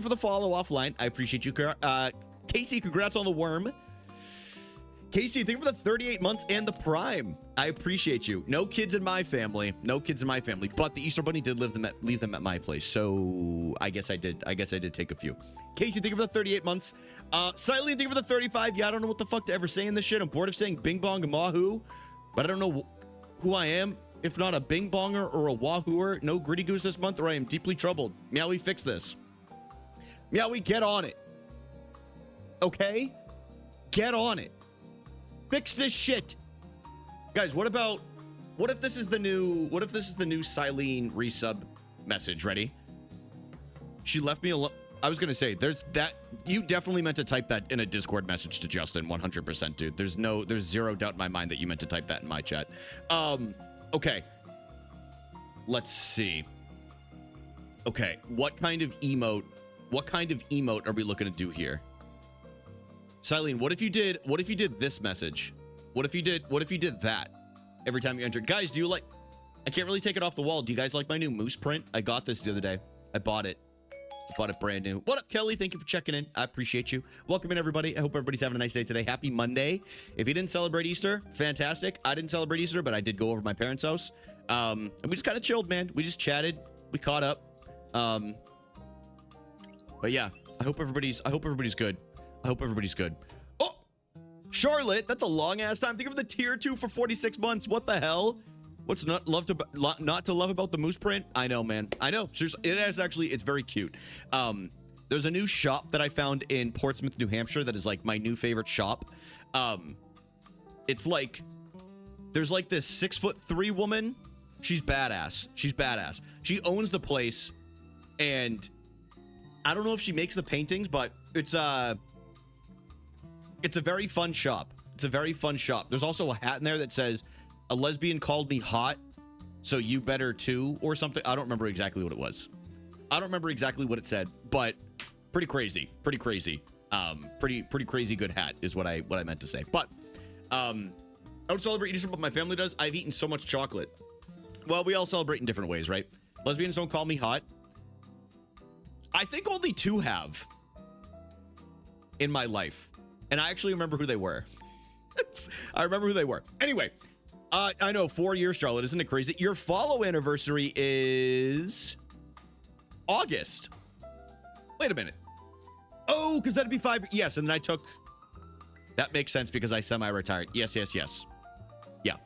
for the follow offline. I appreciate you. Casey, congrats on the worm. Casey, thank you for the 38 months and the prime. I appreciate you. No kids in my family. No kids in my family. But the Easter Bunny did leave them at my place. So I guess I did. I guess I did take a few. Casey, thank you for the 38 months. Silently, thank you for the 35. Yeah, I don't know what the fuck to ever say in this shit. I'm bored of saying Bing Bong and Wahoo, but I don't know who I am. If not a Bing Bonger or a Wahooer, no Gritty Goose this month, or I am deeply troubled. Meowie, fix this. Meowie, get on it. Okay? Get on it. Fix this shit. Guys, what if this is the new Silene resub message? Ready? She left me alone. I was gonna say, there's that. You definitely meant to type that in a Discord message to Justin, 100%, dude. There's zero doubt in my mind that you meant to type that in my chat. Okay. Let's see. Okay, what kind of emote are we looking to do here? Silene, what if you did this message? What if you did that every time you entered? Guys, do you like, I can't really take it off the wall. Do you guys like my new moose print? I got this the other day. I bought it brand new. What up, Kelly? Thank you for checking in. I appreciate you. Welcome in, everybody. I hope everybody's having a nice day today. Happy Monday. If you didn't celebrate Easter, fantastic. I didn't celebrate Easter, but I did go over to my parents' house. And we just kind of chilled, man. We just chatted. We caught up. But yeah, I hope everybody's good. I hope everybody's good. Oh, Charlotte, that's a long ass time. Think of the tier 2 for 46 months. What the hell? What's not to love about the moose print? I know, man. I know. Seriously, it's very cute. There's a new shop that I found in Portsmouth, New Hampshire that is like my new favorite shop. It's like there's like this 6'3" woman. She's badass. She owns the place, and I don't know if she makes the paintings, but it's a very fun shop. There's also a hat in there that says, "A lesbian called me hot, so you better too," or something. I don't remember exactly what it was. I don't remember exactly what it said, but pretty crazy. Pretty crazy good hat is what I meant to say. But I don't celebrate Easter, but my family does. I've eaten so much chocolate. Well, we all celebrate in different ways, right? Lesbians don't call me hot. I think only 2 have in my life, and I actually remember who they were. I remember who they were. Anyway, I know, 4 years, Charlotte. Isn't it crazy? Your follow anniversary is August. Wait a minute. Oh, because that'd be 5. Yes, and then I took. That makes sense because I semi-retired. Yes. Yeah.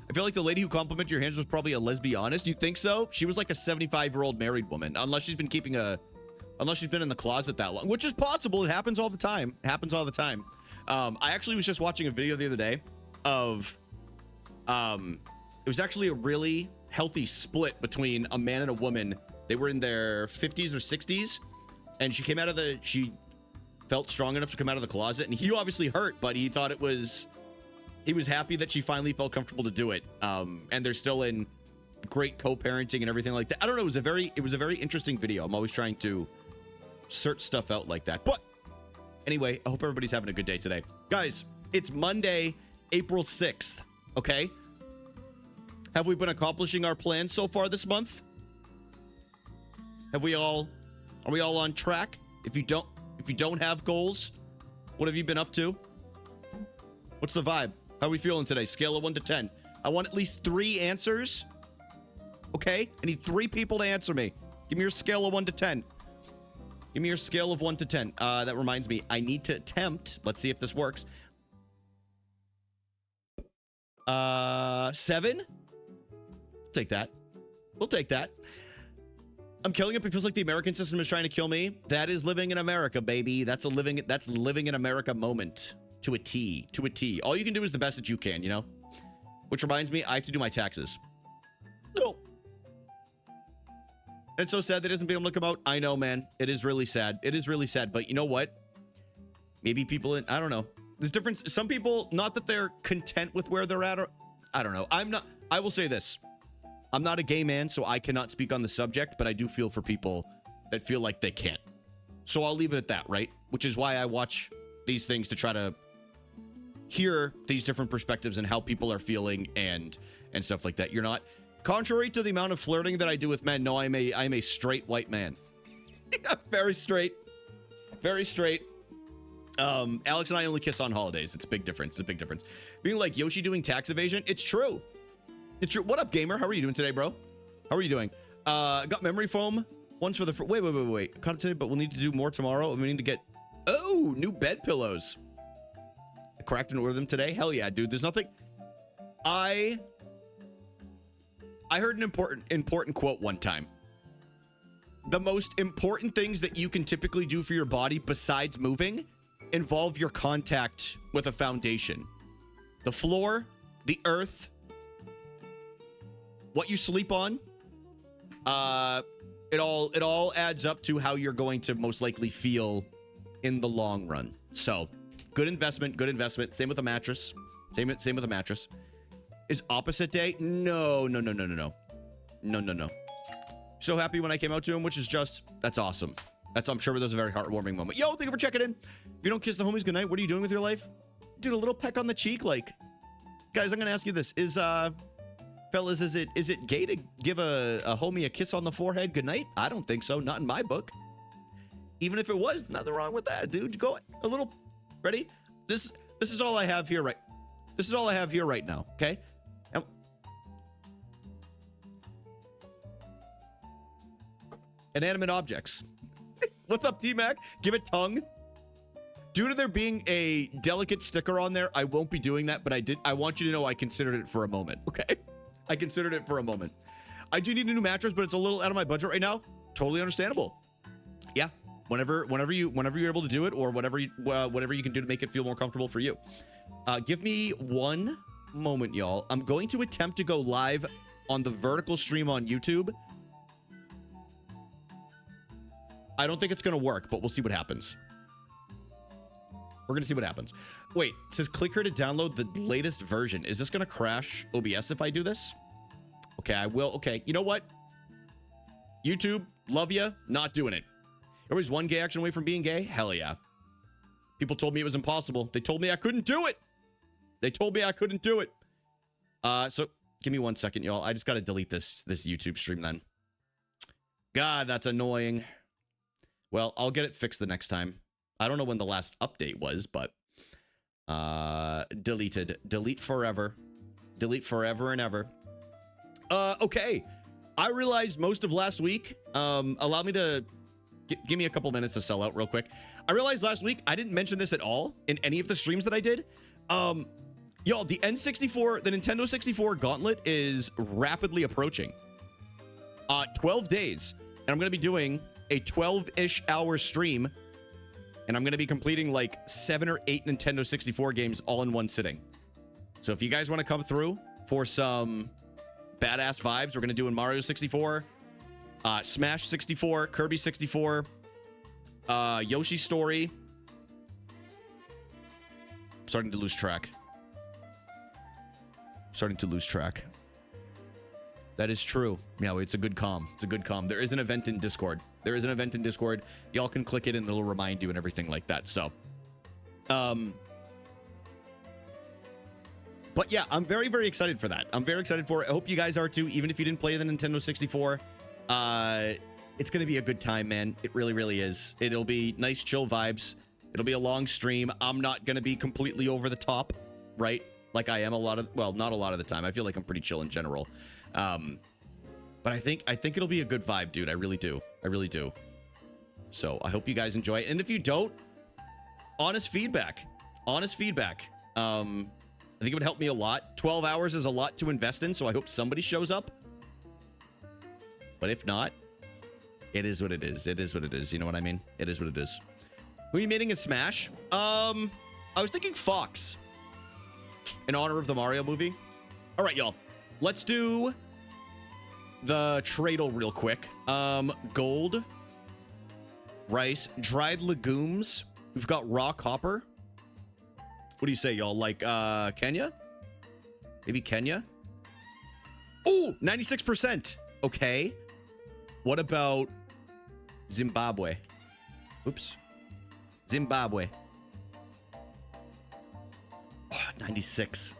I feel like the lady who complimented your hands was probably a lesbianist. You think so? She was like a 75-year-old married woman, unless she's been in the closet that long, which is possible. It happens all the time. I actually was just watching a video the other day of it was actually a really healthy split between a man and a woman. They were in their 50s or 60s, and she felt strong enough to come out of the closet, and he obviously hurt, but he was happy that she finally felt comfortable to do it. And they're still in great co-parenting and everything like that. I don't know, it was a very interesting video. I'm always trying to search stuff out like that. But anyway, I hope everybody's having a good day today. Guys, it's Monday, April 6th, okay? Have we been accomplishing our plans so far this month? Are we all on track? If you don't have goals, what have you been up to? What's the vibe? How are we feeling today? Scale of 1 to 10. I want at least 3 answers. Okay? I need 3 people to answer me. Give me your scale of 1 to 10. Give me your scale of 1 to 10. That reminds me, I need to attempt. Let's see if this works. 7? Take that. We'll take that. I'm killing it. It feels like the American system is trying to kill me. That is living in America, baby. That's living in America moment. To a T. All you can do is the best that you can, you know? Which reminds me, I have to do my taxes. Oh. It's so sad that it isn't being able to come out. I know, man. It is really sad. But you know what? Maybe people I don't know. There's difference. Some people, not that they're content with where they're at, or I don't know. I will say this. I'm not a gay man, so I cannot speak on the subject, but I do feel for people that feel like they can't. So I'll leave it at that, right? Which is why I watch these things, to try to hear these different perspectives and how people are feeling and stuff like that. You're not, contrary to the amount of flirting that I do with men, no, I'm a straight white man. Very straight. Very straight. Alex and I only kiss on holidays. It's a big difference. It's a big difference. Being like Yoshi doing tax evasion, it's true. It's true. What up, gamer? How are you doing today, bro? How are you doing? Got memory foam. One's for the... Wait. Caught it today, but we'll need to do more tomorrow. We need to get... Oh, new bed pillows. I cracked and ordered them today. Hell yeah, dude. There's nothing... I heard an important quote one time. The most important things that you can typically do for your body besides moving involve your contact with a foundation. The floor, the earth, what you sleep on, it all adds up to how you're going to most likely feel in the long run. So, good investment. Same with a mattress. Same with a mattress. Is opposite day? No. So happy when I came out to him, which is just, that's awesome. I'm sure there's a very heartwarming moment. Yo, thank you for checking in. If you don't kiss the homies goodnight, what are you doing with your life? Dude, a little peck on the cheek, like. Guys, I'm gonna ask you this. Fellas, is it gay to give a homie a kiss on the forehead goodnight? I don't think so, not in my book. Even if it was, nothing wrong with that, dude. Go a little, ready? This is all I have here right now, okay? Inanimate objects. What's up, T-Mac? Give it tongue. Due to there being a delicate sticker on there, I won't be doing that, but I want you to know I considered it for a moment, okay? I considered it for a moment. I do need a new mattress, but it's a little out of my budget right now. Totally understandable. Yeah, whenever you're able to do it, or whatever you can do to make it feel more comfortable for you. Give me one moment, y'all. I'm going to attempt to go live on the vertical stream on YouTube. I don't think it's gonna work, but we'll see what happens. We're gonna see what happens. Wait, it says click here to download the latest version. Is this gonna crash OBS if I do this? Okay, I will. Okay, you know what? YouTube, love ya, not doing it. Everybody's one gay action away from being gay? Hell yeah. People told me it was impossible. They told me I couldn't do it. So give me 1 second, y'all. I just gotta delete this YouTube stream then. God, that's annoying. Well, I'll get it fixed the next time. I don't know when the last update was, but deleted. Delete forever. Delete forever and ever. Okay. I realized most of last week, allow me to give me a couple minutes to sell out real quick. I realized last week I didn't mention this at all in any of the streams that I did. Y'all, the Nintendo 64 gauntlet is rapidly approaching. 12 days, and I'm going to be doing a 12-ish hour stream, and I'm going to be completing like 7 or 8 Nintendo 64 games all in one sitting. So if you guys want to come through for some badass vibes, we're going to do in Mario 64, Smash 64, Kirby 64, Yoshi Story. I'm starting to lose track. That is true. Yeah, it's a good comm. There is an event in Discord. Y'all can click it and it'll remind you and everything like that. So, but yeah, I'm very, very excited for that. I'm very excited for it. I hope you guys are too, even if you didn't play the Nintendo 64. It's going to be a good time, man. It really, really is. It'll be nice, chill vibes. It'll be a long stream. I'm not going to be completely over the top, right? Like I am not a lot of the time. I feel like I'm pretty chill in general. But I think it'll be a good vibe, dude. I really do. So I hope you guys enjoy it. And if you don't, honest feedback. I think it would help me a lot. 12 hours is a lot to invest in, so I hope somebody shows up. But if not, it is what it is. You know what I mean? It is what it is. Who are you meeting in Smash? I was thinking Fox, in honor of the Mario movie. All right, y'all. Let's do the Tradle real quick. Gold, rice, dried legumes. We've got raw copper. What do you say, y'all? Like Kenya? Maybe Kenya? Oh, 96%. Okay. What about Zimbabwe? Oops. Zimbabwe. Oh, 96.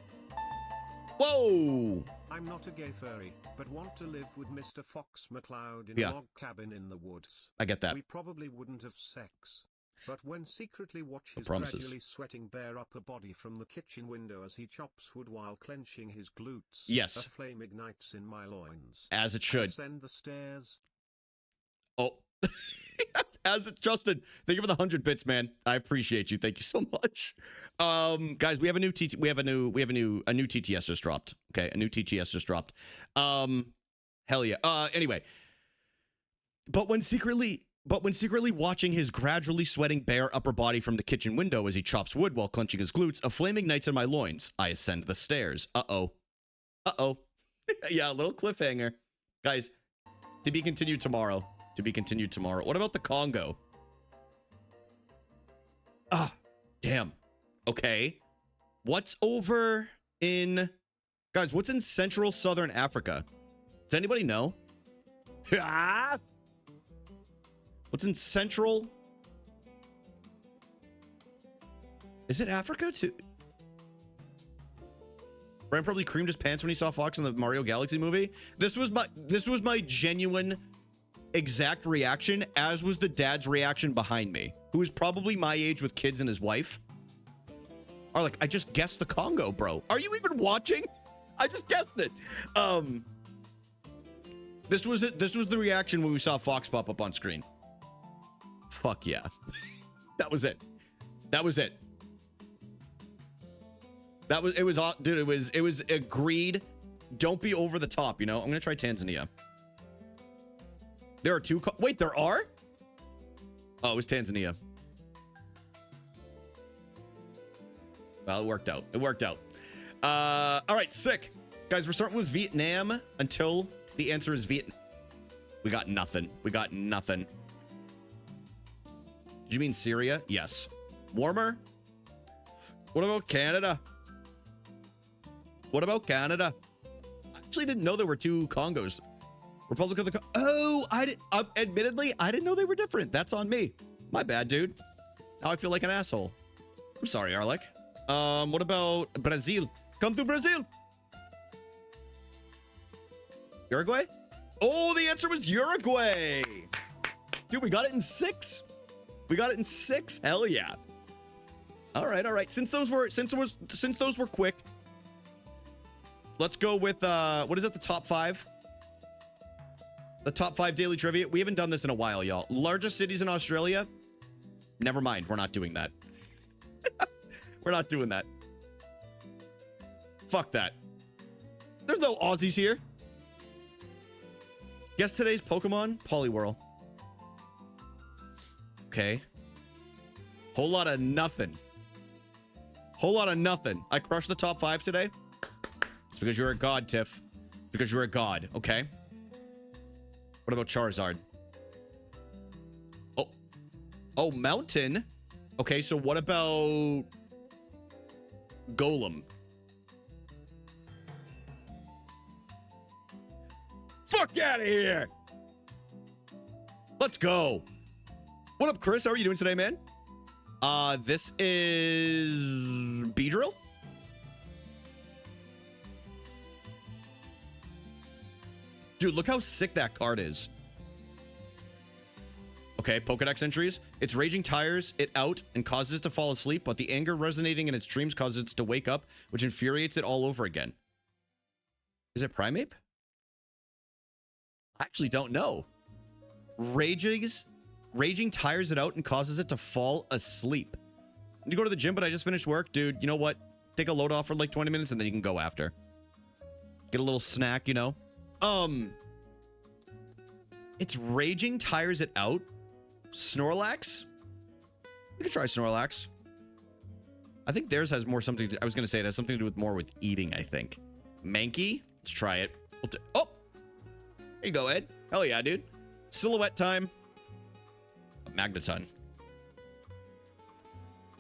Whoa. I'm not a gay furry. but want to live with Mr. Fox McCloud in Yeah. a log cabin in the woods. I get that. We probably wouldn't have sex. But when secretly watch his promises. gradually sweating bare upper body from the kitchen window as he chops wood while clenching his glutes. Yes. A flame ignites in my loins. As it should. Ascend the stairs. Oh, as it, Justin, thank you for the 100 bits, man. I appreciate you. Thank you so much. Guys, we have a new TTS just dropped. Okay, a new TTS just dropped. Hell yeah. Anyway, but when secretly watching his gradually sweating bare upper body from the kitchen window as he chops wood while clenching his glutes, a flame ignites in my loins. I ascend the stairs. Uh-oh. Yeah, a little cliffhanger. Guys, to be continued tomorrow. To be continued tomorrow. What about the Congo? Ah, damn. Okay. What's over in... Guys, what's in Central Southern Africa? Does anybody know? What's in Central... Is it Africa too? Brian probably creamed his pants when he saw Fox in the Mario Galaxy movie. This was my genuine exact reaction, as was the dad's reaction behind me, who is probably my age with kids and his wife. Are like, I just guessed the Congo, bro. Are you even watching? I just guessed it. This was it. This was the reaction when we saw Fox pop up on screen. Fuck yeah. That was it. That was it. It was, dude, it was agreed. Don't be over the top, you know? I'm going to try Tanzania. There are two. Wait, there are? Oh, it was Tanzania. Well, it worked out. It worked out. All right, sick. Guys, we're starting with Vietnam until the answer is Vietnam. We got nothing. We got nothing. Did you mean Syria? Yes. Warmer? What about Canada? What about Canada? I actually didn't know there were two Congos. Republic of the Oh, admittedly, I didn't know they were different. That's on me. My bad, dude. Now I feel like an asshole. I'm sorry, Arlek. What about Brazil? Come to Brazil. Uruguay? Oh, the answer was Uruguay. Dude, we got it in 6. We got it in 6. Hell yeah. All right, all right. Since those were quick, let's go with what is it? The top 5. The top 5 daily trivia. We haven't done this in a while, y'all. Largest cities in Australia. Never mind. We're not doing that. We're not doing that. Fuck that. There's no Aussies here. Guess today's Pokemon? Poliwhirl. Okay. Whole lot of nothing. Whole lot of nothing. I crushed the top 5 today. It's because you're a god, Tiff. Because you're a god, okay? What about Charizard? Oh. Oh, Mountain? Okay, so what about Golem? Fuck out of here! Let's go. What up, Chris? How are you doing today, man? This is Beedrill? Dude, look how sick that card is. Okay, Pokedex entries. Its raging tires it out and causes it to fall asleep, but the anger resonating in its dreams causes it to wake up, which infuriates it all over again. Is it Primeape? I actually don't know. Raging tires it out and causes it to fall asleep. I need to go to the gym, but I just finished work. Dude, you know what? Take a load off for like 20 minutes and then you can go after. Get a little snack, you know? It's raging tires it out. Snorlax? We could try Snorlax. I think theirs has more something to, I was going to say it has something to do with more with eating, I think. Mankey? Let's try it. Oh! There you go, Ed. Hell yeah, dude. Silhouette time. Magneton.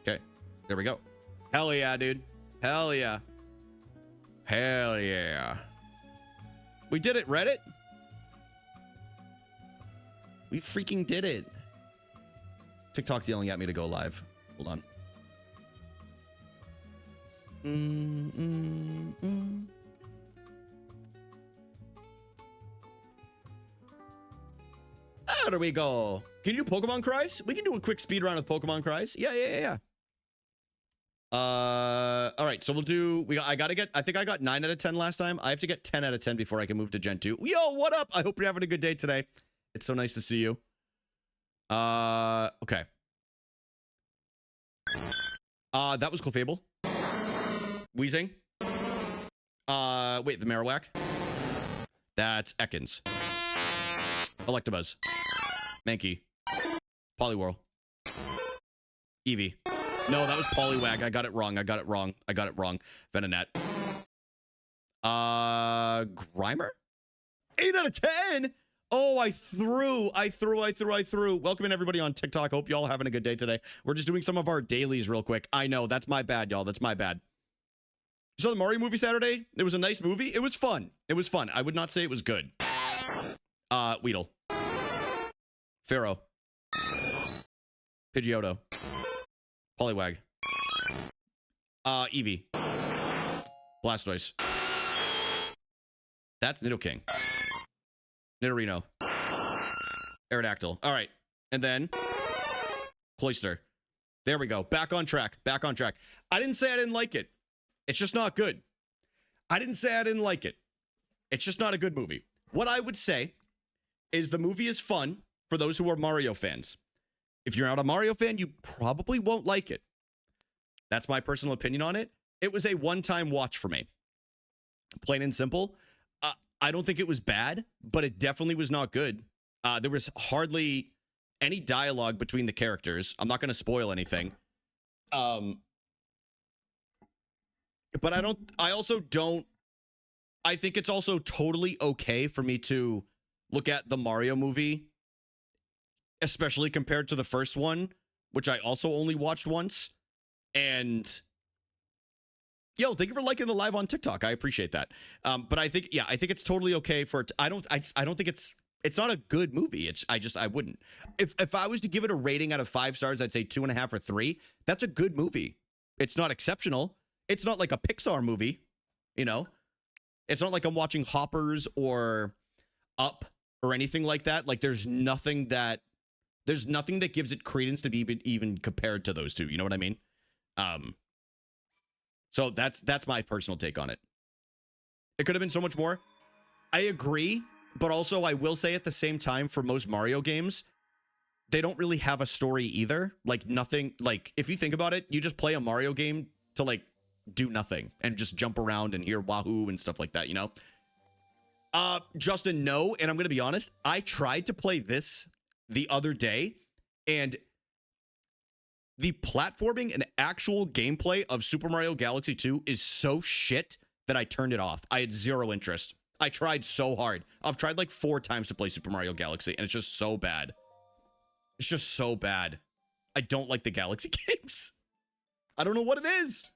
Okay. There we go. Hell yeah, dude. Hell yeah. Hell yeah. We did it, Reddit. We freaking did it. TikTok's yelling at me to go live. Hold on. There we go. Can you do Pokemon cries? We can do a quick speed round of Pokemon cries. Yeah. All right, so we'll do, I think I got 9 out of 10 last time. I have to get 10 out of 10 before I can move to Gen 2. Yo, what up? I hope you're having a good day today. It's so nice to see you. Okay. That was Clefable. Weezing. Wait, the Marowak. That's Ekans. Electabuzz. Mankey. Poliwhirl. Eevee. No, that was Poliwag. I got it wrong. Venonat. Grimer? 8 out of 10? Oh, I threw. Welcome in everybody on TikTok. Hope y'all having a good day today. We're just doing some of our dailies real quick. I know, that's my bad, y'all. That's my bad. You saw the Mario movie Saturday? It was a nice movie. It was fun. I would not say it was good. Weedle. Pharaoh. Pidgeotto. Poliwag. Eevee. Blastoise. That's Nidoking. Nidorino. Aerodactyl. All right. And then Cloyster. There we go. Back on track. I didn't say I didn't like it. It's just not good. I didn't say I didn't like it. It's just not a good movie. What I would say is the movie is fun for those who are Mario fans. If you're not a Mario fan, you probably won't like it. That's my personal opinion on it. It was a one-time watch for me. Plain and simple. I don't think it was bad, but it definitely was not good. There was hardly any dialogue between the characters. I'm not going to spoil anything. But I think it's also totally okay for me to look at the Mario movie, especially compared to the first one, which I also only watched once. And yo, thank you for liking the live on TikTok. I appreciate that. But I think it's totally okay for it. I don't think it's not a good movie. I wouldn't. If I was to give it a rating out of 5 stars, I'd say 2.5 or 3. That's a good movie. It's not exceptional. It's not like a Pixar movie, you know? It's not like I'm watching Hoppers or Up or anything like that. Like there's nothing that gives it credence to be even compared to those two. You know what I mean? So that's my personal take on it. It could have been so much more. I agree, but also I will say at the same time, for most Mario games, they don't really have a story either. Like nothing, like if you think about it, you just play a Mario game to like do nothing and just jump around and hear wahoo and stuff like that, you know? Justin, no, and I'm gonna be honest, I tried to play this the other day, and the platforming and actual gameplay of Super Mario Galaxy 2 is so shit that I turned it off. I had zero interest. I tried so hard. I've tried like 4 times to play Super Mario Galaxy, and it's just so bad. It's just so bad. I don't like the Galaxy games. I don't know what it is.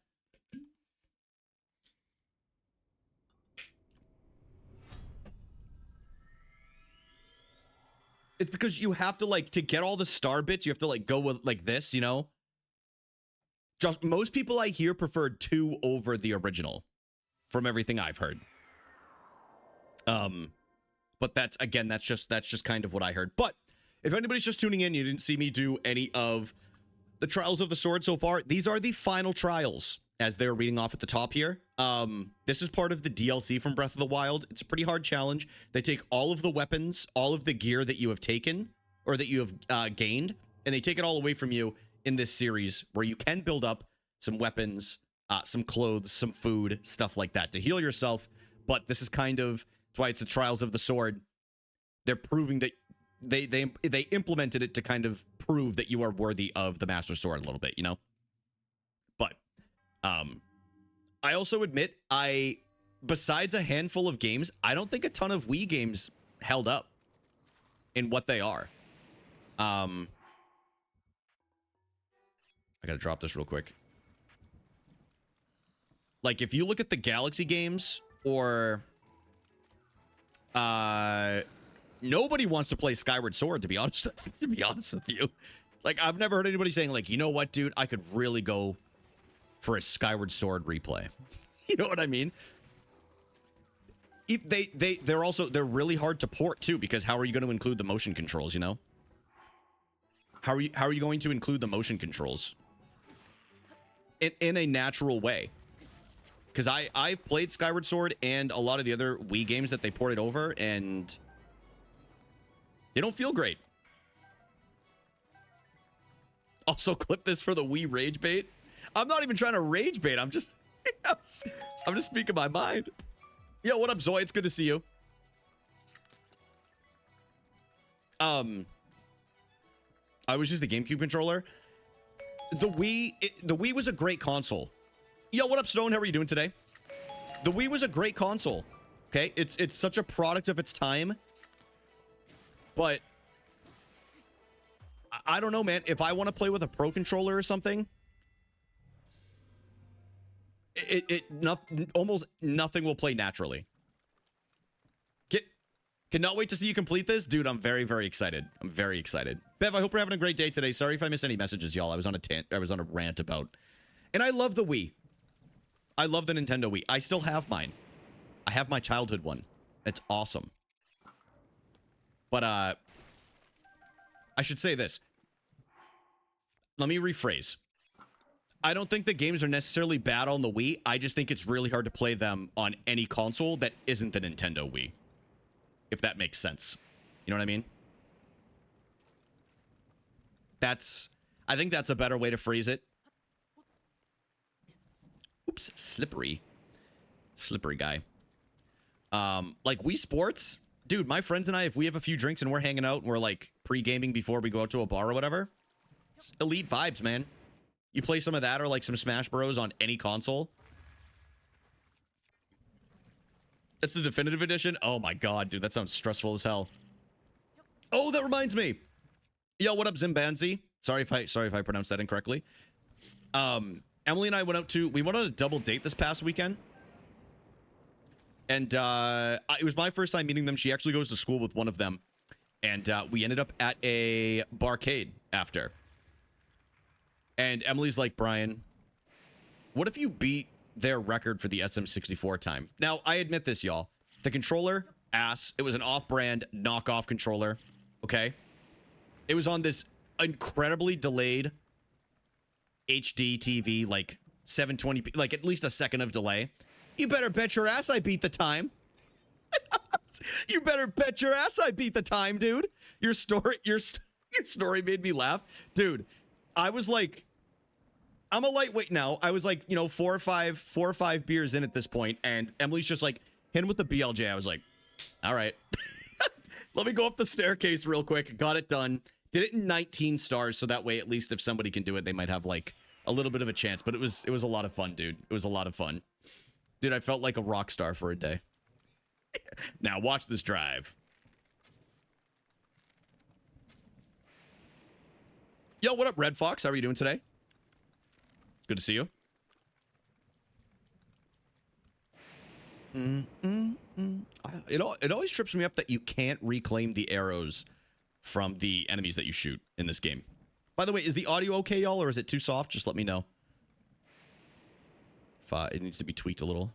It's because you have to, like, to get all the star bits, you have to, like, go with, like, this, you know? Just, most people I hear preferred 2 over the original, from everything I've heard. But that's just kind of what I heard. But, if anybody's just tuning in, you didn't see me do any of the Trials of the Sword so far, these are the final trials, as they're reading off at the top here. This is part of the DLC from Breath of the Wild. It's a pretty hard challenge. They take all of the weapons, all of the gear that you have taken, or that you have gained, and they take it all away from you in this series, where you can build up some weapons, some clothes, some food, stuff like that to heal yourself. But this is kind of, that's why it's the Trials of the Sword. They're proving that they implemented it to kind of prove that you are worthy of the Master Sword a little bit, you know? But I also admit, besides a handful of games, I don't think a ton of Wii games held up in what they are. I gotta drop this real quick. Like, if you look at the Galaxy games, or nobody wants to play Skyward Sword, to be honest with you. Like, I've never heard anybody saying, like, you know what, dude, I could really go for a Skyward Sword replay. You know what I mean? They're really hard to port too, because how are you going to include the motion controls, you know? How are you going to include the motion controls in a natural way? Because I've played Skyward Sword and a lot of the other Wii games that they ported over, and they don't feel great. Also, clip this for the Wii rage bait. I'm not even trying to rage bait. I'm just speaking my mind. Yo, what up, Zoe? It's good to see you. I was just the GameCube controller. The Wii was a great console. Yo, what up, Stone? How are you doing today? The Wii was a great console. Okay, it's such a product of its time. But I don't know, man. If I want to play with a Pro controller or something, almost nothing will play naturally. Cannot wait to see you complete this. Dude, I'm very, very excited. I'm very excited. Bev, I hope you're having a great day today. Sorry if I missed any messages, y'all. I was on a rant about. And I love the Wii. I love the Nintendo Wii. I still have mine. I have my childhood one. It's awesome. But I should say this. Let me rephrase. I don't think the games are necessarily bad on the Wii. I just think it's really hard to play them on any console that isn't the Nintendo Wii. If that makes sense. You know what I mean? I think that's a better way to phrase it. Oops, slippery. Slippery guy. Like Wii Sports, dude, my friends and I, if we have a few drinks and we're hanging out and we're like pre-gaming before we go out to a bar or whatever, it's elite vibes, man. You play some of that or like some Smash Bros on any console. It's the definitive edition. Oh my god, dude, that sounds stressful as hell. Oh, that reminds me. Yo, what up, Zimbanzi? Sorry if I pronounced that incorrectly. Emily and I went on a double date this past weekend. And it was my first time meeting them. She actually goes to school with one of them. And we ended up at a barcade after. And Emily's like, Brian, what if you beat their record for the SM64 time? Now, I admit this, y'all. The controller, ass. It was an off-brand knockoff controller. Okay? It was on this incredibly delayed HD TV, like 720p, like at least a second of delay. You better bet your ass I beat the time. You better bet your ass I beat the time, dude. Your story made me laugh. Dude, I was like, I'm a lightweight now. I was like, you know, four or five beers in at this point, and Emily's just like, hit him with the BLJ. I was like, all right. Let me go up the staircase real quick. Got it done. Did it in 19 stars, so that way at least if somebody can do it, they might have like a little bit of a chance. But it was a lot of fun, dude. It was a lot of fun. Dude, I felt like a rock star for a day. Now watch this drive. Yo, what up, Red Fox? How are you doing today? Good to see you. It always trips me up that you can't reclaim the arrows from the enemies that you shoot in this game. By the way, is the audio okay, y'all, or is it too soft? Just let me know. If it needs to be tweaked a little.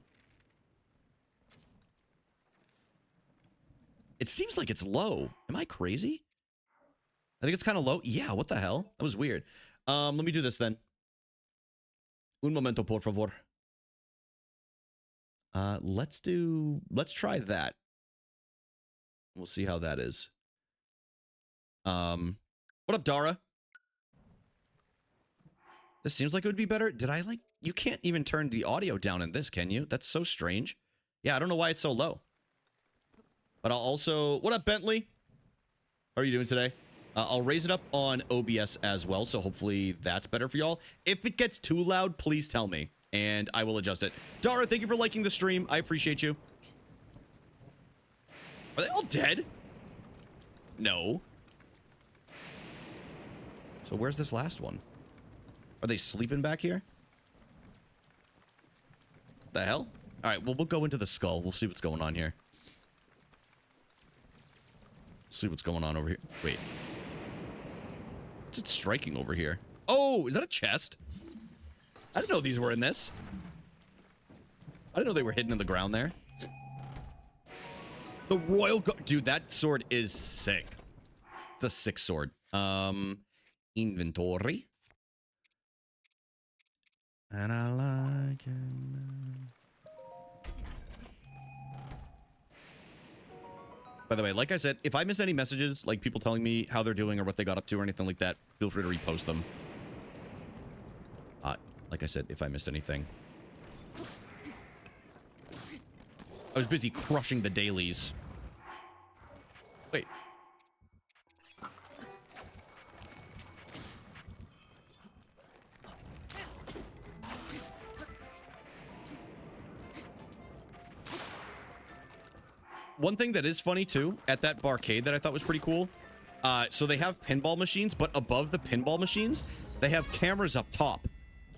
It seems like it's low. Am I crazy? I think it's kind of low. Yeah, what the hell? That was weird. Let me do this then. Un momento, por favor. Let's try that. We'll see how that is. What up, Dara? This seems like it would be better. Did I like... You can't even turn the audio down in this, can you? That's so strange. Yeah, I don't know why it's so low. But I'll also... What up, Bentley? How are you doing today? I'll raise it up on OBS as well, so hopefully that's better for y'all. If it gets too loud, please tell me, and I will adjust it. Dara, thank you for liking the stream. I appreciate you. Are they all dead? No. So where's this last one? Are they sleeping back here? The hell? All right, well, we'll go into the skull. We'll see what's going on here. See what's going on over here. Wait. What's it striking over here? Oh, is that a chest? I didn't know these were in this. I didn't know they were hidden in the ground there. The Royal Guard. Dude, that sword is sick. It's a sick sword. Inventory. And I like it. By the way, like I said, if I miss any messages, like people telling me how they're doing or what they got up to or anything like that, feel free to repost them. Like I said, if I missed anything. I was busy crushing the dailies. Wait. One thing that is funny too, at that barcade that I thought was pretty cool. So they have pinball machines, but above the pinball machines, they have cameras up top.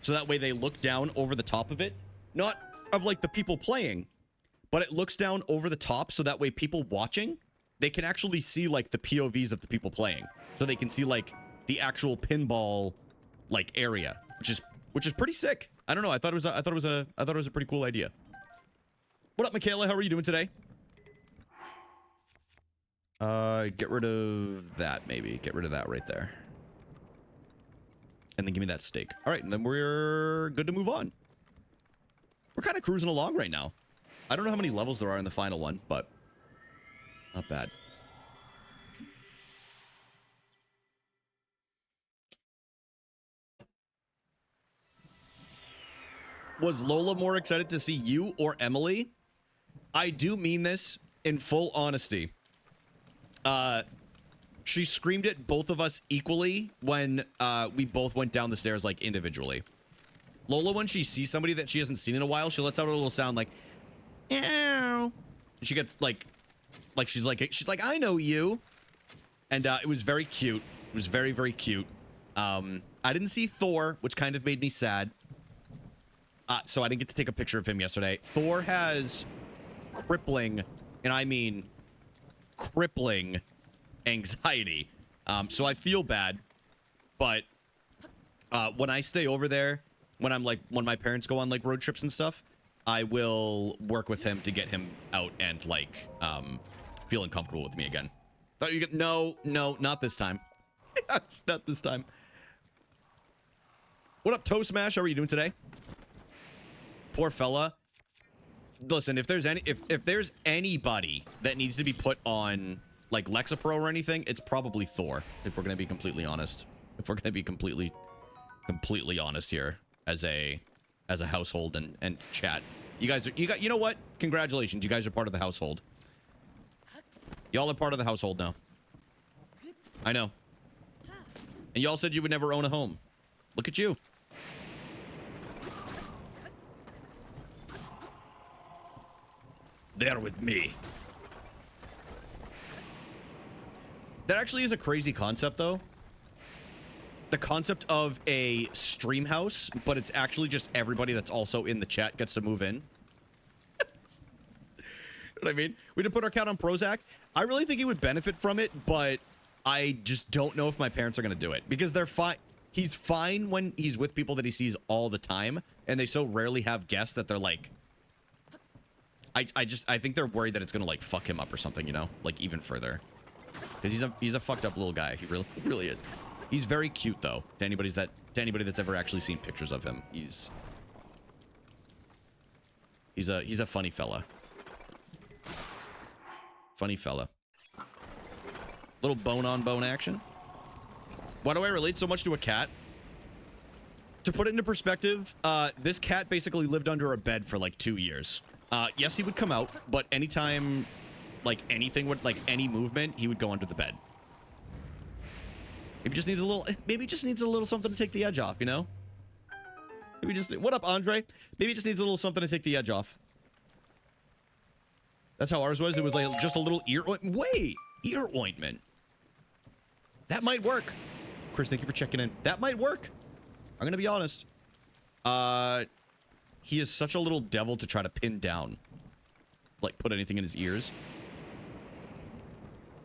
So that way they look down over the top of it. Not of like the people playing, but it looks down over the top so that way people watching, they can actually see like the POVs of the people playing. So they can see like the actual pinball like area, which is pretty sick. I don't know. I thought it was a pretty cool idea. What up, Michaela? How are you doing today? Get rid of that, maybe. Get rid of that right there. And then give me that steak. All right, and then we're good to move on. We're kind of cruising along right now. I don't know how many levels there are in the final one, but not bad. Was Lola more excited to see you or Emily? I do mean this in full honesty. She screamed at both of us equally when we both went down the stairs like individually. Lola, when she sees somebody that she hasn't seen in a while, she lets out a little sound like, "Ew." She gets like she's like, "I know you," and it was very cute. It was very, very cute. I didn't see Thor, which kind of made me sad. So I didn't get to take a picture of him yesterday. Thor has crippling, and I mean crippling anxiety. So I feel bad, but when I stay over there, when my parents go on like road trips and stuff, I will work with him to get him out and like feeling comfortable with me again. Thought you get no, not this time. It's not this time. What up, Toe Smash? How are you doing today? Poor fella. Listen, if there's anybody that needs to be put on like Lexapro or anything, it's probably Thor, if we're gonna be completely honest. If we're gonna be completely honest here as a household and chat. You know what? Congratulations, you guys are part of the household. Y'all are part of the household now. I know. And y'all said you would never own a home. Look at you. They're with me. That actually is a crazy concept, though. The concept of a stream house, but it's actually just everybody that's also in the chat gets to move in. You know what I mean? We did put our cat on Prozac. I really think he would benefit from it, but I just don't know if my parents are going to do it. Because they're fine. He's fine when he's with people that he sees all the time, and they so rarely have guests that they're like... I think they're worried that it's going to, like, fuck him up or something, you know? Like, even further. Because he's a fucked up little guy. He really is. He's very cute, though, to anybody that's ever actually seen pictures of him. He's a funny fella. Funny fella. Little bone-on-bone action. Why do I relate so much to a cat? To put it into perspective, this cat basically lived under a bed for like 2 years. Yes, he would come out, but anytime, like anything would, like any movement, he would go under the bed. Maybe just needs a little something to take the edge off, you know? Maybe just, what up, Andre? Maybe it just needs a little something to take the edge off. That's how ours was. It was like just a little ear ointment. That might work. Chris, thank you for checking in. That might work. I'm gonna be honest. He is such a little devil to try to pin down. Like, put anything in his ears.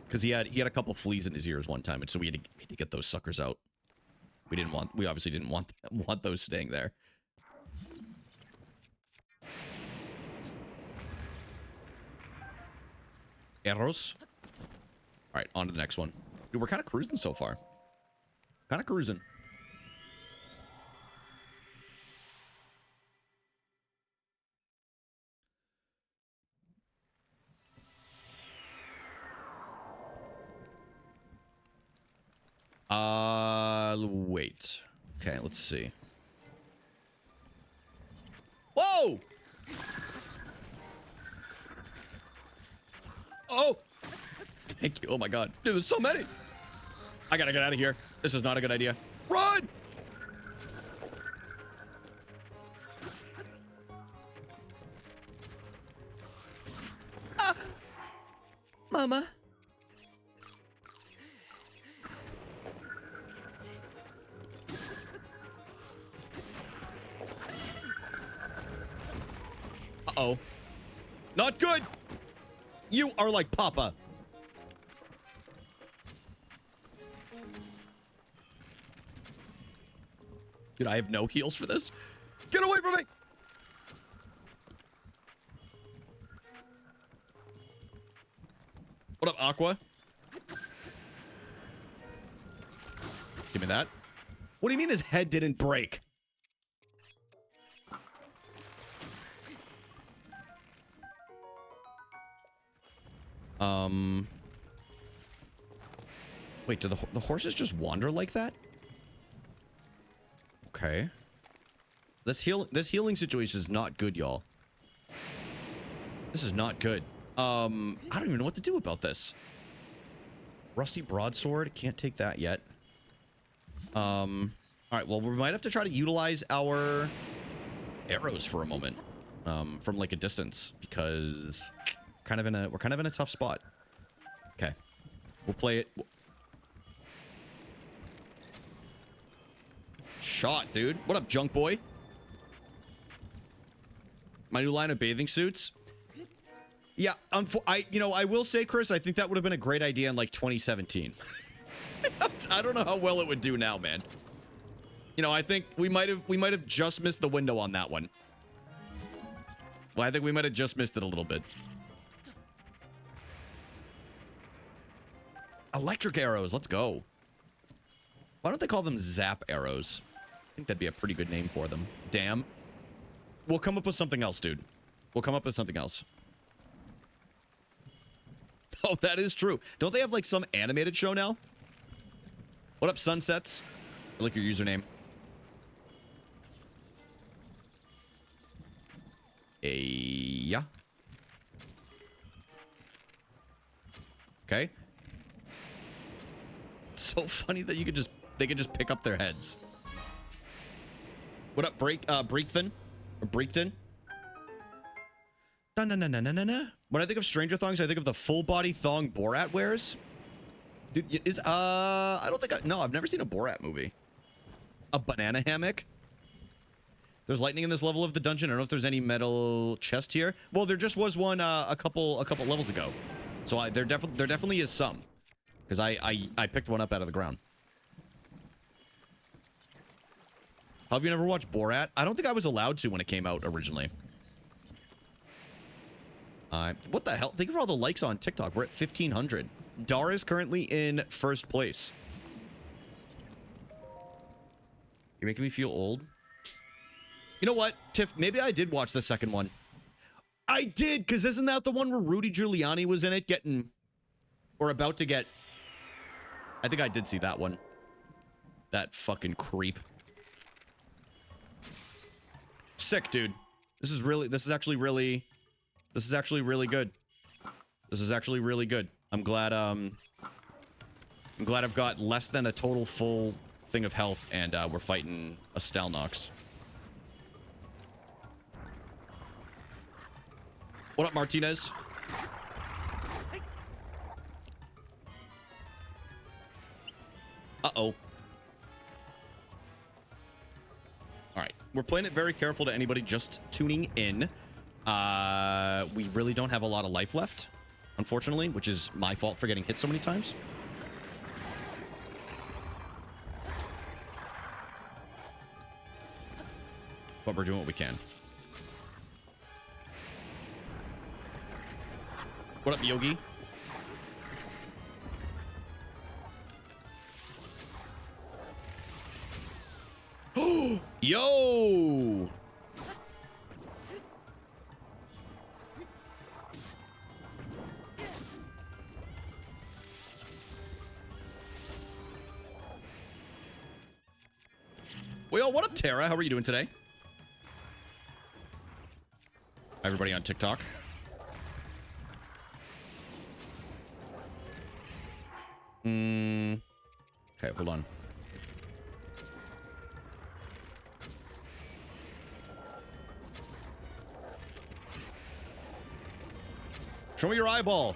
Because he had a couple fleas in his ears one time, and so we had to get those suckers out. We obviously didn't want those staying there. Arrows. All right, on to the next one. Dude, we're kind of cruising so far. Kind of cruising. Wait. Okay, let's see. Whoa! Oh! Thank you. Oh my god. Dude, there's so many. I gotta get out of here. This is not a good idea. Run! Ah! Mama. Uh-oh. Not good! You are like Papa. Dude, I have no heals for this. Get away from me! What up, Aqua? Give me that. What do you mean his head didn't break? Wait, do the horses just wander like that? Okay. This healing situation is not good, y'all. This is not good. I don't even know what to do about this. Rusty broadsword, can't take that yet. All right, well, we might have to try to utilize our arrows for a moment, from like a distance, because we're kind of in a tough spot. Okay, we'll play it. Shot, dude. What up, junk boy? My new line of bathing suits. Yeah, I will say, Chris, I think that would have been a great idea in like 2017. I don't know how well it would do now, man. You know, I think we might have just missed the window on that one. Well, I think we might have just missed it a little bit. Electric arrows, let's go. Why don't they call them zap arrows? I think that'd be a pretty good name for them. Damn. We'll come up with something else, dude. We'll come up with something else. Oh, that is true. Don't they have like some animated show now? What up, Sunsets? I like your username. Yeah. Okay. It's so funny that they could just pick up their heads. What up, Breakton? Or Breakton? Na-na-na-na-na-na. When I think of Stranger Thongs, I think of the full body thong Borat wears. Dude, I don't think no, I've never seen a Borat movie. A banana hammock? There's lightning in this level of the dungeon. I don't know if there's any metal chest here. Well, there just was one a couple levels ago. So there definitely is some. Because I picked one up out of the ground. Have you never watched Borat? I don't think I was allowed to when it came out originally. What the hell? Thank you for all the likes on TikTok. We're at 1,500. Dar is currently in first place. You're making me feel old. You know what, Tiff? Maybe I did watch the second one. I did, because isn't that the one where Rudy Giuliani was in it getting... Or about to get... I think I did see that one. That fucking creep. Sick, dude. This is actually really good. This is actually really good. I'm glad I've got less than a total full thing of health, and we're fighting a Stalnox. What up, Martinez? Uh-oh. Alright, we're playing it very careful to anybody just tuning in. We really don't have a lot of life left, unfortunately, which is my fault for getting hit so many times. But we're doing what we can. What up, Yogi? Yo! Well, what up, Tara? How are you doing today? Everybody on TikTok. Okay, hold on. Show me your eyeball.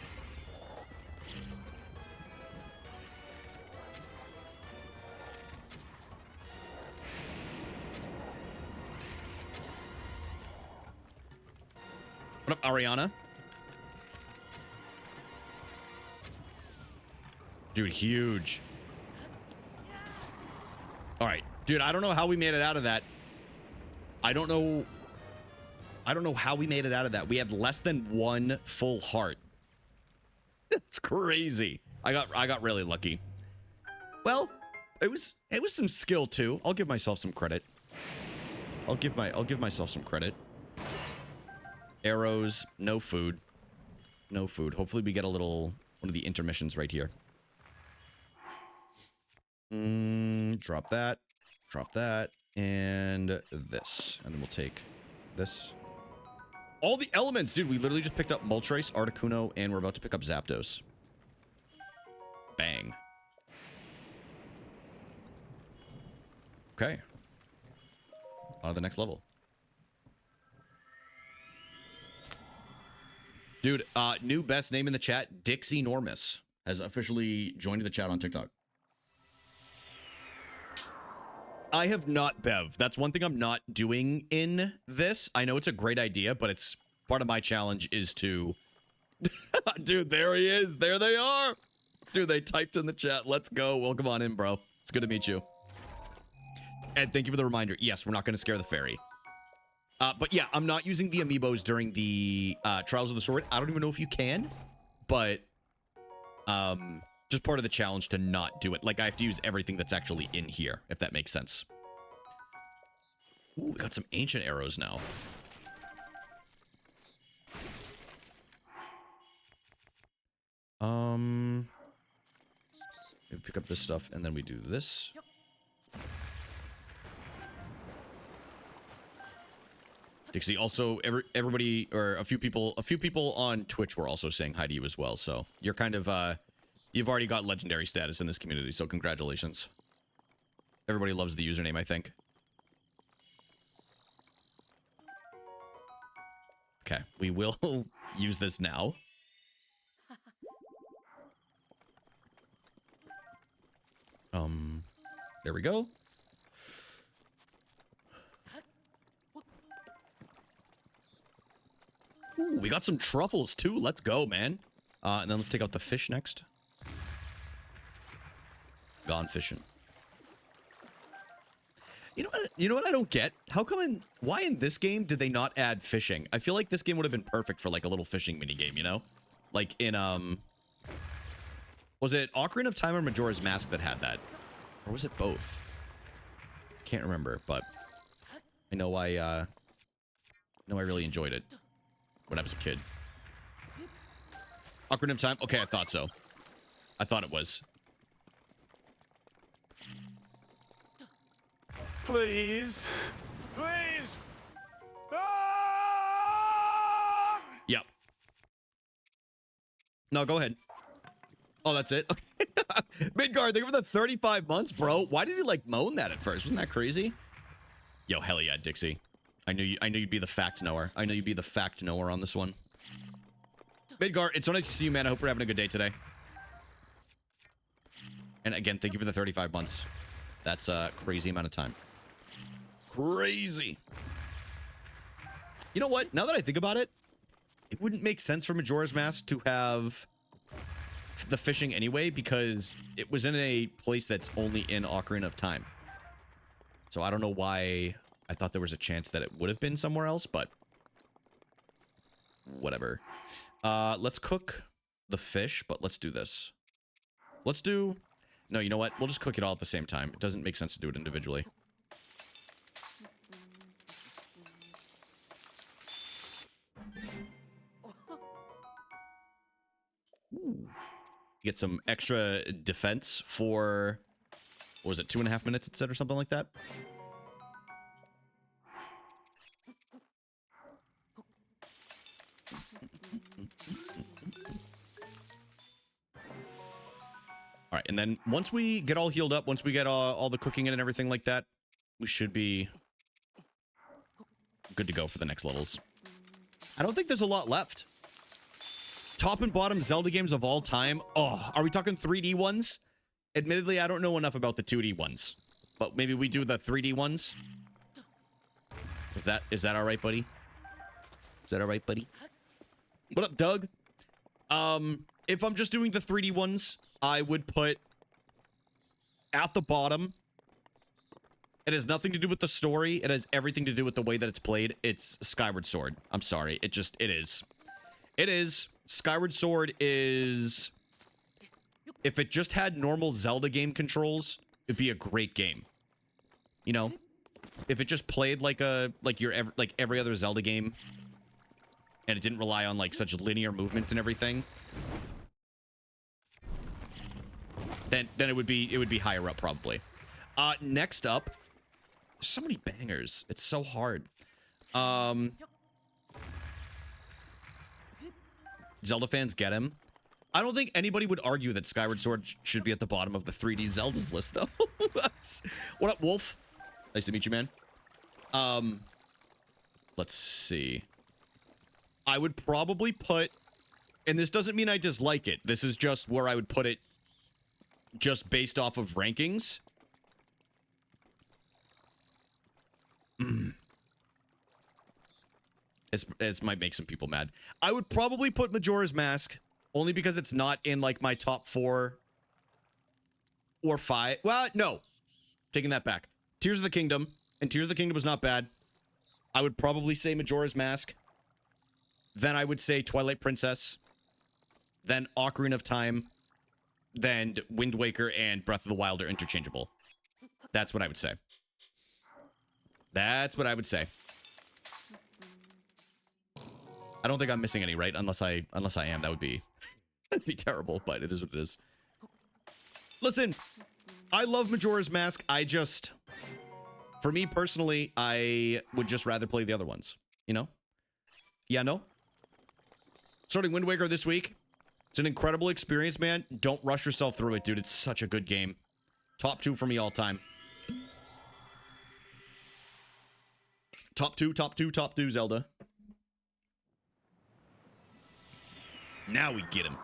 What up, Ariana? Dude, huge. All right. Dude, I don't know how we made it out of that. I don't know how we made it out of that. We had less than one full heart. That's crazy. I got really lucky. Well, it was some skill too. I'll give myself some credit. I'll give myself some credit. Arrows, no food. No food. Hopefully we get a little one of the intermissions right here. Drop that, and this. And then we'll take this. All the elements, dude. We literally just picked up Moltres, Articuno, and we're about to pick up Zapdos. Bang. Okay. On to the next level. Dude, new best name in the chat, Dixie Normus, has officially joined the chat on TikTok. I have not, Bev. That's one thing I'm not doing in this. I know it's a great idea, but it's part of my challenge is to... Dude, there he is. There they are. Dude, they typed in the chat. Let's go. Welcome on in, bro. It's good to meet you. And thank you for the reminder. Yes, we're not going to scare the fairy. But yeah, I'm not using the amiibos during the Trials of the Sword. I don't even know if you can, but just part of the challenge to not do it. Like, I have to use everything that's actually in here, if that makes sense. Ooh, we got some ancient arrows now. We pick up this stuff, and then we do this. Dixie, also everybody or a few people on Twitch were also saying hi to you as well. So you're kind of you've already got legendary status in this community. So congratulations. Everybody loves the username, I think. Okay, we will use this now. There we go. Ooh, we got some truffles too. Let's go, man. And then let's take out the fish next. Gone fishing. You know what I don't get? Why in this game did they not add fishing? I feel like this game would have been perfect for like a little fishing mini game, you know? Like in was it Ocarina of Time or Majora's Mask that had that? Or was it both? Can't remember, but I know I really enjoyed it when I was a kid. Ocarina of Time? Okay, I thought so. I thought it was. Please. Please. Ah! Yep. No, go ahead. Oh, that's it? Okay. Midgard, thank you for the 35 months, bro. Why did you, like, moan that at first? Wasn't that crazy? Yo, hell yeah, Dixie. I knew you'd be the fact knower. I know you'd be the fact knower on this one. Midgard, it's so nice to see you, man. I hope you're having a good day today. And again, thank you for the 35 months. That's a crazy amount of time. Crazy. You know what? Now that I think about it, it wouldn't make sense for Majora's Mask to have the fishing anyway, because it was in a place that's only in Ocarina of Time. So I don't know why I thought there was a chance that it would have been somewhere else, but whatever. Let's cook the fish, but let's do this. No, you know what? We'll just cook it all at the same time. It doesn't make sense to do it individually. get some extra defense for, what was it, 2.5 minutes it said or something like that? All right, and then once we get all healed up, once we get all the cooking in and everything like that, we should be good to go for the next levels. I don't think there's a lot left. Top and bottom Zelda games of all time. Oh, are we talking 3D ones? Admittedly, I don't know enough about the 2D ones, but maybe we do the 3D ones. Is that all right, buddy? Is that all right, buddy? What up, Doug? If I'm just doing the 3D ones, I would put at the bottom. It has nothing to do with the story. It has everything to do with the way that it's played. It's Skyward Sword. I'm sorry. It is. It is. Skyward Sword is... If it just had normal Zelda game controls, it'd be a great game. You know? If it just played like every other Zelda game, and it didn't rely on like such linear movement and everything, then it would be higher up probably. Next up, there's so many bangers. It's so hard. Zelda fans get him. I don't think anybody would argue that Skyward Sword should be at the bottom of the 3D Zeldas list, though. What up, Wolf? Nice to meet you, man. Let's see. I would probably put, and this doesn't mean I dislike it. This is just where I would put it just based off of rankings. This might make some people mad. I would probably put Majora's Mask only because it's not in like my top 4 or 5. Well, no. Taking that back. Tears of the Kingdom. And Tears of the Kingdom was not bad. I would probably say Majora's Mask. Then I would say Twilight Princess. Then Ocarina of Time. Then Wind Waker and Breath of the Wild are interchangeable. That's what I would say. That's what I would say. I don't think I'm missing any, right? Unless I am, that would be that'd be terrible, but it is what it is. Listen, I love Majora's Mask. For me personally, I would just rather play the other ones, you know? Yeah, no? Starting Wind Waker this week. It's an incredible experience, man. Don't rush yourself through it, dude. It's such a good game. Top 2 for me all time. Top two, Zelda. Now we get him.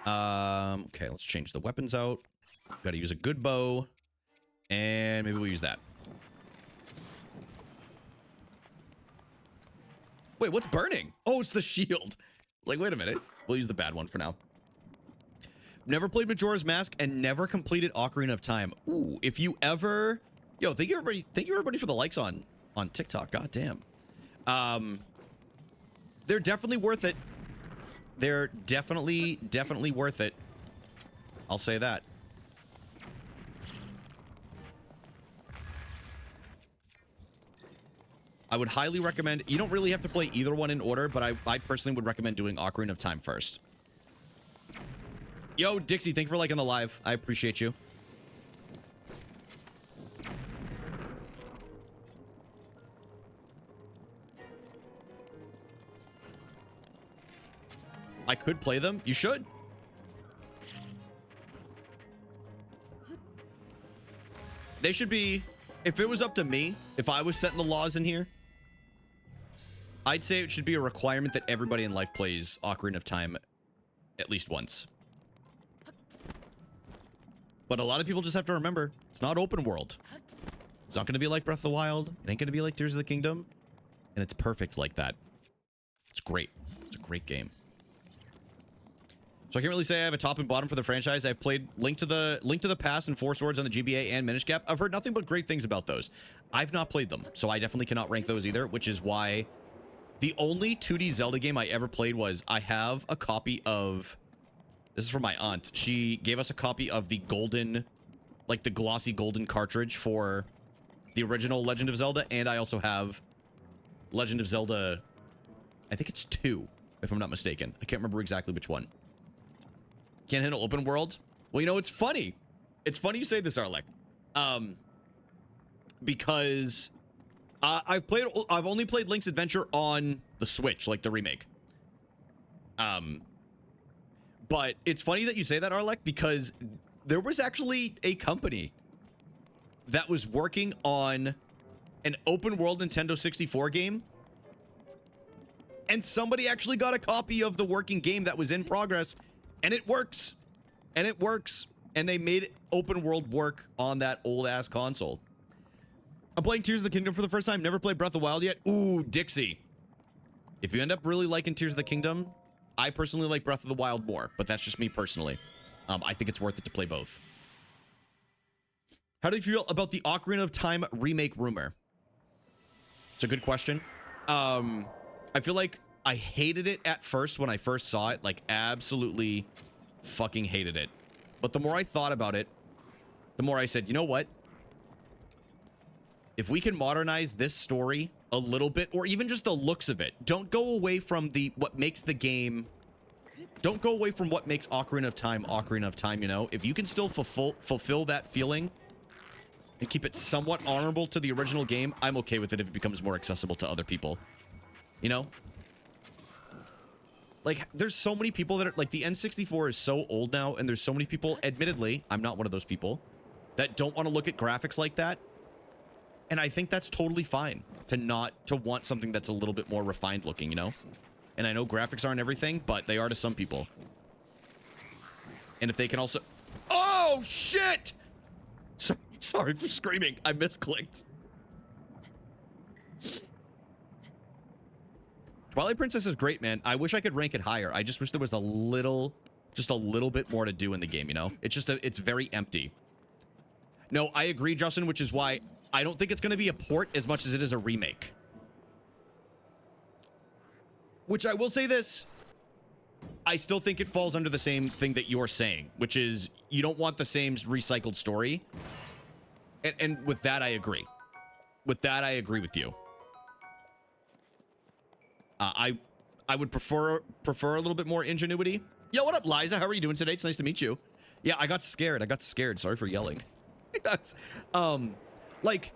Okay, let's change the weapons out. Gotta use a good bow. And maybe we'll use that. Wait, what's burning? Oh, it's the shield. Like, wait a minute. We'll use the bad one for now. Never played Majora's Mask and never completed Ocarina of Time. Ooh, if you ever... Yo, thank you everybody for the likes on TikTok. God damn. They're definitely worth it. They're definitely worth it. I'll say that. I would highly recommend... You don't really have to play either one in order, but I personally would recommend doing Ocarina of Time first. Yo, Dixie, thank you for liking the live. I appreciate you. I could play them. You should. They should be... If it was up to me, if I was setting the laws in here, I'd say it should be a requirement that everybody in life plays Ocarina of Time at least once. But a lot of people just have to remember, it's not open world. It's not going to be like Breath of the Wild. It ain't going to be like Tears of the Kingdom. And it's perfect like that. It's great. It's a great game. So I can't really say I have a top and bottom for the franchise. I've played Link to the Past and Four Swords on the GBA and Minish Cap. I've heard nothing but great things about those. I've not played them, so I definitely cannot rank those either, which is why the only 2D Zelda game I ever played was I have a copy of... This is from my aunt. She gave us a copy of the golden, like the glossy golden cartridge for the original Legend of Zelda, and I also have Legend of Zelda, I think it's 2, if I'm not mistaken. I can't remember exactly which one. Can't handle open world? Well, you know, it's funny. It's funny you say this, Arlek. Because I've only played Link's Adventure on the Switch, like the remake. But it's funny that you say that, Arlek, because there was actually a company that was working on an open world Nintendo 64 game. And somebody actually got a copy of the working game that was in progress, and it works. And it works. And they made open world work on that old ass console. I'm playing Tears of the Kingdom for the first time. Never played Breath of the Wild yet. Ooh, Dixie. If you end up really liking Tears of the Kingdom, I personally like Breath of the Wild more, but that's just me personally. I think it's worth it to play both. How do you feel about the Ocarina of Time remake rumor? It's a good question. I feel like I hated it at first when I first saw it, like absolutely fucking hated it. But the more I thought about it, the more I said, you know what? If we can modernize this story a little bit, or even just the looks of it, don't go away from what makes the game. Don't go away from what makes Ocarina of Time, you know? If you can still fulfill that feeling and keep it somewhat honorable to the original game, I'm okay with it if it becomes more accessible to other people. You know? Like, there's so many people that are, like, the N64 is so old now, and there's so many people, admittedly, I'm not one of those people, that don't want to look at graphics like that. And I think that's totally fine to want something that's a little bit more refined looking, you know? And I know graphics aren't everything, but they are to some people. And if they can also... Oh, shit! Sorry for screaming. I misclicked. Twilight Princess is great, man. I wish I could rank it higher. I just wish there was just a little bit more to do in the game, you know? It's very empty. No, I agree, Justin, which is why I don't think it's going to be a port as much as it is a remake. Which I will say this, I still think it falls under the same thing that you're saying, which is you don't want the same recycled story. And with that, I agree. With that, I agree with you. I would prefer a little bit more ingenuity. Yo, what up, Liza? How are you doing today? It's nice to meet you. Yeah, I got scared. Sorry for yelling. That's, like,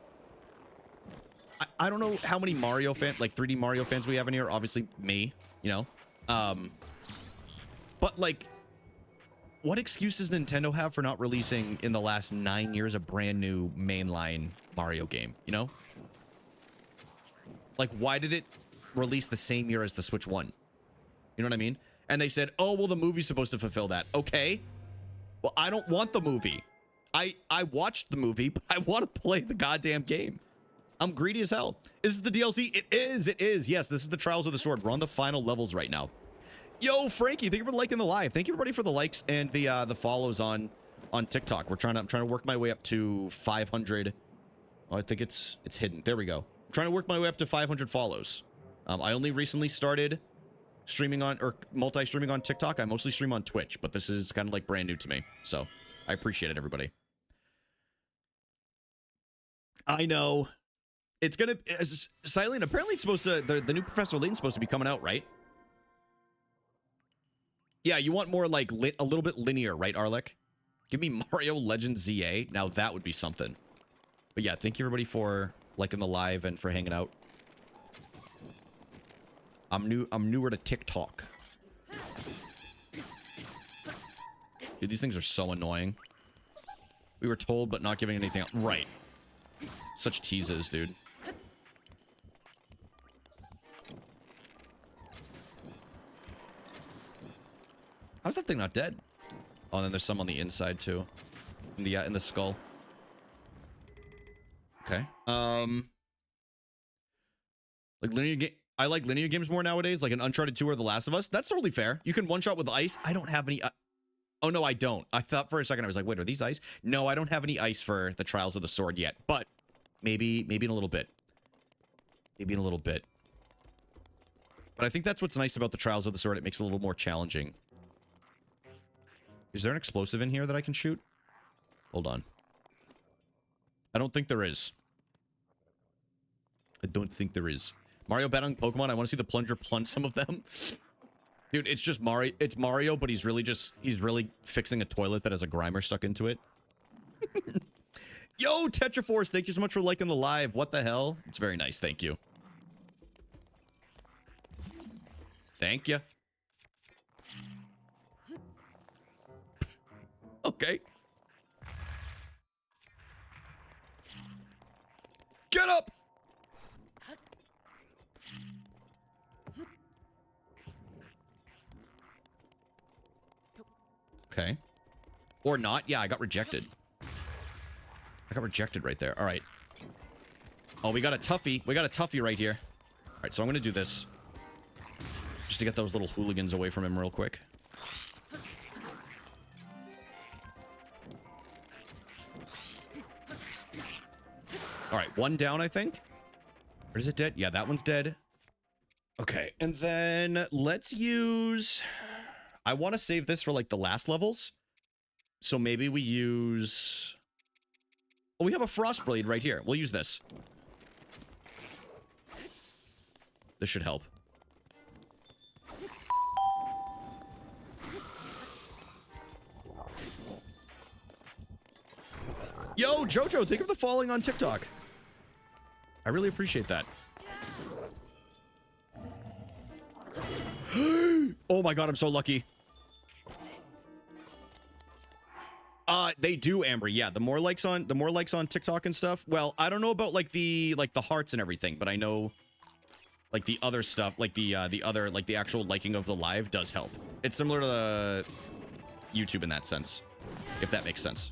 I don't know how many Mario fans, like 3D Mario fans we have in here. Obviously, me, you know. But like, what excuse does Nintendo have for not releasing in the last 9 years a brand new mainline Mario game? You know, like, why did it release the same year as the Switch 1? You know what I mean? And they said, oh, well, the movie's supposed to fulfill that. Okay. Well, I don't want the movie. I watched the movie, but I want to play the goddamn game. I'm greedy as hell. Is this the DLC? It is. It is. Yes, this is the Trials of the Sword. We're on the final levels right now. Yo, Frankie, thank you for liking the live. Thank you, everybody, for the likes and the follows on TikTok. I'm trying to work my way up to 500. Oh, I think it's hidden. There we go. I'm trying to work my way up to 500 follows. I only recently started streaming multi-streaming on TikTok. I mostly stream on Twitch, but this is kind of like brand new to me. So I appreciate it, everybody. I know. It's gonna... Silent, apparently it's supposed to... The new Professor Layton's supposed to be coming out, right? Yeah, you want more like a little bit linear, right, Arlek? Give me Mario Legends ZA. Now that would be something. But yeah, thank you everybody for liking the live and for hanging out. I'm newer to TikTok. Dude, these things are so annoying. We were told, but not giving anything else. Right. Such teases, dude. How's that thing not dead? Oh, and then there's some on the inside too. In the skull. Okay. Like linear game. I like linear games more nowadays, like an Uncharted 2 or The Last of Us. That's totally fair. You can one-shot with ice. I don't have any... Oh, no, I don't. I thought for a second, I was like, wait, are these ice? No, I don't have any ice for the Trials of the Sword yet, but maybe in a little bit. Maybe in a little bit. But I think that's what's nice about the Trials of the Sword. It makes it a little more challenging. Is there an explosive in here that I can shoot? Hold on. I don't think there is. I don't think there is. Mario battling Pokemon. I want to see the plunger plunge some of them. Dude, it's just Mario. It's Mario, but he's really fixing a toilet that has a Grimer stuck into it. Yo, Tetraforce, thank you so much for liking the live. What the hell? It's very nice. Thank you. Thank you. Okay. Get up! Okay. Or not. Yeah, I got rejected. I got rejected right there. All right. Oh, we got a toughie. We got a toughie right here. All right, so I'm going to do this. Just to get those little hooligans away from him real quick. All right, one down, I think. Or is it dead? Yeah, that one's dead. Okay, and then let's use... I want to save this for, like, the last levels. So maybe we use... Oh, we have a Frostblade right here. We'll use this. This should help. Yo, Jojo, thank you for the following on TikTok. I really appreciate that. Oh my god, I'm so lucky. They do, Amber. Yeah, the more likes on TikTok and stuff. Well, I don't know about like the hearts and everything, but I know like the other stuff, like the other like the actual liking of the live does help. It's similar to the YouTube in that sense, if that makes sense.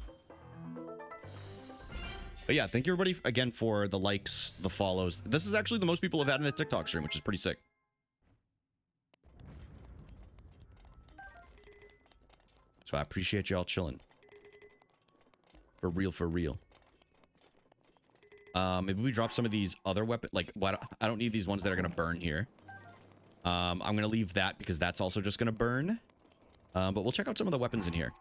But yeah, thank you everybody again for the likes, the follows. This is actually the most people have had in a TikTok stream, which is pretty sick. So I appreciate y'all chilling. For real, for real. Maybe we drop some of these other weapons. Like, what? I don't need these ones that are going to burn here. I'm going to leave that because that's also just going to burn. But we'll check out some of the weapons in here.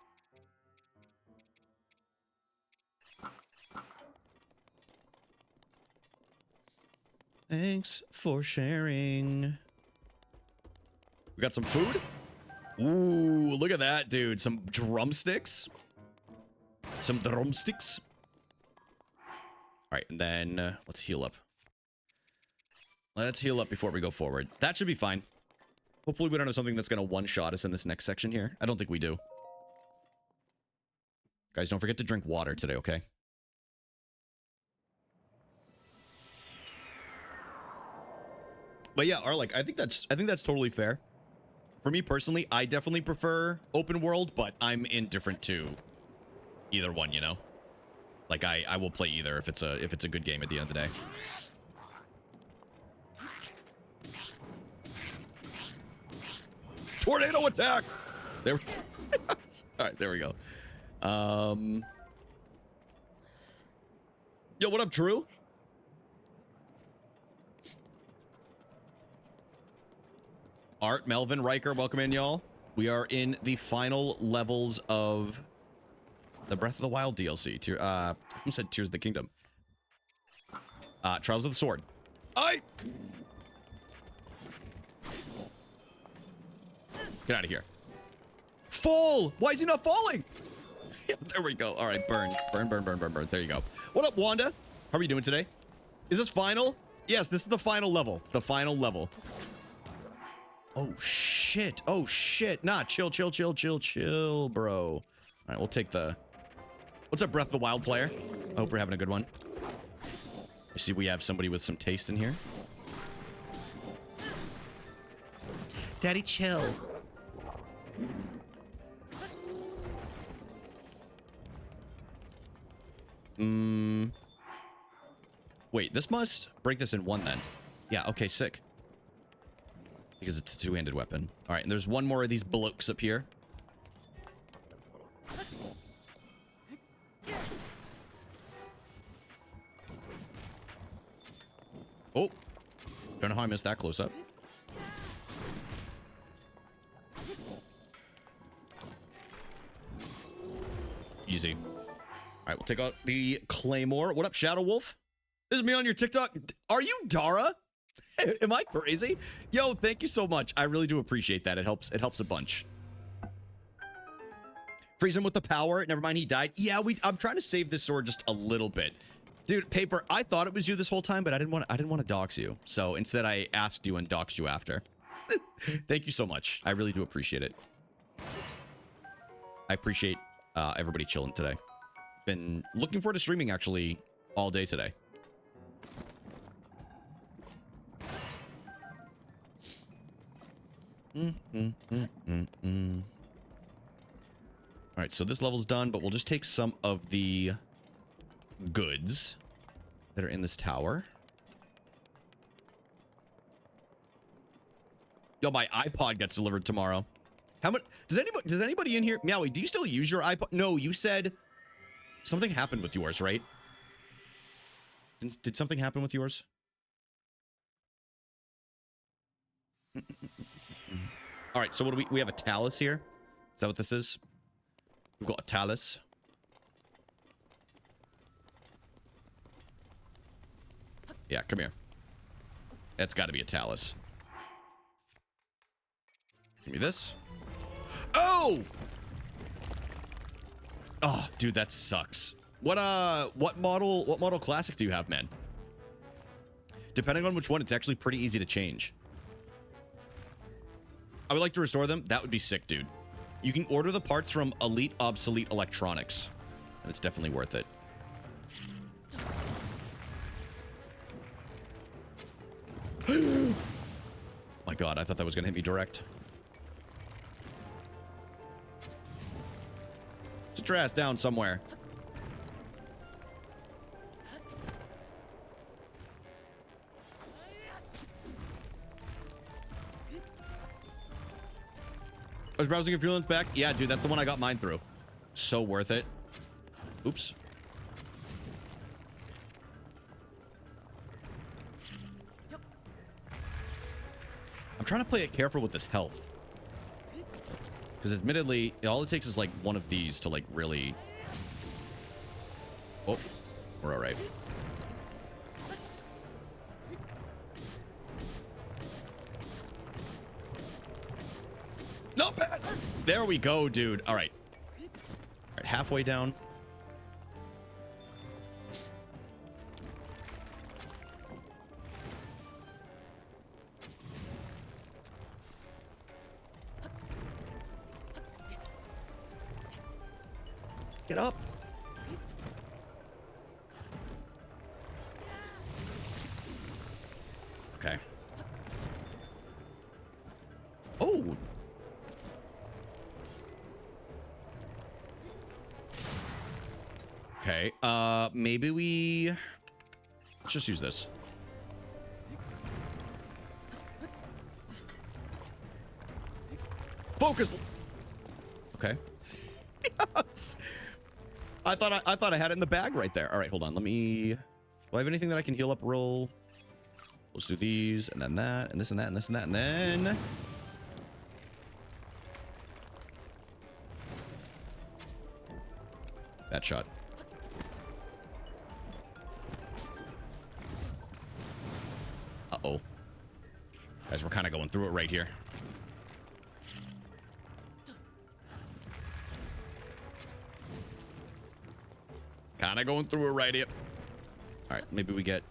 Thanks for sharing. We got some food. Ooh, look at that, dude. Some drumsticks. Some drumsticks. All right, and then let's heal up. Let's heal up before we go forward. That should be fine. Hopefully we don't have something that's going to one-shot us in this next section here. I don't think we do. Guys, don't forget to drink water today, okay? But yeah, Arlek, I think that's totally fair. For me personally, I definitely prefer open world, but I'm indifferent to either one, you know? Like I will play either if it's a good game at the end of the day. Tornado attack. There. All right, there we go. Yo, what up, Drew? Art, Melvin, Riker, welcome in, y'all. We are in the final levels of the Breath of the Wild DLC. Who said Tears of the Kingdom? Trials of the Sword. Get out of here. Fall! Why is he not falling? Yeah, there we go. All right, burn. Burn, burn, burn, burn, burn. There you go. What up, Wanda? How are you doing today? Is this final? Yes, this is the final level. The final level. Oh, shit. Oh, shit. Nah, chill, chill, chill, chill, chill, bro. All right, we'll take the... What's up, Breath of the Wild player? I hope we're having a good one. I see we have somebody with some taste in here. Daddy, chill. Wait, this must break this in one then. Yeah, okay, sick. Because it's a two-handed weapon. All right, and there's one more of these blokes up here. Oh, don't know how I missed that close up. Easy. All right, we'll take out the Claymore. What up, Shadow Wolf? This is me on your TikTok. Are you Dara? Am I crazy? Yo, thank you so much. I really do appreciate that. It helps a bunch. Freeze him with the power. Never mind, he died. Yeah, I'm trying to save this sword just a little bit. Dude, Paper, I thought it was you this whole time, but I didn't want to dox you. So instead I asked you and doxed you after. Thank you so much. I really do appreciate it. I appreciate everybody chilling today. Been looking forward to streaming actually all day today. All right, so this level's done, but we'll just take some of the goods that are in this tower. Yo, my iPod gets delivered tomorrow. How much does anybody in here? Meowie, do you still use your iPod? No, you said something happened with yours, right? Did something happen with yours? All right, so what do we have a Talus here? Is that what this is? We've got a Talus. Yeah, come here. That's got to be a Talus. Give me this. Oh! Oh, dude, that sucks. What model classic do you have, man? Depending on which one, it's actually pretty easy to change. I would like to restore them. That would be sick, dude. You can order the parts from Elite Obsolete Electronics, and it's definitely worth it. My God, I thought that was gonna hit me direct. Sit your ass down somewhere. I was browsing a few months back. Yeah, dude, that's the one I got mine through. So worth it. Oops. I'm trying to play it careful with this health. Because admittedly, all it takes is like one of these to like really... Oh, we're all right. Not bad. There we go, dude. All right. All right, halfway down. Get up. Okay. Oh. Okay. Maybe let's just use this. Focus. Okay. Yes. I thought I had it in the bag right there. All right, hold on. Do I have anything that I can heal up real? Let's do these, and then that, and this, and that, and this, and that, and then... Bad shot. Uh-oh. Guys, we're kind of going through it right here. Kind of going through it right here. All right, maybe we get...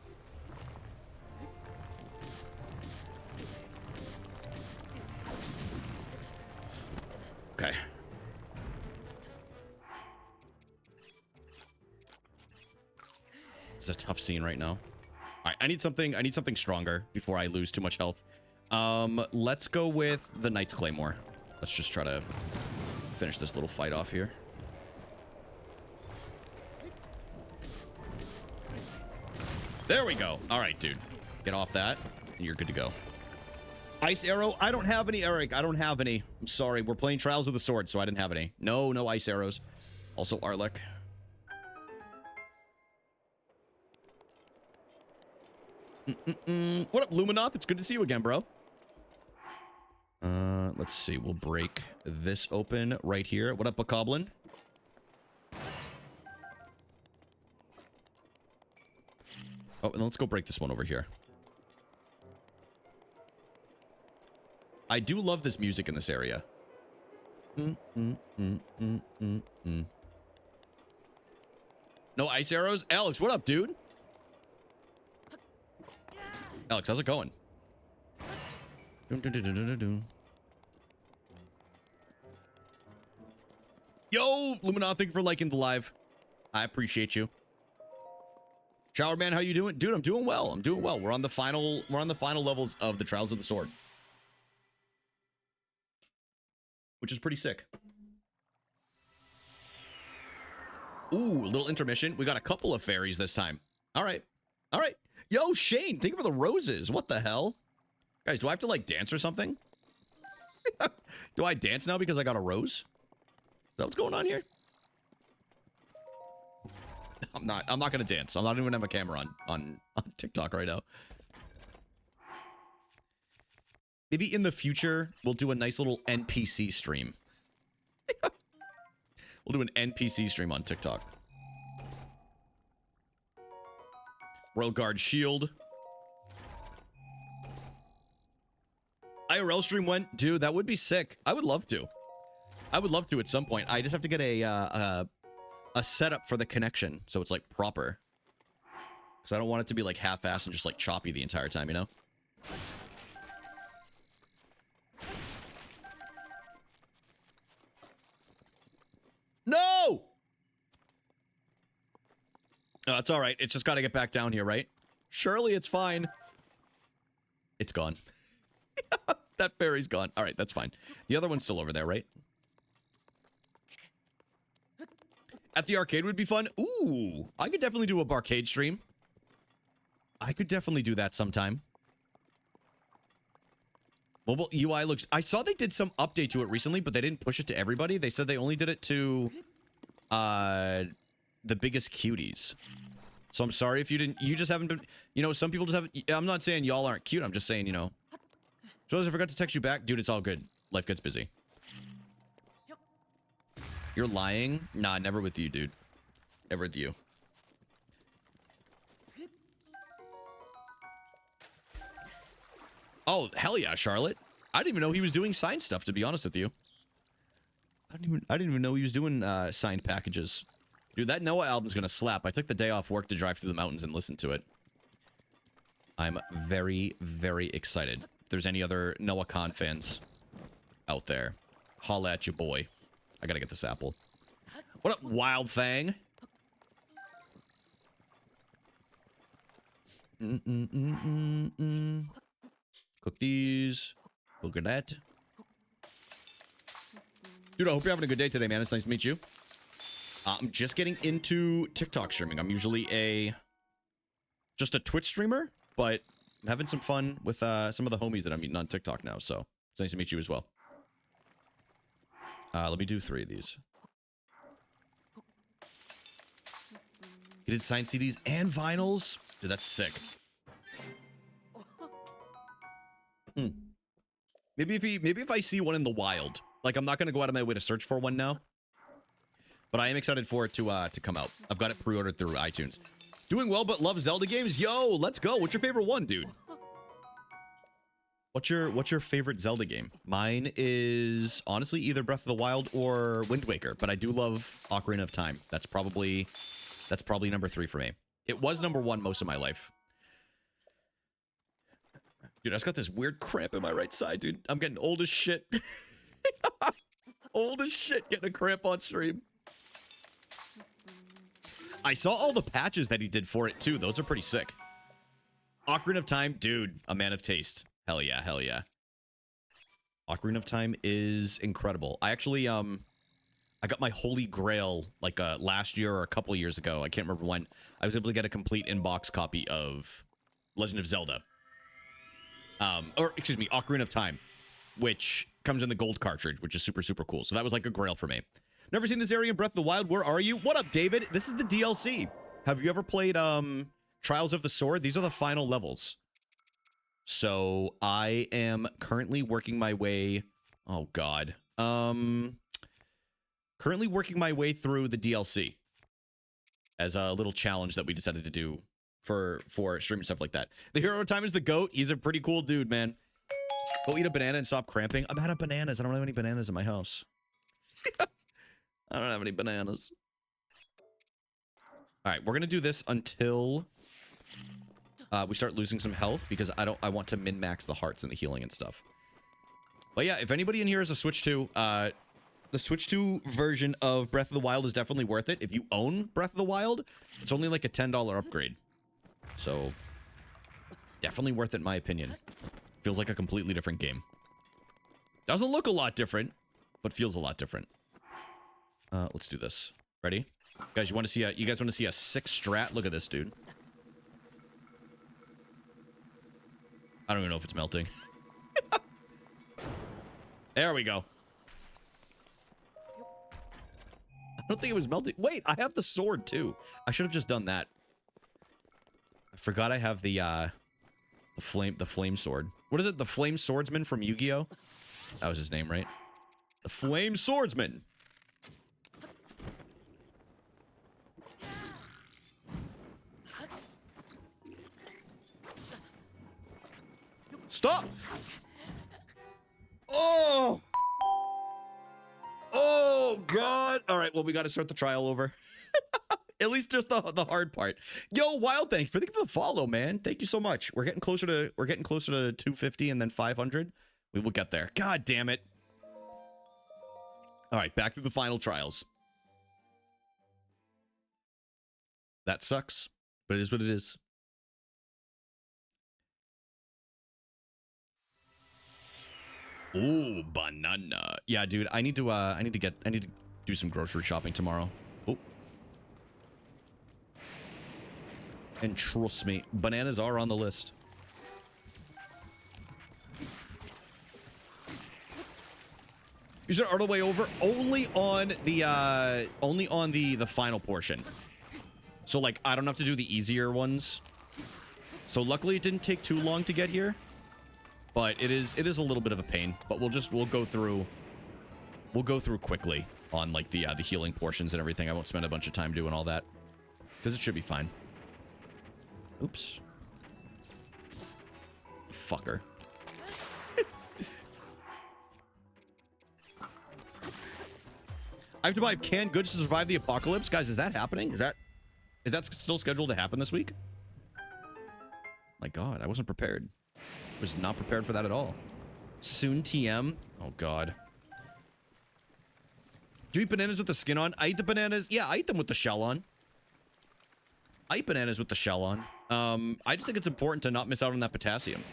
Okay. It's a tough scene right now. All right, I need something stronger before I lose too much health. Let's go with the Knight's Claymore. Let's just try to finish this little fight off here. There we go. All right, dude. Get off that, and you're good to go. Ice arrow? I don't have any, Eric. I don't have any. I'm sorry. We're playing Trials of the Sword, so I didn't have any. No ice arrows. Also, Arlek. What up, Luminoth? It's good to see you again, bro. Let's see. We'll break this open right here. What up, Bokoblin? Oh, and let's go break this one over here. I do love this music in this area. No ice arrows? Alex, what up, dude? Alex, how's it going? Yo, Lumina, thank you for liking the live. I appreciate you. Shower Man, how you doing? Dude, I'm doing well. I'm doing well. We're on the final levels of the Trials of the Sword. Which is pretty sick. Ooh, a little intermission. We got a couple of fairies this time. All right. All right. Yo, Shane, thank you for the roses. What the hell? Guys, do I have to like dance or something? Do I dance now because I got a rose? Is that what's going on here? I'm not gonna dance. I'm not even gonna have a camera on TikTok right now. Maybe in the future we'll do a nice little NPC stream. We'll do an NPC stream on TikTok. Royal Guard shield. IRL stream went, dude. That would be sick. I would love to. I would love to at some point. I just have to get a setup for the connection so it's like proper. Because I don't want it to be like half-assed and just like choppy the entire time, you know? No! Oh, it's all right. It's just got to get back down here, right? Surely it's fine. It's gone. That fairy's gone. All right, that's fine. The other one's still over there, right? At the arcade would be fun. Ooh, I could definitely do a barcade stream. I could definitely do that sometime. Mobile UI looks... I saw they did some update to it recently, but they didn't push it to everybody. They said they only did it to the biggest cuties. So I'm sorry if you didn't... You just haven't been... You know, some people just haven't... I'm not saying y'all aren't cute. I'm just saying, you know... So I forgot to text you back. Dude, it's all good. Life gets busy. You're lying? Nah, never with you, dude. Never with you. Oh, hell yeah, Charlotte. I didn't even know he was doing signed stuff, to be honest with you. I didn't even know he was doing signed packages. Dude, that Noah album's gonna slap. I took the day off work to drive through the mountains and listen to it. I'm very, very excited. If there's any other Noah Khan fans out there, holla at your boy. I gotta get this apple. What up, Wild Fang? Cook these. Look at that. Dude, I hope you're having a good day today, man. It's nice to meet you. I'm just getting into TikTok streaming. I'm usually just a Twitch streamer, but I'm having some fun with some of the homies that I'm meeting on TikTok now, so it's nice to meet you as well. Let me do 3 of these. You did signed CDs and vinyls? Dude, that's sick. Maybe if I see one in the wild. Like, I'm not going to go out of my way to search for one now. But I am excited for it to come out. I've got it pre-ordered through iTunes. Doing well, but love Zelda games? Yo, let's go. What's your favorite one, dude? What's your favorite Zelda game? Mine is honestly either Breath of the Wild or Wind Waker, but I do love Ocarina of Time. That's probably number 3 for me. It was number 1 most of my life. Dude, I just got this weird cramp in my right side, dude. I'm getting old as shit. Old as shit getting a cramp on stream. I saw all the patches that he did for it too. Those are pretty sick. Ocarina of Time, dude, a man of taste. Hell yeah, hell yeah. Ocarina of Time is incredible. I actually, I got my holy grail like last year or a couple years ago. I can't remember when. I was able to get a complete in-box copy of Legend of Zelda. Or excuse me, Ocarina of Time, which comes in the gold cartridge, which is super, super cool. So that was like a grail for me. Never seen this area in Breath of the Wild. Where are you? What up, David? This is the DLC. Have you ever played Trials of the Sword? These are the final levels. So I am currently working my way. Oh God. Currently working my way through the DLC as a little challenge that we decided to do for stream and stuff like that. The hero of time is the GOAT. He's a pretty cool dude, man. Go eat a banana and stop cramping. I'm out of bananas. I don't have any bananas in my house. I don't have any bananas. All right, we're gonna do this until we start losing some health because I want to min-max the hearts and the healing and stuff. But yeah, if anybody in here has a Switch 2, the Switch 2 version of Breath of the Wild is definitely worth it. If you own Breath of the Wild, it's only like a $10 upgrade. So definitely worth it in my opinion. Feels like a completely different game. Doesn't look a lot different, but feels a lot different. Let's do this. Ready? Guys, you guys want to see a sick strat? Look at this, dude. I don't even know if it's melting. There we go. I don't think it was melting. Wait, I have the sword too. I should have just done that. I forgot I have the flame sword. What is it? The flame swordsman from Yu-Gi-Oh? That was his name, right? The flame swordsman. Stop! Oh! Oh, God. All right, well, we got to start the trial over. At least just the hard part. Yo, Wild, thanks for the follow, man. Thank you so much. We're getting closer to 250 and then 500. We will get there. God damn it. All right, back to the final trials. That sucks, but it is what it is. Ooh, banana. Yeah, dude, I need to do some grocery shopping tomorrow. Oh. And trust me, bananas are on the list. You said all the way over only on the final portion. So like I don't have to do the easier ones. So luckily it didn't take too long to get here. But it is a little bit of a pain, but we'll go through quickly on like the healing portions and everything. I won't spend a bunch of time doing all that because it should be fine. Oops. Fucker. I have to buy canned goods to survive the apocalypse. Guys, is that happening? Is that still scheduled to happen this week? My God, I wasn't prepared. Was not prepared for that at all. Soon TM. Oh God. Do you eat bananas with the skin on? I eat the bananas. Yeah, I eat them with the shell on. I eat bananas with the shell on. I just think it's important to not miss out on that potassium.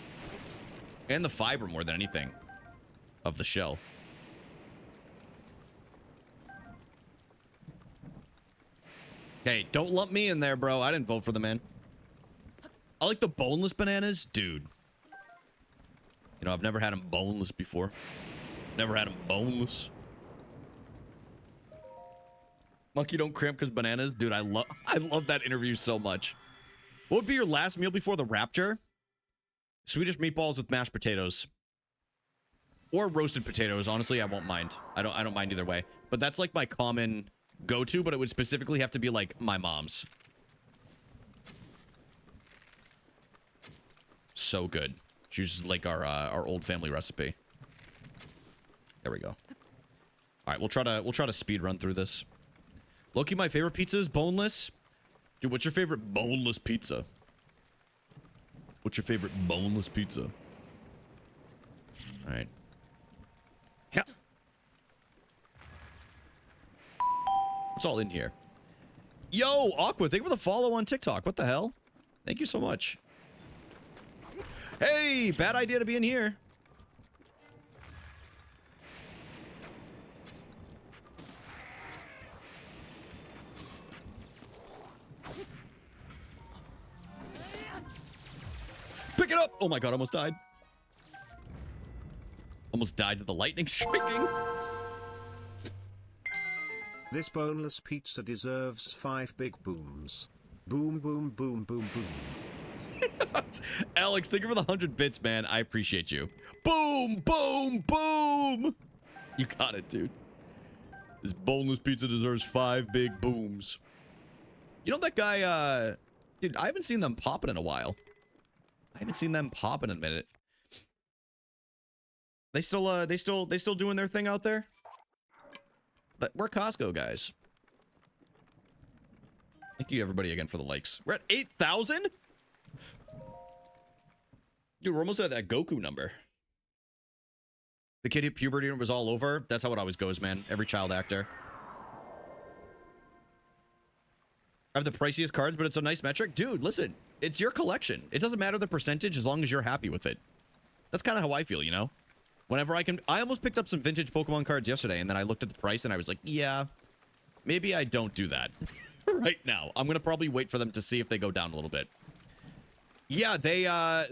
And the fiber more than anything. Of the shell. Hey, don't lump me in there, bro. I didn't vote for the man. I like the boneless bananas. Dude. You know, I've never had them boneless before. Never had them boneless. Monkey don't cramp because bananas. Dude, I love that interview so much. What would be your last meal before the rapture? Swedish meatballs with mashed potatoes. Or roasted potatoes. Honestly, I won't mind. I don't mind either way. But that's like my common go-to, but it would specifically have to be like my mom's. So good. She uses like our old family recipe. There we go. All right, we'll try to speed run through this. Loki, my favorite pizza is boneless. Dude, what's your favorite boneless pizza? What's your favorite boneless pizza? All right. Yeah. It's all in here. Yo, Aqua, thank you for the follow on TikTok. What the hell? Thank you so much. Hey, bad idea to be in here. Pick it up! Oh my God, almost died. Almost died to the lightning striking. This boneless pizza deserves 5 big booms. Boom, boom, boom, boom, boom. Alex, thank you for the 100 bits, man. I appreciate you. Boom, boom, boom. You got it, dude. This boneless pizza deserves 5 big booms. You know that guy, dude, I haven't seen them popping in a while. I haven't seen them popping in a minute. They still doing their thing out there? But we're Costco guys. Thank you everybody again for the likes. We're at 8,000? Dude, we're almost at that Goku number. The kid hit puberty and it was all over. That's how it always goes, man. Every child actor. I have the priciest cards, but it's a nice metric. Dude, listen, it's your collection. It doesn't matter the percentage as long as you're happy with it. That's kind of how I feel, you know? Whenever I can, I almost picked up some vintage Pokemon cards yesterday, and then I looked at the price and I was like, yeah, maybe I don't do that right now. I'm going to probably wait for them to see if they go down a little bit. Yeah, they,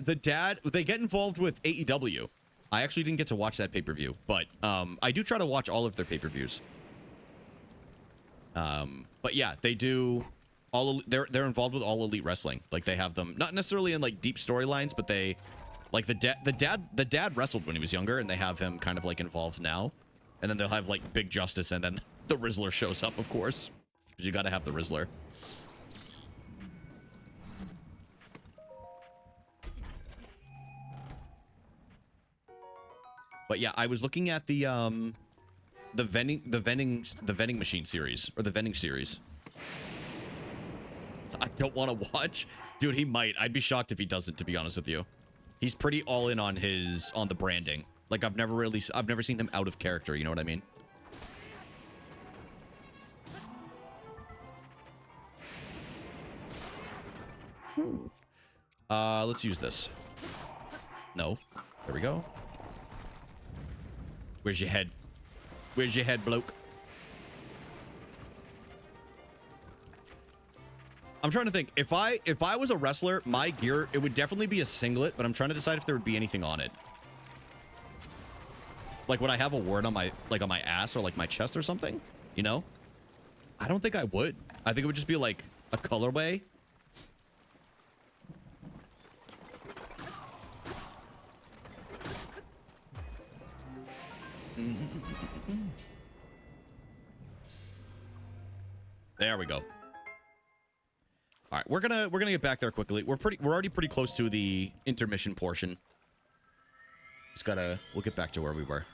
they get involved with AEW. I actually didn't get to watch that pay-per-view, but I do try to watch all of their pay-per-views. But yeah, they do all, they're involved with All Elite Wrestling. Like they have them, not necessarily in like deep storylines, but they, like the dad wrestled when he was younger, and they have him kind of like involved now. And then they'll have like Big Justice, and then the Rizzler shows up, of course. Because you got to have the Rizzler. But yeah, I was looking at the vending machine series, or the vending series. I don't want to watch. Dude, he might. I'd be shocked if he doesn't, to be honest with you. He's pretty all in on the branding. Like I've never seen him out of character, you know what I mean? Ooh. Let's use this. No. There we go. Where's your head? Where's your head, bloke? I'm trying to think. If I was a wrestler, my gear, it would definitely be a singlet, but I'm trying to decide if there would be anything on it. Like, would I have a word on my, like, on my ass or, like, my chest or something? You know? I don't think I would. I think it would just be, like, a colorway. There we go. All right, we're gonna get back there quickly. We're already pretty close to the intermission portion. We'll get back to where we were.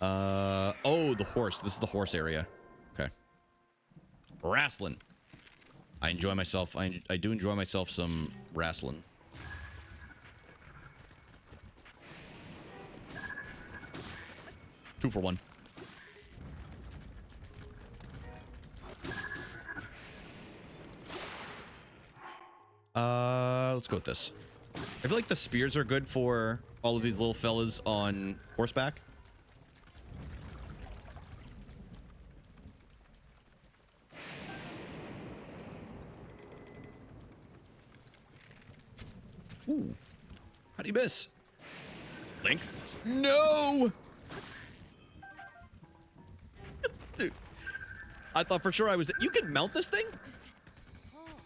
Oh, the horse. This is the horse area. Okay. Wrestling. I enjoy myself. I do enjoy myself some wrestling. Two for one. Let's go with this. I feel like the spears are good for all of these little fellas on horseback. Ooh. How do you miss? Link? No! Dude. I thought for sure I was... You can mount this thing?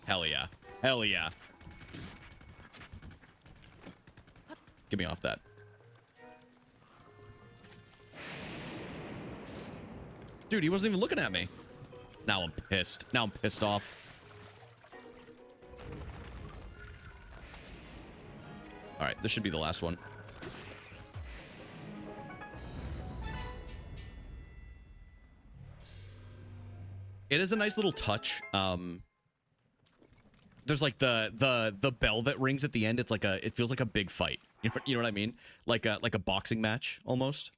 Hell yeah. Hell yeah. Get me off that. Dude, he wasn't even looking at me. Now I'm pissed. Now I'm pissed off. All right, this should be the last one. It is a nice little touch. There's like the bell that rings at the end. It's like it feels like a big fight. You know what I mean? Like a boxing match almost.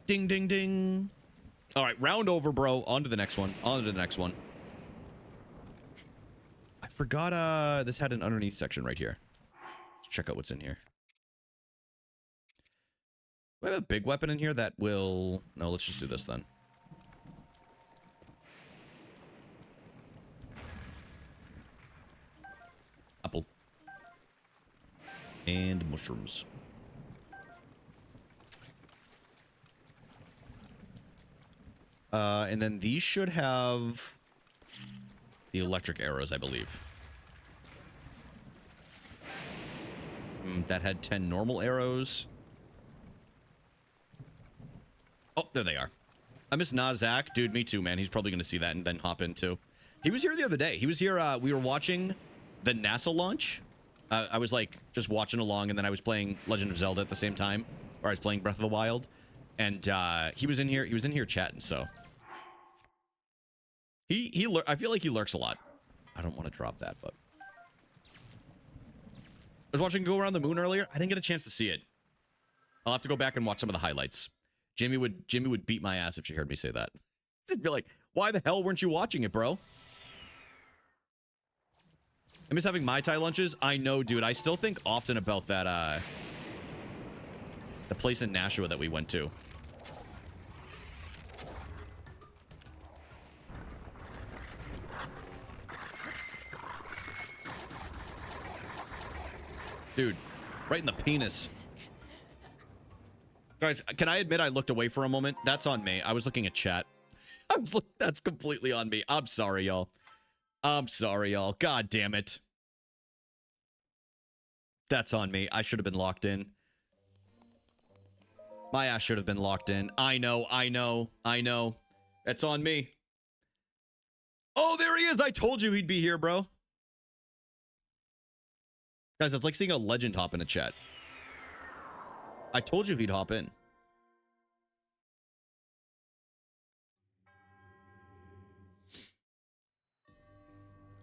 Ding ding ding. All right, round over, bro. On to the next one. On to the next one. I forgot this had an underneath section right here. Let's check out what's in here. Do I have a big weapon in here that will... No, let's just do this then. Apple. And mushrooms. And then these should have the electric arrows, I believe. That had 10 normal arrows. Oh, there they are. I miss Nazak. Dude, me too, man. He's probably going to see that and then hop in too. He was here the other day. He was here. We were watching the NASA launch. I was like just watching along, and then I was playing Legend of Zelda at the same time, or I was playing Breath of the Wild, and he was in here. He was in here chatting. So I feel like he lurks a lot. I don't want to drop that, but I was watching Go Around the Moon earlier. I didn't get a chance to see it. I'll have to go back and watch some of the highlights. Jamie would beat my ass if she heard me say that. She'd be like, "Why the hell weren't you watching it, bro?" I miss having Mai Tai lunches. I know, dude. I still think often about that, the place in Nashua that we went to. Dude, right in the penis. Guys, can I admit I looked away for a moment? That's on me. I was looking at chat. That's completely on me. I'm sorry, y'all. I'm sorry, y'all. God damn it. That's on me. I should have been locked in. My ass should have been locked in. I know. It's on me. Oh, there he is. I told you he'd be here, bro. Guys, it's like seeing a legend hop in a chat. I told you he'd hop in.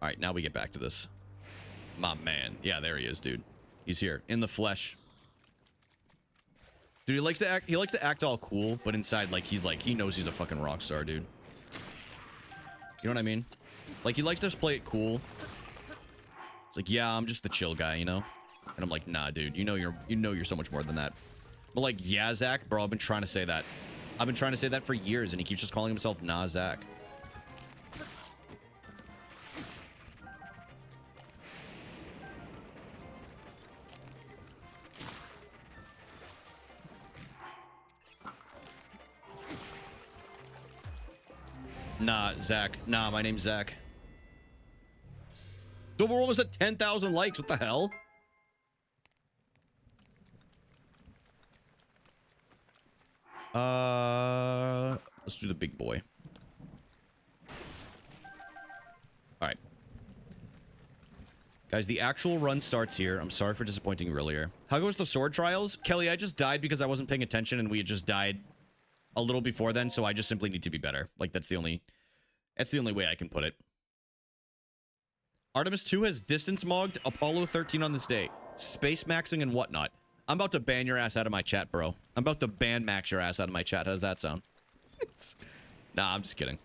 All right, now we get back to this. My man. Yeah, there he is, dude. He's here in the flesh. Dude, he likes to act all cool, but inside he knows he's a fucking rock star, dude. You know what I mean? Like, he likes to just play it cool. It's like, yeah, I'm just the chill guy, you know? And I'm like, nah, dude, you know you're so much more than that. But like, yeah, Zach, bro, I've been trying to say that. I've been trying to say that for years, and he keeps just calling himself Nah Zach. Nah, Zach. Nah, my name's Zach. Dude, we're almost at 10,000 likes. What the hell? Let's do the big boy. All right. Guys, the actual run starts here. I'm sorry for disappointing you earlier. How goes the sword trials? Kelly, I just died because I wasn't paying attention, and we had just died a little before then, so I just simply need to be better. Like, that's the only way I can put it. Artemis 2 has distance mogged Apollo 13 on this day. Space maxing and whatnot. I'm about to ban your ass out of my chat, bro. I'm about to ban max your ass out of my chat. How does that sound? Nah, I'm just kidding.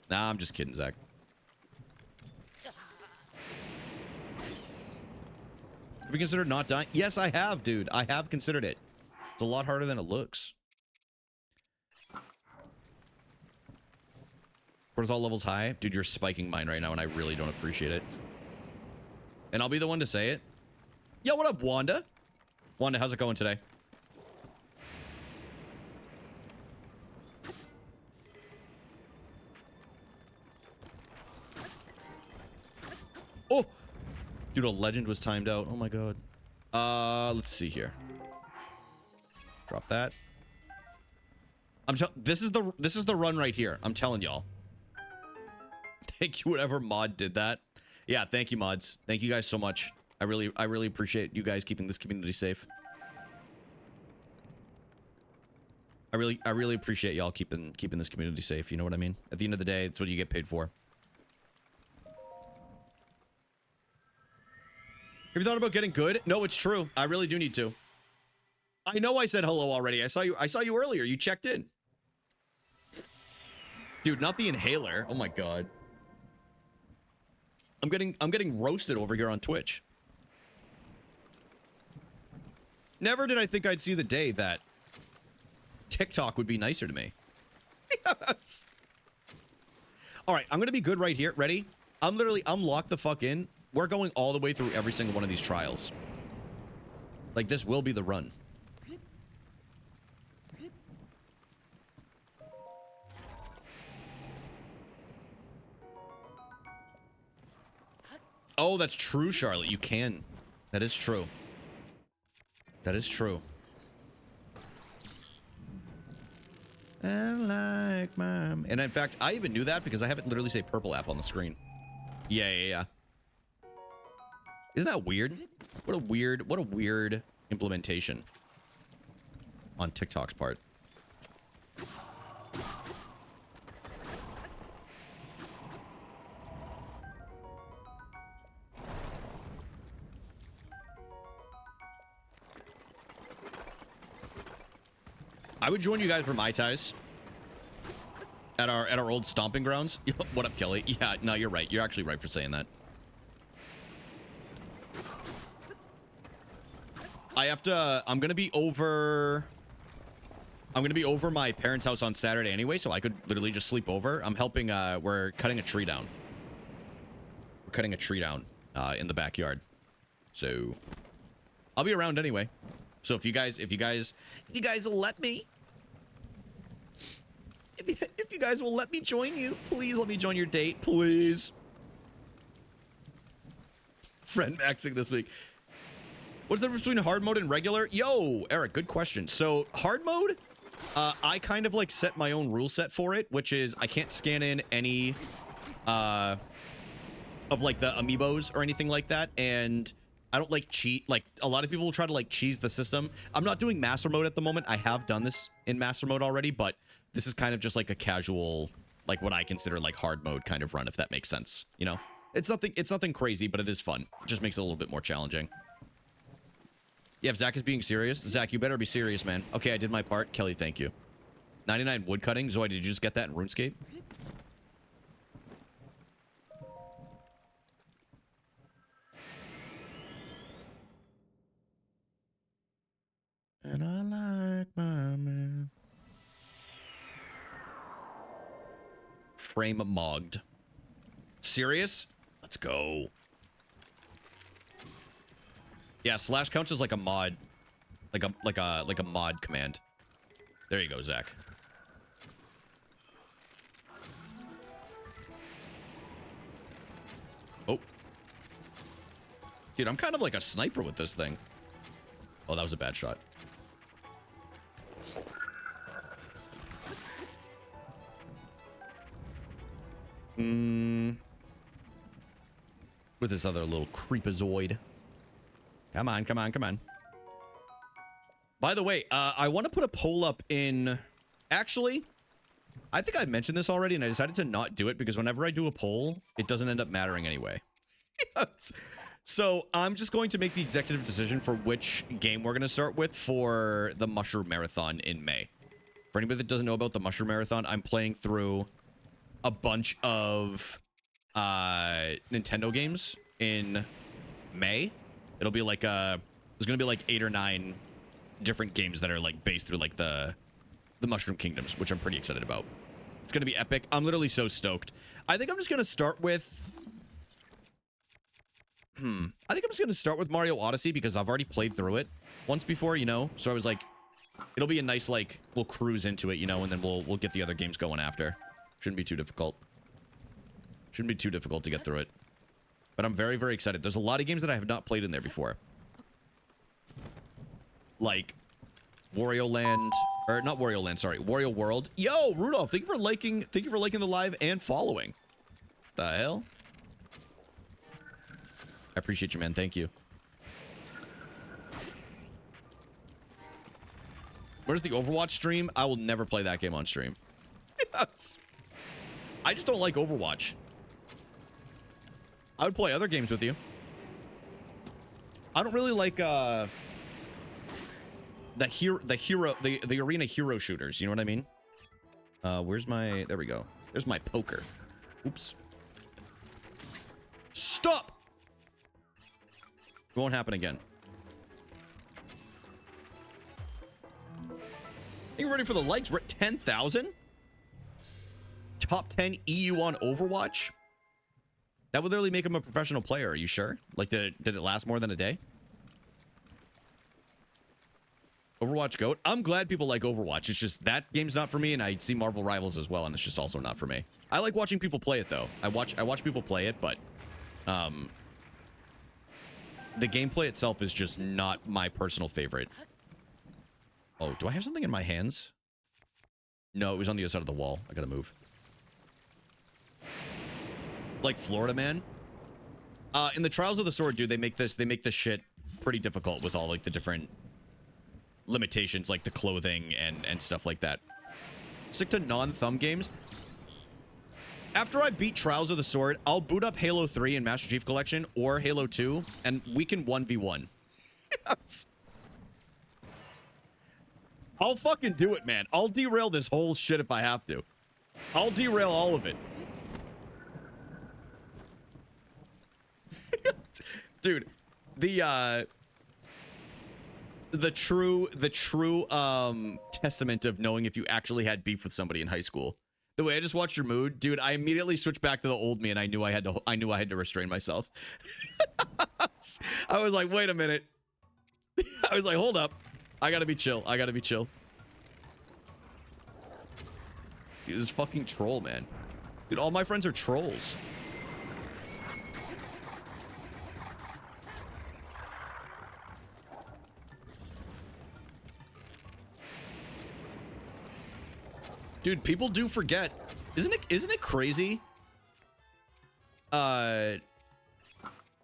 Nah, I'm just kidding, Zach. Have you considered not dying? Yes, I have, dude. I have considered it. It's a lot harder than it looks. Cortisol levels high. Dude, you're spiking mine right now, and I really don't appreciate it. And I'll be the one to say it. Yo, what up, Wanda? Wanda, how's it going today? Oh! Dude, a legend was timed out. Oh my god. Let's see here. Drop that. This is the run right here. I'm telling y'all. Thank you, whatever mod did that. Yeah, thank you, mods. Thank you guys so much. I really appreciate you guys keeping this community safe. I really appreciate y'all keeping this community safe. You know what I mean? At the end of the day, it's what you get paid for. Have you thought about getting good? No, it's true. I really do need to. I know I said hello already. I saw you earlier. You checked in. Dude, not the inhaler. Oh my god. I'm getting roasted over here on Twitch. Never did I think I'd see the day that TikTok would be nicer to me. Yes. All right, I'm gonna be good right here. Ready? I'm locked the fuck in. We're going all the way through every single one of these trials. Like, this will be the run. Oh, that's true, Charlotte. You can. That is true. That is true. And like mom. And in fact, I even knew that because I have it literally say purple app on the screen. Yeah. Isn't that weird? What a weird implementation on TikTok's part. I would join you guys for Mai Tais at our old stomping grounds. What up, Kelly? Yeah, no, you're right. You're actually right for saying that. I'm gonna be over my parents' house on Saturday anyway, so I could literally just sleep over. I'm helping, we're cutting a tree down. We're cutting a tree down, in the backyard. So, I'll be around anyway. So if you guys will let me, if you guys will let me join you, please let me join your date, please. Friend maxing this week. What's the difference between hard mode and regular? Yo, Eric, good question. So hard mode, I kind of like set my own rule set for it, which is I can't scan in any of like the amiibos or anything like that, and I don't like cheat. Like a lot of people will try to like cheese the system. I'm not doing master mode at the moment. I have done this in master mode already, but this is kind of just like a casual, like what I consider like hard mode kind of run, if that makes sense. You know, it's nothing crazy, but it is fun. It just makes it a little bit more challenging. Yeah, if Zach is being serious, Zach, you better be serious, man. Okay, I did my part. Kelly, thank you. 99 wood cutting. Zoe, did you just get that in RuneScape? And I like my man. Frame mogged. Serious? Let's go. Yeah, slash counts as like a mod, like a mod command. There you go, Zach. Oh, dude, I'm kind of like a sniper with this thing. Oh, that was a bad shot. With this other little creepazoid. Come on, come on, come on. By the way, I want to put a poll up in... Actually, I think I mentioned this already, and I decided to not do it because whenever I do a poll, it doesn't end up mattering anyway. So I'm just going to make the executive decision for which game we're going to start with for the Mushroom Marathon in May. For anybody that doesn't know about the Mushroom Marathon, I'm playing through a bunch of Nintendo games in May. It'll be like there's gonna be like 8 or 9 different games that are like based through like the Mushroom Kingdoms, which I'm pretty excited about. It's gonna be epic. I'm literally so stoked. I think I'm just gonna start with Mario Odyssey because I've already played through it once before, you know. So I was like, it'll be a nice like we'll cruise into it, you know, and then we'll get the other games going after. Shouldn't be too difficult. Shouldn't be too difficult to get through it. But I'm very, very excited. There's a lot of games that I have not played in there before. Like Wario Land, or not Wario Land, sorry, Wario World. Yo, Rudolph, thank you for liking the live and following. The hell? I appreciate you, man. Thank you. Where's the Overwatch stream? I will never play that game on stream. I just don't like Overwatch. I would play other games with you. I don't really like the arena hero shooters, you know what I mean? Where's my, there we go. There's my poker. Oops. Stop! It won't happen again. Are you ready for the likes? We're at 10,000? Top 10 EU on Overwatch? That would literally make him a professional player. Are you sure? Like, did it last more than a day? Overwatch GOAT. I'm glad people like Overwatch. It's just that game's not for me, and I see Marvel Rivals as well, and it's just also not for me. I like watching people play it though. I watch people play it, but the gameplay itself is just not my personal favorite. Oh, do I have something in my hands? No, it was on the other side of the wall. I gotta move. Like Florida Man. In the Trials of the Sword, dude, they make this shit pretty difficult with all like the different limitations, like the clothing and stuff like that. Stick to non-thumb games. After I beat Trials of the Sword, I'll boot up Halo 3 and Master Chief Collection or Halo 2, and we can 1v1. Yes. I'll fucking do it, man. I'll derail this whole shit if I have to. I'll derail all of it. Dude, the true testament of knowing if you actually had beef with somebody in high school. The way I just watched your mood, dude, I immediately switched back to the old me and I knew I had to restrain myself. I was like, wait a minute. I was like, hold up. I gotta be chill. I gotta be chill. Dude, this fucking troll, man. Dude, all my friends are trolls. Dude, people do forget. Isn't it crazy?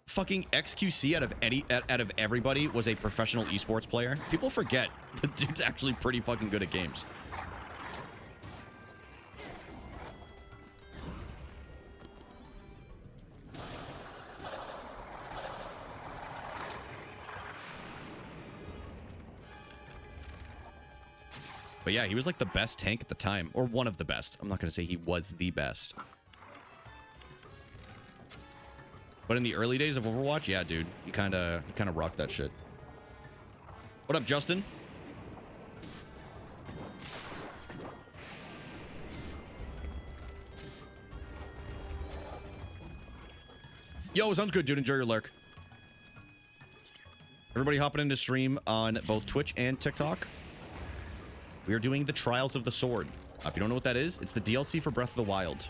Fucking XQC out of everybody was a professional esports player. People forget the dude's actually pretty fucking good at games. But yeah, he was like the best tank at the time, or one of the best. I'm not gonna say he was the best. But in the early days of Overwatch, yeah, dude, he kind of rocked that shit. What up, Justin? Yo, sounds good, dude. Enjoy your lurk. Everybody hopping into stream on both Twitch and TikTok. We are doing the Trials of the Sword. If you don't know what that is, it's the DLC for Breath of the Wild.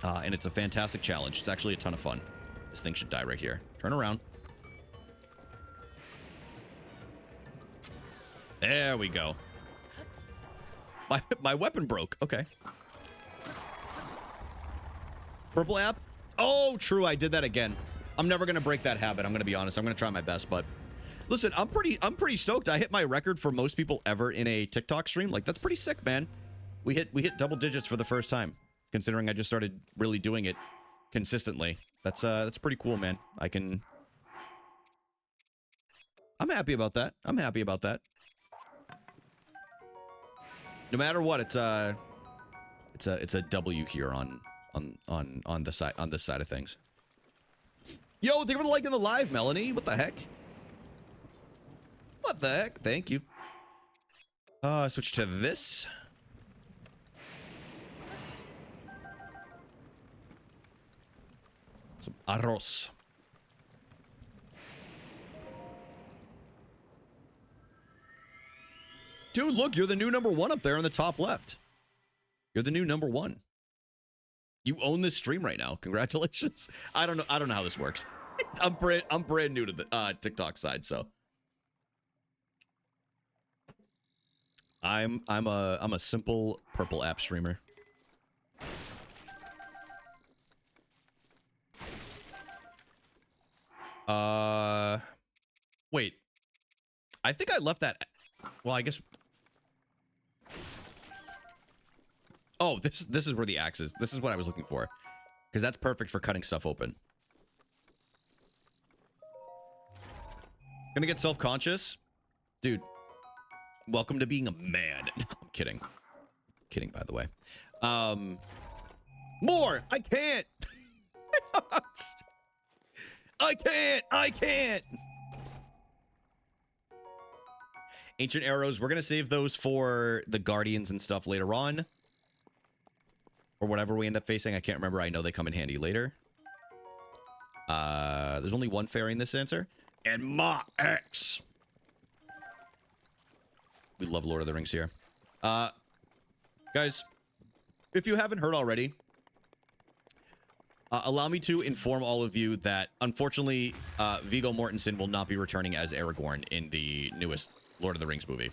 And it's a fantastic challenge. It's actually a ton of fun. This thing should die right here. Turn around. There we go. My weapon broke. Okay. Purple app? Oh, true. I did that again. I'm never going to break that habit. I'm going to be honest. I'm going to try my best, but listen, I'm pretty stoked. I hit my record for most people ever in a TikTok stream. Like, that's pretty sick, man. We hit double digits for the first time, considering I just started really doing it consistently. That's pretty cool, man. I'm happy about that. I'm happy about that. No matter what, it's a W here on this side of things. Yo, thank you for liking the live, Melanie. What the heck? What the heck? Thank you. Switch to this. Some arroz. Dude, look, you're the new #1 up there in the top left. You're the new #1. You own this stream right now. Congratulations. I don't know how this works. I'm brand new to the TikTok side, so I'm a simple purple app streamer. Wait. I think I left that. Well, I guess. Oh, this is where the axe is. This is what I was looking for, because that's perfect for cutting stuff open. Gonna get self-conscious, dude. Welcome to being a man. No, I'm kidding. Kidding, by the way. More. I can't. I can't. Ancient arrows. We're gonna save those for the guardians and stuff later on, or whatever we end up facing. I can't remember. I know they come in handy later. There's only one fairy in this answer, and my ex. We love Lord of the Rings here. Guys, if you haven't heard already, allow me to inform all of you that, unfortunately, Viggo Mortensen will not be returning as Aragorn in the newest Lord of the Rings movie.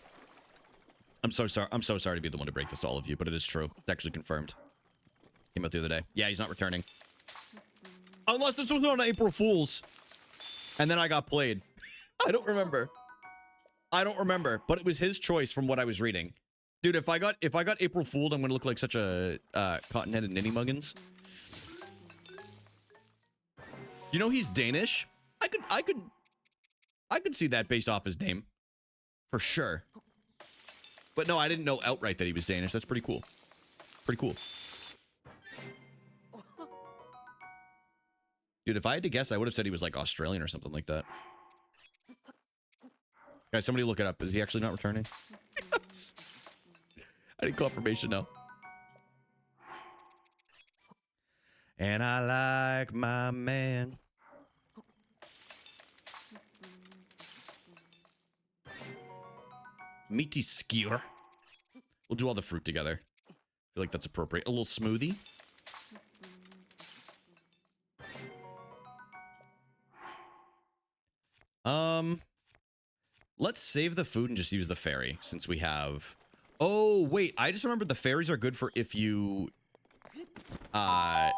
I'm so sorry. I'm so sorry to be the one to break this to all of you, but it is true. It's actually confirmed. Came out the other day. Yeah, he's not returning. Unless this was on April Fool's. And then I got played. I don't remember. I don't remember, but it was his choice from what I was reading. Dude, if I got April Fooled, I'm gonna look like such a cotton-headed ninny muggins. You know he's Danish? I could see that based off his name. For sure. But no, I didn't know outright that he was Danish. That's pretty cool. Pretty cool. Dude, if I had to guess, I would have said he was like Australian or something like that. Guys, somebody look it up. Is he actually not returning? Yes. I need confirmation now. And I like my man. Meaty skewer. We'll do all the fruit together. I feel like that's appropriate. A little smoothie. Let's save the food and just use the ferry since we have... Oh, wait. I just remembered the ferries are good for if you... Yo,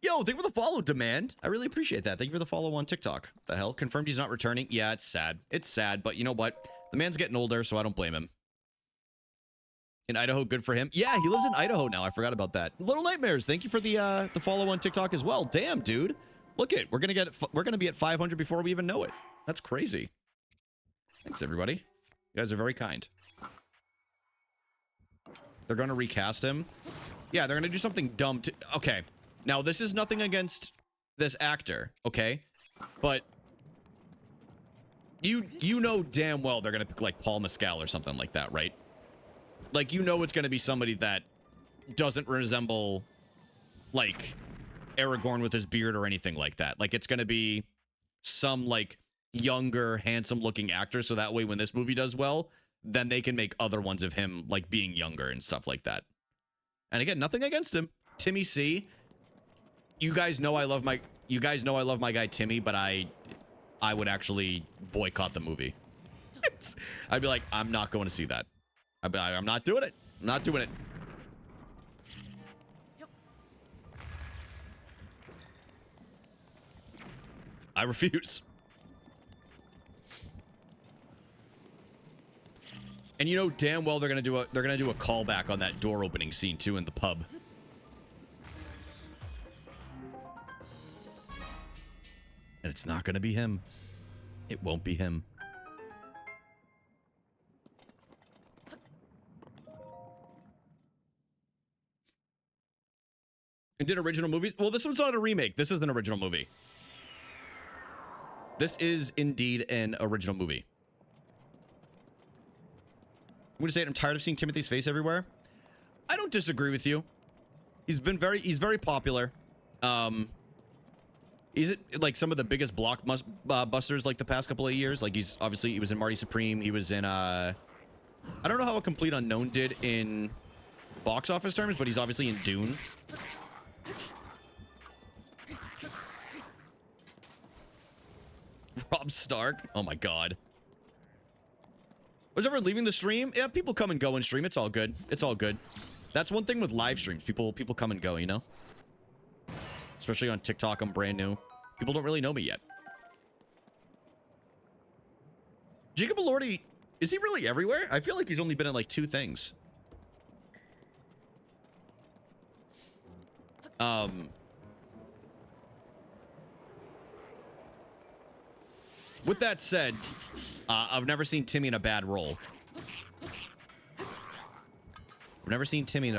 thank you for the follow, Demand. I really appreciate that. Thank you for the follow on TikTok. The hell? Confirmed he's not returning? Yeah, it's sad. It's sad, but you know what? The man's getting older, so I don't blame him. In Idaho, good for him. Yeah, he lives in Idaho now. I forgot about that. Little Nightmares, thank you for the follow on TikTok as well. Damn, dude. Look it. We're gonna be at 500 before we even know it. That's crazy. Thanks, everybody. You guys are very kind. They're gonna recast him. Yeah, they're gonna do something dumb to... Okay. Now, this is nothing against this actor, okay? But you know damn well they're gonna pick like Paul Mescal or something like that, right? Like, you know it's gonna be somebody that doesn't resemble like Aragorn with his beard or anything like that. Like, it's gonna be some like younger, handsome looking actor, so that way when this movie does well, then they can make other ones of him like being younger and stuff like that. And again, nothing against him. Timmy C. You guys know I love my guy Timmy, but I would actually boycott the movie. I'd be like, I'm not going to see that. I'm not doing it. I'm not doing it. I refuse. And you know damn well they're gonna do a callback on that door opening scene too in the pub. And it's not gonna be him. It won't be him. And did original movies? Well, this one's not a remake. This is an original movie. This is indeed an original movie. I'm gonna say it, I'm tired of seeing Timothy's face everywhere. I don't disagree with you. He's very popular. He's like some of the biggest blockbusters like the past couple of years. Like he was in Marty Supreme. He was in I don't know how A Complete Unknown did in box office terms, but he's obviously in Dune. Rob Stark. Oh my god. Was ever leaving the stream? Yeah, people come and go in stream. It's all good. It's all good. That's one thing with live streams. People come and go, you know? Especially on TikTok, I'm brand new. People don't really know me yet. Jacob Elordi, is he really everywhere? I feel like he's only been in like 2 things. With that said, I've never seen Timmy in a bad role. I've never seen Timmy in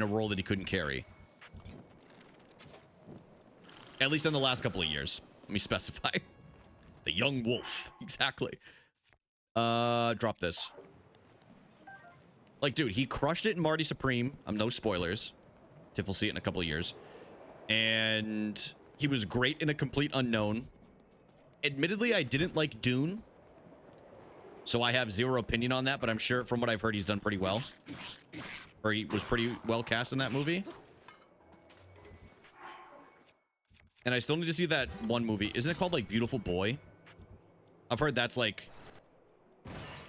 a role that he couldn't carry. At least in the last couple of years. Let me specify. The young wolf. Exactly. Drop this. Like, dude, he crushed it in Marty Supreme. No spoilers. Tiff will see it in a couple of years. And he was great in A Complete Unknown. Admittedly, I didn't like Dune. So I have zero opinion on that, but I'm sure from what I've heard, he's done pretty well. Or he was pretty well cast in that movie. And I still need to see that one movie. Isn't it called like Beautiful Boy? I've heard that's like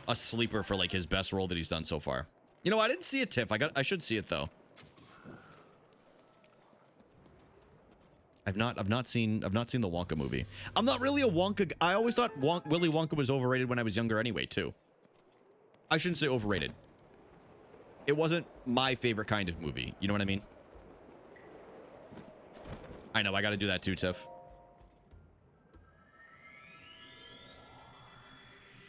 a sleeper for like his best role that he's done so far. You know, I didn't see it, Tiff. I should see it though. I've not seen the Wonka movie. I'm not really a Wonka. I always thought Willy Wonka was overrated when I was younger anyway, too. I shouldn't say overrated. It wasn't my favorite kind of movie. You know what I mean? I know, I gotta do that too, Tiff.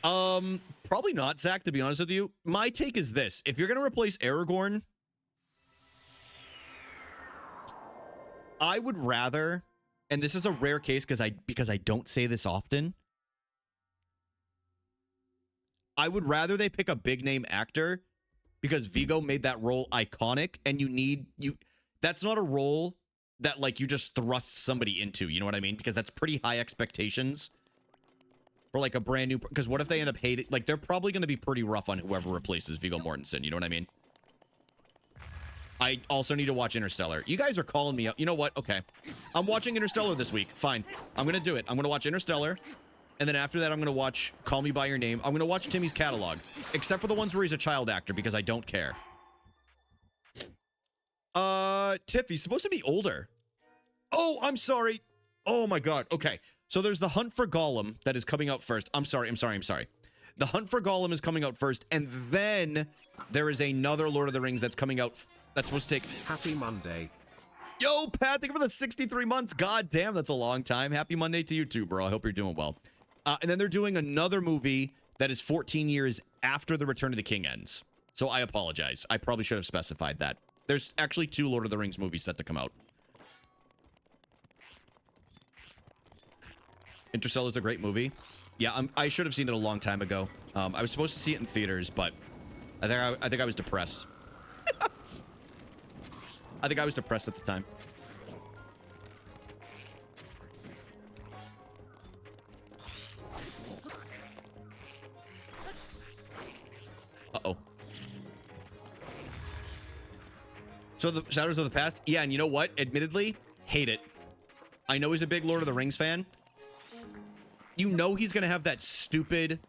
Probably not, Zach, to be honest with you. My take is this. If you're gonna replace Aragorn, I would rather, and this is a rare case because I don't say this often, I would rather they pick a big name actor because Viggo made that role iconic, and that's not a role that like you just thrust somebody into, you know what I mean? Because that's pretty high expectations for like a brand new, because what if they end up hating, like they're probably going to be pretty rough on whoever replaces Viggo Mortensen, you know what I mean? I also need to watch Interstellar. You guys are calling me out. You know what? Okay. I'm watching Interstellar this week. Fine. I'm going to do it. I'm going to watch Interstellar. And then after that, I'm going to watch Call Me By Your Name. I'm going to watch Timmy's catalog. Except for the ones where he's a child actor, because I don't care. Tiff, he's supposed to be older. Oh, I'm sorry. Oh my God. Okay. So there's The Hunt for Gollum that is coming out first. I'm sorry. The Hunt for Gollum is coming out first. And then there is another Lord of the Rings that's coming out. That's supposed to take... Happy Monday. Yo, Pat, thank you for the 63 months. God damn, that's a long time. Happy Monday to you too, bro. I hope you're doing well. And then they're doing another movie that is 14 years after The Return of the King ends. So I apologize. I probably should have specified that. There's actually 2 Lord of the Rings movies set to come out. Interstellar is a great movie. Yeah, I should have seen it a long time ago. I was supposed to see it in theaters, but I think I was depressed. I think I was depressed at the time. Uh-oh. So the Shadows of the Past? Yeah, and you know what? Admittedly, hate it. I know he's a big Lord of the Rings fan. You know he's going to have that stupid,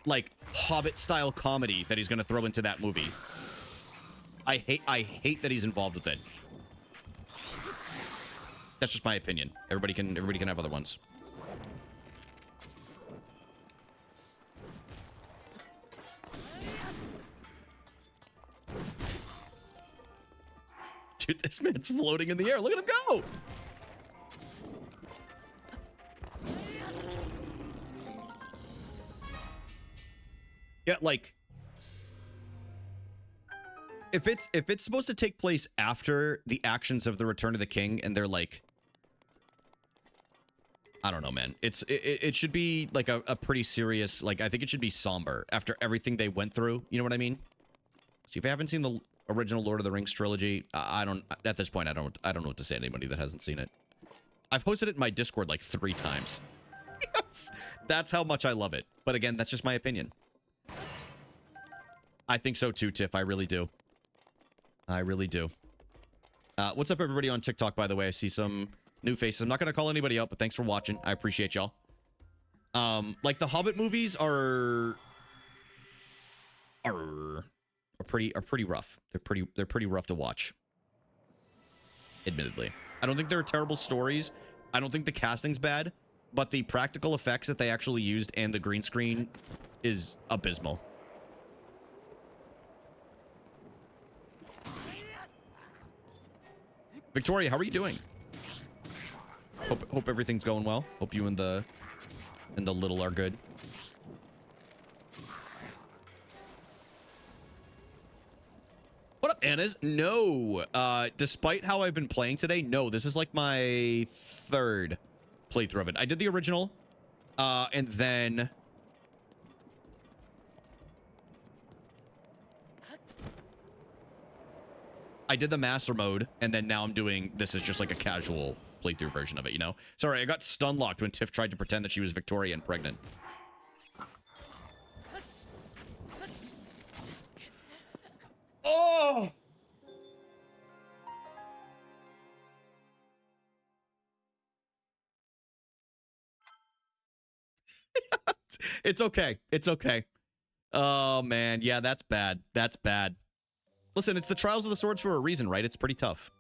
like, Hobbit-style comedy that he's going to throw into that movie. I hate that he's involved with it. That's just my opinion. Everybody can have other ones. Dude, this man's floating in the air. Look at him go! Yeah, like... If it's supposed to take place after the actions of the Return of the King, and they're like... I don't know, man. It should be like a pretty serious, like, I think it should be somber after everything they went through. You know what I mean? So if you haven't seen the original Lord of the Rings trilogy, at this point, I don't know what to say to anybody that hasn't seen it. I've posted it in my Discord like 3 times. That's how much I love it. But again, that's just my opinion. I think so too, Tiff. I really do. I really do. What's up, everybody on TikTok, by the way? I see some new faces. I'm not going to call anybody out, but thanks for watching. I appreciate y'all. Like, the Hobbit movies are pretty rough. They're pretty rough to watch. Admittedly. I don't think they're terrible stories. I don't think the casting's bad, but the practical effects that they actually used and the green screen is abysmal. Victoria, how are you doing? Hope everything's going well. Hope you and the little are good. What up, Annas? No. Despite how I've been playing today, no. This is like my 3rd playthrough of it. I did the original, and then... I did the master mode, and then now I'm doing... This is just like a casual playthrough version of it, you know? Sorry, I got stun locked when Tiff tried to pretend that she was Victoria and pregnant. Oh! It's okay. It's okay. Oh, man. Yeah, that's bad. That's bad. Listen, it's the Trials of the Swords for a reason, right? It's pretty tough.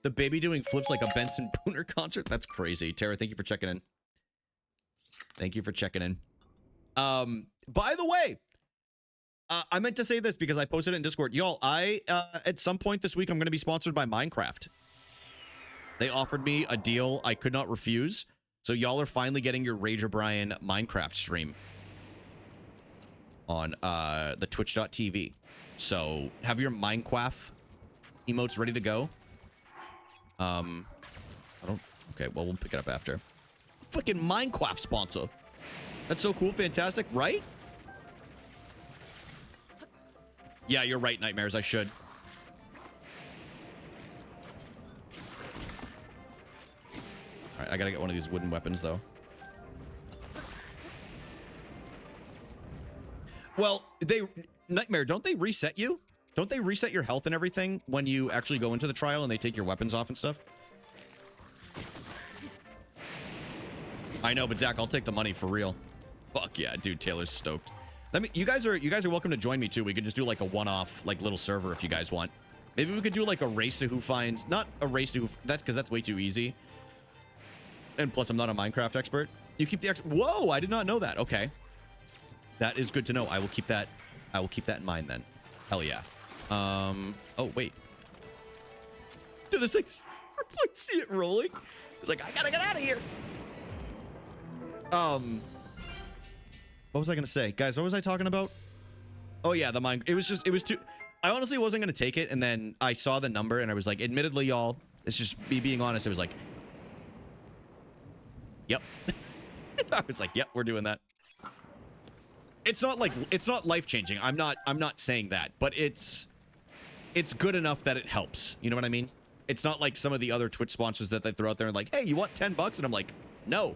The baby doing flips like a Benson Booner concert? That's crazy. Tara, thank you for checking in. Thank you for checking in. By the way, I meant to say this because I posted it in Discord. Y'all, at some point this week, I'm going to be sponsored by Minecraft. They offered me a deal I could not refuse. So y'all are finally getting your Rage O'Brien Minecraft stream on the twitch.tv. So have your Minecraft emotes ready to go. Okay, well, we'll pick it up after. Freaking Minecraft sponsor. That's so cool. Fantastic, right? Yeah, you're right, Nightmares. I should. All right, I gotta get one of these wooden weapons, though. Well, Nightmare, don't they reset you? Don't they reset your health and everything when you actually go into the trial and they take your weapons off and stuff? I know, but Zach, I'll take the money for real. Fuck yeah, dude, Taylor's stoked. You guys are welcome to join me too. We could just do like a one-off like little server if you guys want. Maybe we could do like a race to who finds, not a race to who, because that's way too easy. And plus I'm not a Minecraft expert. You keep the whoa, I did not know that. Okay. That is good to know. I will keep that in mind then. Hell yeah. Oh wait. Dude, this thing, I see it rolling. It's like, I gotta get out of here. What was I gonna say? Guys, what was I talking about? Oh yeah, it was too, I honestly wasn't gonna take it, and then I saw the number and I was like, admittedly, y'all, it's just me being honest, it was like, yep. I was like, yep, we're doing that. It's not life-changing. I'm not saying that, but it's good enough that it helps. You know what I mean? It's not like some of the other Twitch sponsors that they throw out there and like, hey, you want $10? And I'm like, no,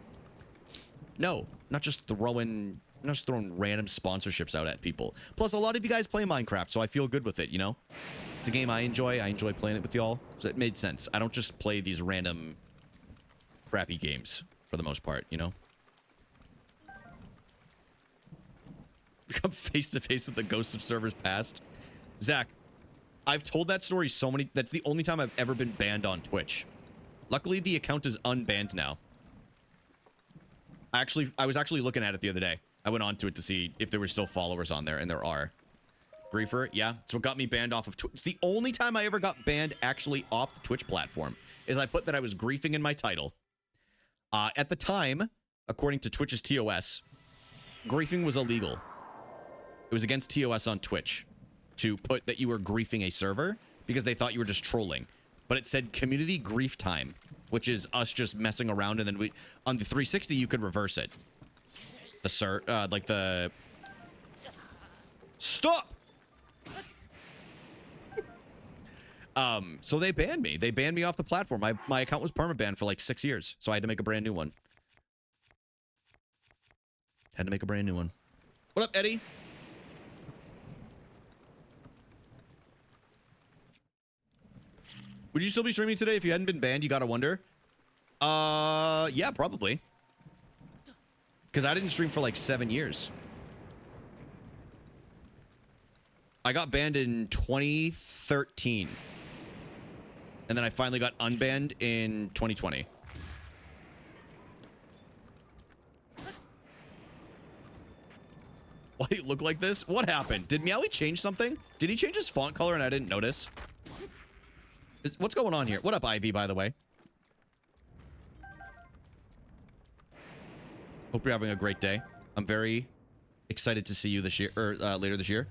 not just throwing random sponsorships out at people. Plus, a lot of you guys play Minecraft, so I feel good with it, you know? It's a game I enjoy. I enjoy playing it with y'all, so it made sense. I don't just play these random crappy games for the most part, you know? Become face-to-face with the ghosts of servers past. Zach, I've told that story so many... That's the only time I've ever been banned on Twitch. Luckily, the account is unbanned now. I was actually looking at it the other day. I went on to it to see if there were still followers on there, and there are. Griefer, yeah, it's what got me banned off of Twitch. It's the only time I ever got banned actually off the Twitch platform, is I put that I was griefing in my title. At the time, according to Twitch's TOS, griefing was illegal. It was against TOS on Twitch to put that you were griefing a server because they thought you were just trolling. But it said community grief time, which is us just messing around, and then on the 360 you could reverse it. Stop! So they banned me. They banned me off the platform. My account was permabanned for like 6 years, so I had to make a brand new one. What up, Eddie? Would you still be streaming today if you hadn't been banned? You gotta wonder. Yeah, probably. Because I didn't stream for like 7 years. I got banned in 2013. And then I finally got unbanned in 2020. Why do you look like this? What happened? Did Meowie change something? Did he change his font color and I didn't notice? What's going on here? What up, Ivy, by the way? Hope you're having a great day. I'm very excited to see you this year, or later this year.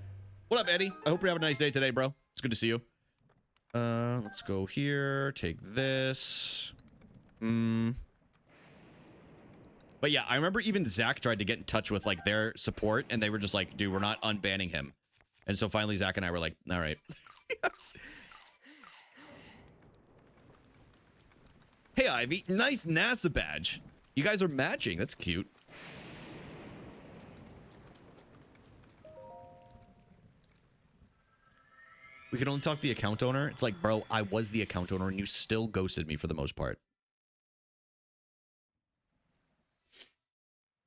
What up, Eddie? I hope you're having a nice day today, bro. It's good to see you. Let's go here. Take this. But yeah, I remember even Zach tried to get in touch with like their support, and they were just like, dude, we're not unbanning him. And so finally Zach and I were like, all right. Yes. Hey, Ivy. Nice NASA badge. You guys are matching. That's cute. We can only talk to the account owner. It's like, bro, I was the account owner and you still ghosted me for the most part.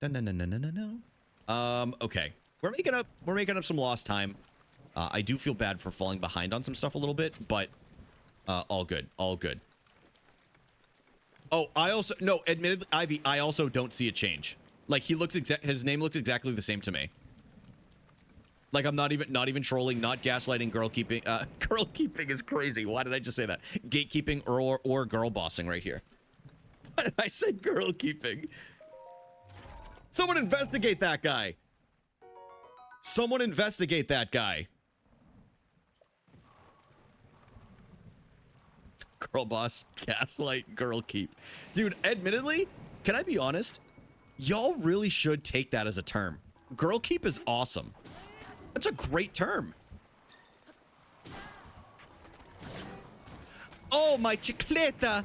No. Okay. We're making up some lost time. I do feel bad for falling behind on some stuff a little bit, but all good. All good. Oh, admittedly, Ivy, I also don't see a change. Like, his name looks exactly the same to me. Like, I'm not even trolling, not gaslighting, girl keeping. Girl keeping is crazy. Why did I just say that? Gatekeeping or girl bossing right here. Why did I say girl keeping? Someone investigate that guy. Someone investigate that guy. Girl boss, gaslight, girl keep. Dude, admittedly, can I be honest? Y'all really should take that as a term. Girl keep is awesome. That's a great term. Oh, my chicleta.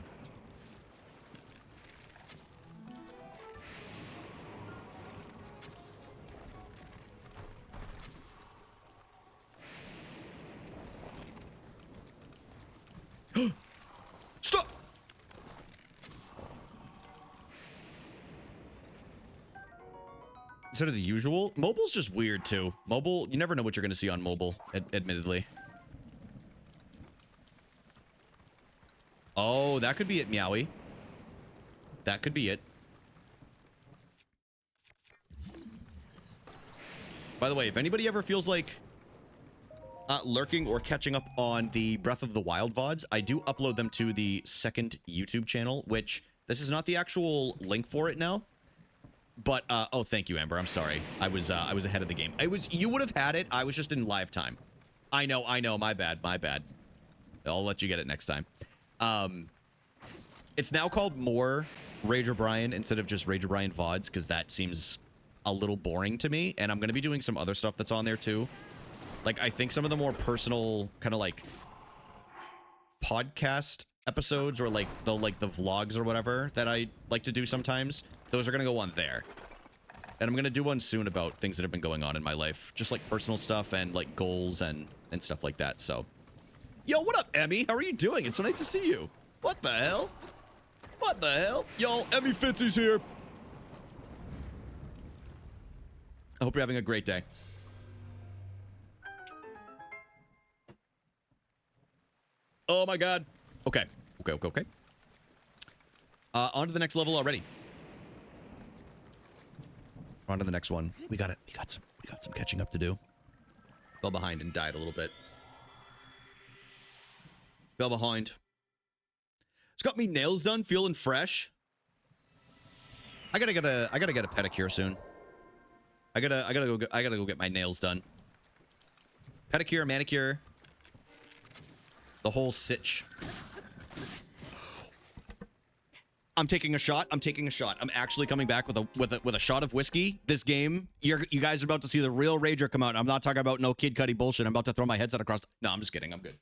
Stop! Instead of the usual, mobile's just weird too. Mobile, you never know what you're gonna see on mobile, admittedly. Oh, that could be it, Meowie. That could be it. By the way, if anybody ever feels like lurking or catching up on the Breath of the Wild VODs, I do upload them to the second YouTube channel, which this is not the actual link for it now. But oh, thank you, Amber. I'm sorry. I was ahead of the game. You would have had it. I was just in live time. I know. My bad. I'll let you get it next time. It's now called more Rage O'Brien instead of just Rage O'Brien VODs, because that seems a little boring to me. And I'm gonna be doing some other stuff that's on there too. Like, I think some of the more personal kind of like podcast episodes or like the vlogs or whatever that I like to do sometimes, those are going to go on there. And I'm going to do one soon about things that have been going on in my life, just like personal stuff and like goals and stuff like that. So, yo, what up, Emmy? How are you doing? It's so nice to see you. What the hell? What the hell? Yo, Emmy Fitzy's here. I hope you're having a great day. Oh my god. Okay. On to the next level already. On to the next one. We got some catching up to do. Fell behind and died a little bit. Fell behind. Just got me nails done, feeling fresh. I gotta get a pedicure soon. I gotta go get my nails done. Pedicure, manicure. The whole sitch. I'm taking a shot. I'm actually coming back with a shot of whiskey. This game, you guys are about to see the real Rager come out. I'm not talking about no Kid Cudi bullshit. I'm about to throw my headset across. No, I'm just kidding. I'm good.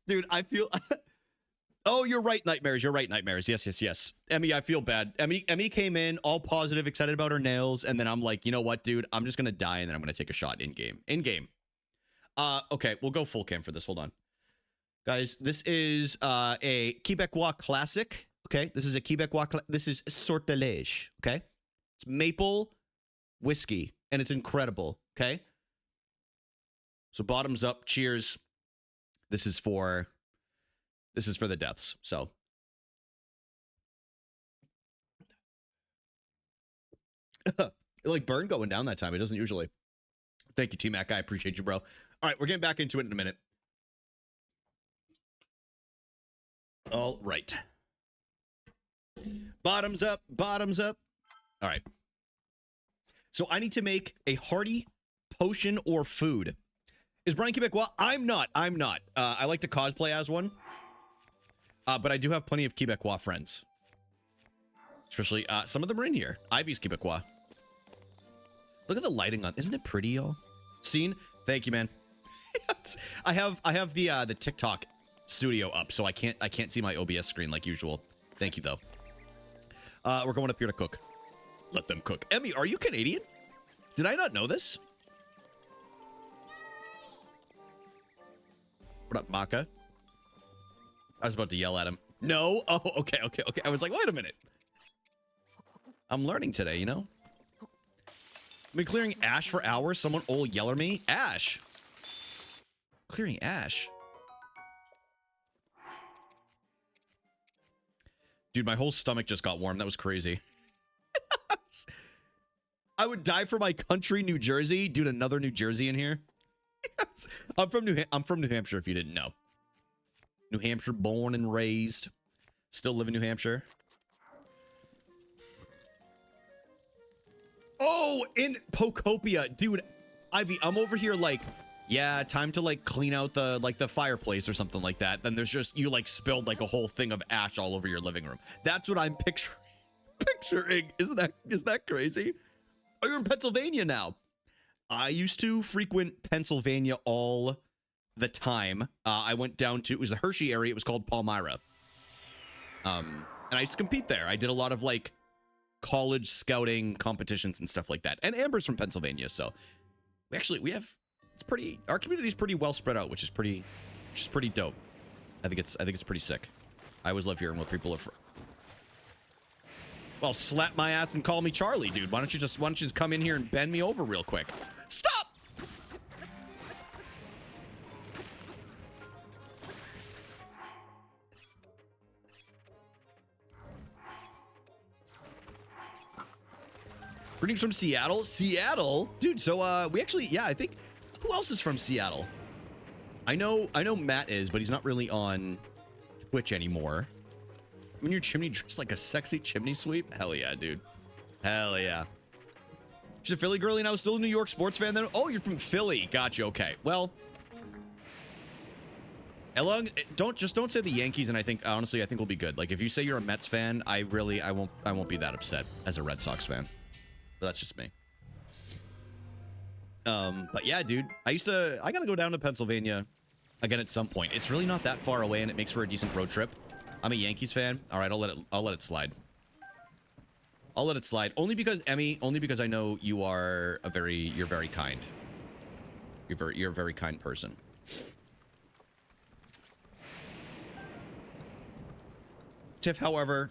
Dude, I feel... Oh, you're right, Nightmares. Yes. Emmy, I feel bad. Emmy came in all positive, excited about her nails, and then I'm like, you know what, dude? I'm just gonna die, and then I'm gonna take a shot in-game. Okay, we'll go full cam for this. Hold on. Guys, this is a Quebecois classic. Okay, this is a Quebecois... This is Sortilège, okay? It's maple whiskey, and it's incredible, okay? So bottoms up, cheers. This is for the deaths, so. Like burn going down that time. It doesn't usually. Thank you, T-Mac. I appreciate you, bro. All right, we're getting back into it in a minute. All right. Bottoms up. All right. So I need to make a hearty potion or food. Is Brian Quebecois? I'm not. I'm not. I like to cosplay as one. But I do have plenty of Quebecois friends. Especially, some of them are in here. Ivy's Quebecois. Look at the lighting on. Isn't it pretty, y'all? Scene? Thank you, man. I have the TikTok studio up, so I can't see my OBS screen like usual. Thank you, though. We're going up here to cook. Let them cook. Emmy, are you Canadian? Did I not know this? What up, Maka? I was about to yell at him. No? Oh, okay. I was like, wait a minute. I'm learning today, you know? I've been clearing ash for hours. Someone will yell at me. Ash. Clearing ash. Dude, my whole stomach just got warm. That was crazy. I would die for my country, New Jersey. Dude, another New Jersey in here. Yes. I'm from New Hampshire, if you didn't know. New Hampshire, born and raised. Still live in New Hampshire. Oh, in Pocopia. Dude, Ivy, I'm over here like, yeah, time to like clean out the fireplace or something like that. Then there's just, you like spilled like a whole thing of ash all over your living room. That's what I'm picturing. Is that crazy? Oh, you're in Pennsylvania now. I used to frequent Pennsylvania all the time. I went down to, it was the Hershey area. It was called Palmyra. And I used to compete there. I did a lot of like college scouting competitions and stuff like that. And Amber's from Pennsylvania, so we have, it's pretty, our community's pretty well spread out, which is pretty dope. I think it's pretty sick. I always love hearing what people are from. Well, slap my ass and call me Charlie, dude. Why don't you just come in here and bend me over real quick? Stop! Greetings from Seattle. Seattle? Dude, so we actually, yeah, I think, who else is from Seattle? I know Matt is, but he's not really on Twitch anymore. I mean, your chimney dressed like a sexy chimney sweep? Hell yeah, dude. Hell yeah. She's a Philly girlie now, still a New York sports fan then? Oh, you're from Philly. Gotcha, okay. Well, don't say the Yankees, and I think we'll be good. Like, if you say you're a Mets fan, I won't be that upset as a Red Sox fan. But that's just me. But yeah, dude, I gotta go down to Pennsylvania again at some point. It's really not that far away, and it makes for a decent road trip. I'm a Yankees fan. All right, I'll let it slide. I'll let it slide. Only because I know you're very kind. You're a very kind person. Tiff, however,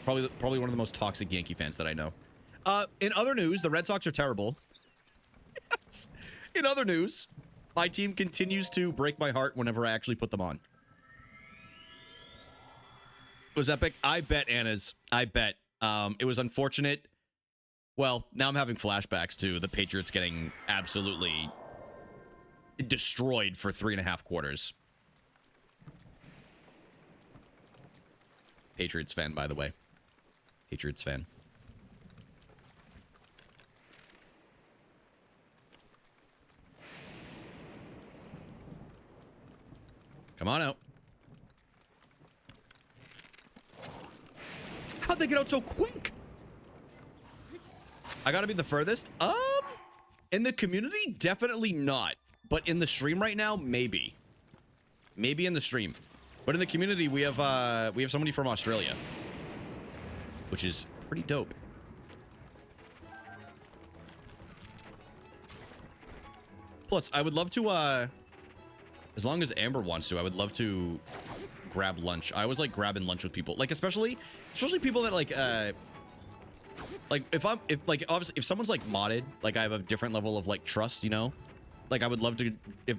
probably one of the most toxic Yankee fans that I know. In other news, the Red Sox are terrible. Yes. In other news, my team continues to break my heart whenever I actually put them on. It was epic. I bet, Anna's. I bet. It was unfortunate. Well, now I'm having flashbacks to the Patriots getting absolutely destroyed for 3.5 quarters. Patriots fan, by the way. Patriots fan. Come on out. How'd they get out so quick? I gotta be the furthest. In the community, definitely not. But in the stream right now, maybe. Maybe in the stream. But in the community, we have somebody from Australia, which is pretty dope. Plus, I would love to, as long as Amber wants to, I would love to grab lunch. I always like grabbing lunch with people, like especially people that like if someone's like modded, like I have a different level of like trust, you know. Like I would love to,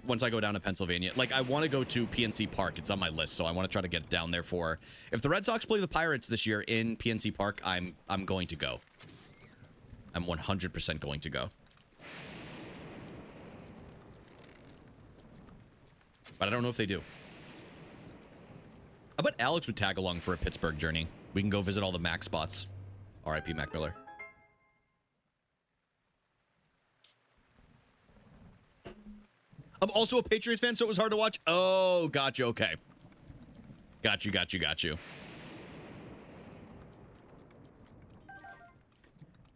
once I go down to Pennsylvania, like I want to go to PNC Park. It's on my list, so I want to try to get down there for, if the Red Sox play the Pirates this year in PNC Park, I'm going to go. I'm 100% going to go. But I don't know if they do. I bet Alex would tag along for a Pittsburgh journey. We can go visit all the Mac spots. R.I.P. Mac Miller. I'm also a Patriots fan, so it was hard to watch. Oh, got you. Okay. Got you.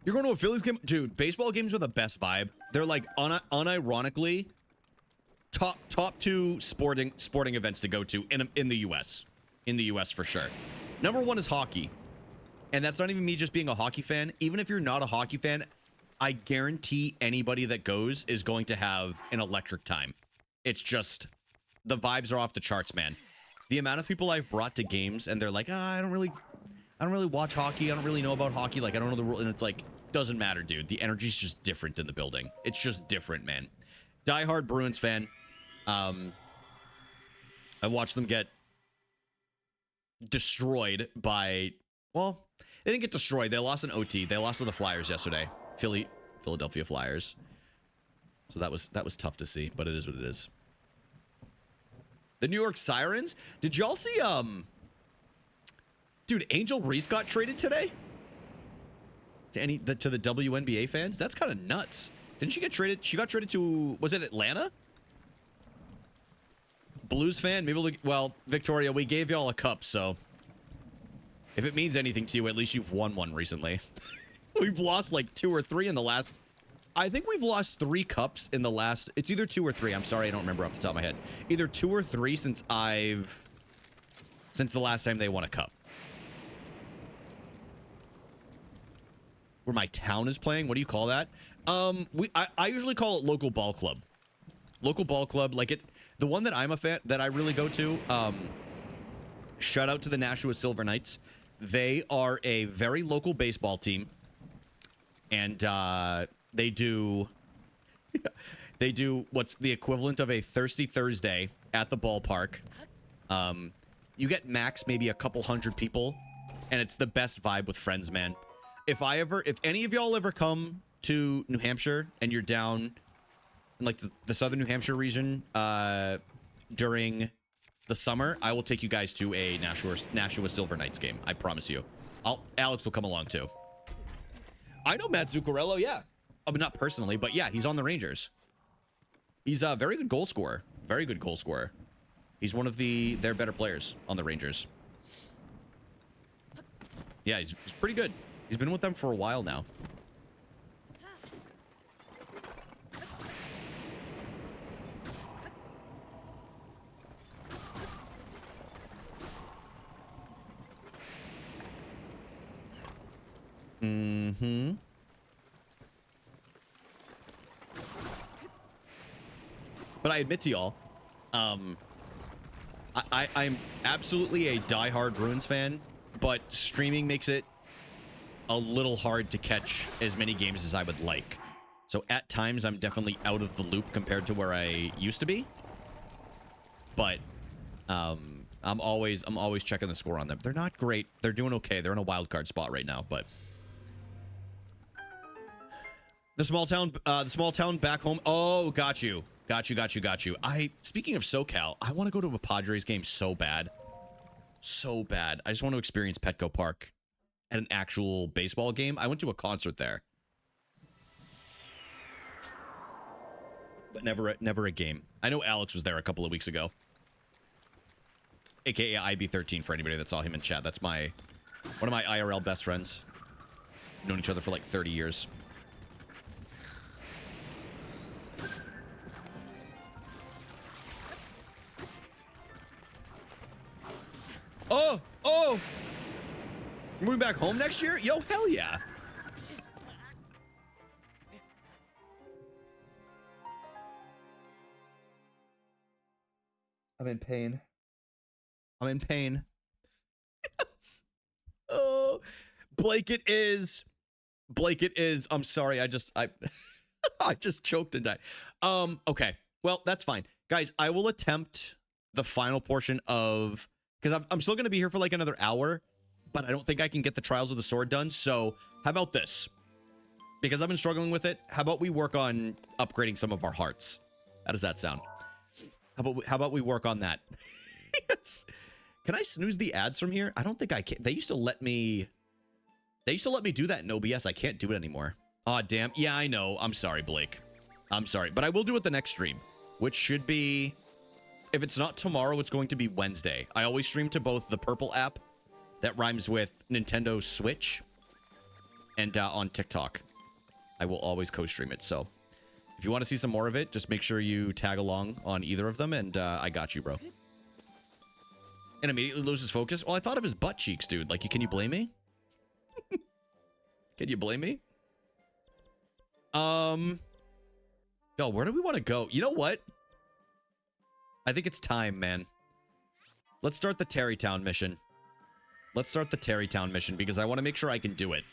You're going to a Phillies game? Dude, baseball games are the best vibe. They're like unironically top two sporting events to go to in the US. In the US for sure. Number one is hockey. And that's not even me just being a hockey fan. Even if you're not a hockey fan, I guarantee anybody that goes is going to have an electric time. It's just the vibes are off the charts, man. The amount of people I've brought to games and they're like, I don't really watch hockey. I don't really know about hockey. Like, I don't know the rule. And it's like, doesn't matter, dude. The energy's just different in the building. It's just different, man. Diehard Bruins fan. I watched them get destroyed by, well, they didn't get destroyed. They lost an OT. They lost to the Flyers yesterday. Philadelphia Flyers. So that was tough to see, but it is what it is. The New York Sirens. Did y'all see dude, Angel Reese got traded today? To the WNBA fans? That's kind of nuts. Didn't she get traded? She got traded to, was it Atlanta? Blues fan? Maybe, well, Victoria, we gave y'all a cup, so if it means anything to you, at least you've won one recently. We've lost like 2 or 3 in the last, I think we've lost 3 cups in the last, it's either 2 or 3. I'm sorry, I don't remember off the top of my head. Either 2 or 3 since the last time they won a cup. Where my town is playing? What do you call that? I usually call it local ball club. Local ball club, like it. The one that I'm a fan that I really go to. Shout out to the Nashua Silver Knights. They are a very local baseball team, and they do what's the equivalent of a Thirsty Thursday at the ballpark. You get max maybe a couple hundred people, and it's the best vibe with friends, man. If any of y'all ever come to New Hampshire and you're down in like the southern New Hampshire region during the summer, I will take you guys to a Nashua Silver Knights game. I promise you. Alex will come along too. I know Matt Zuccarello, yeah. But not personally, but yeah, he's on the Rangers. He's a very good goal scorer. Very good goal scorer. He's one of their better players on the Rangers. Yeah, he's pretty good. He's been with them for a while now. Mm-hmm. But I admit to y'all, I'm absolutely a diehard Bruins fan, but streaming makes it a little hard to catch as many games as I would like. So at times I'm definitely out of the loop compared to where I used to be. But I'm always checking the score on them. They're not great. They're doing okay. They're in a wild card spot right now, but the small town back home. Oh, got you. Speaking of SoCal, I want to go to a Padres game so bad. So bad. I just want to experience Petco Park at an actual baseball game. I went to a concert there, but never a game. I know Alex was there a couple of weeks ago, aka IB13 for anybody that saw him in chat. That's one of my IRL best friends. We've known each other for like 30 years. Oh! We're moving back home next year? Yo, hell yeah. I'm in pain. Yes. Oh, Blake, it is. I'm sorry. I just choked and died. Okay. Well, that's fine. Guys, I will attempt the final portion of, because I'm still going to be here for like another hour, but I don't think I can get the Trials of the Sword done. So how about this? Because I've been struggling with it. How about we work on upgrading some of our hearts? How does that sound? How about we work on that? Yes. Can I snooze the ads from here? I don't think I can. They used to let me do that in OBS. I can't do it anymore. Aw, damn. Yeah, I know. I'm sorry, Blake. I'm sorry, but I will do it the next stream. which should be, if it's not tomorrow, it's going to be Wednesday. I always stream to both the Purple app that rhymes with Nintendo Switch and on TikTok. I will always co-stream it. So if you want to see some more of it, just make sure you tag along on either of them, and I got you, bro. And immediately loses focus. Well, I thought of his butt cheeks, dude. Like, can you blame me? Can you blame me? Yo, where do we want to go? You know what? I think it's time, man. Let's start the Terrytown mission. Let's start the Terrytown mission because I want to make sure I can do it.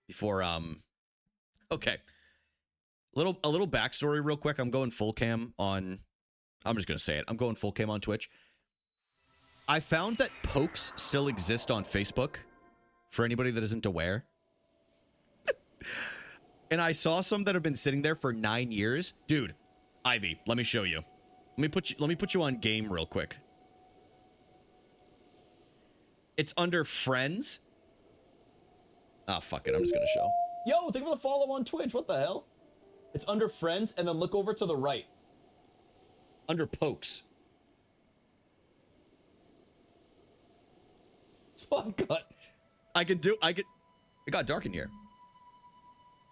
Before, okay. A little backstory real quick. I'm going full cam on, I'm just going to say it. I'm going full cam on Twitch. I found that pokes still exist on Facebook for anybody that isn't aware. And I saw some that have been sitting there for 9 years. Dude, Ivy, let me show you. Let me put you on game real quick. It's under friends. Ah, fuck it. I'm just going to show. Yo, think of the follow on Twitch. What the hell? It's under friends and then look over to the right. Under pokes. So it got dark in here.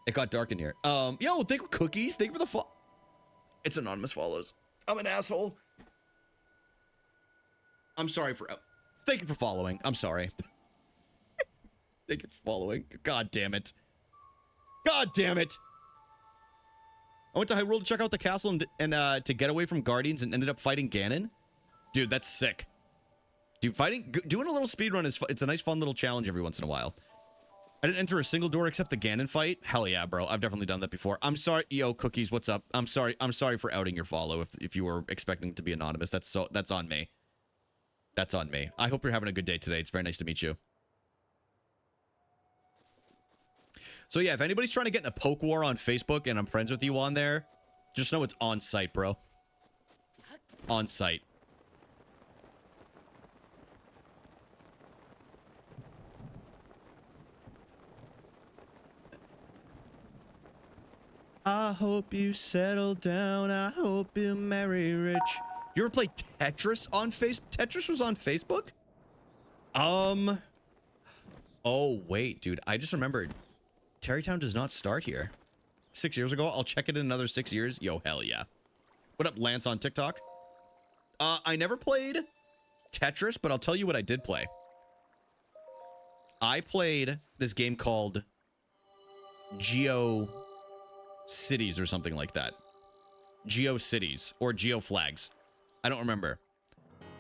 It got dark in here. Yo, thank you, Cookies. Thank you for the It's anonymous follows. I'm an asshole. I'm sorry for... Thank you for following. I'm sorry. Thank you for following. God damn it. God damn it. I went to Hyrule to check out the castle and to get away from Guardians and ended up fighting Ganon. Dude, that's sick. Dude, doing a little speedrun is it's a nice fun little challenge every once in a while. I didn't enter a single door except the Ganon fight. Hell yeah, bro. I've definitely done that before. I'm sorry. Yo, Cookies, what's up? I'm sorry for outing your follow if you were expecting to be anonymous. That's on me. That's on me. I hope you're having a good day today. It's very nice to meet you. So yeah, if anybody's trying to get in a poke war on Facebook and I'm friends with you on there, just know it's on site, bro. On site. I hope you settle down. I hope you marry rich. You ever play Tetris on Tetris was on Facebook? Oh, wait, dude. I just remembered. Terrytown does not start here. 6 years ago. I'll check it in another 6 years. Yo, hell yeah. What up, Lance on TikTok? I never played Tetris, but I'll tell you what I did play. I played this game called Geo Cities or something like that. Geo Cities or Geo Flags. I don't remember.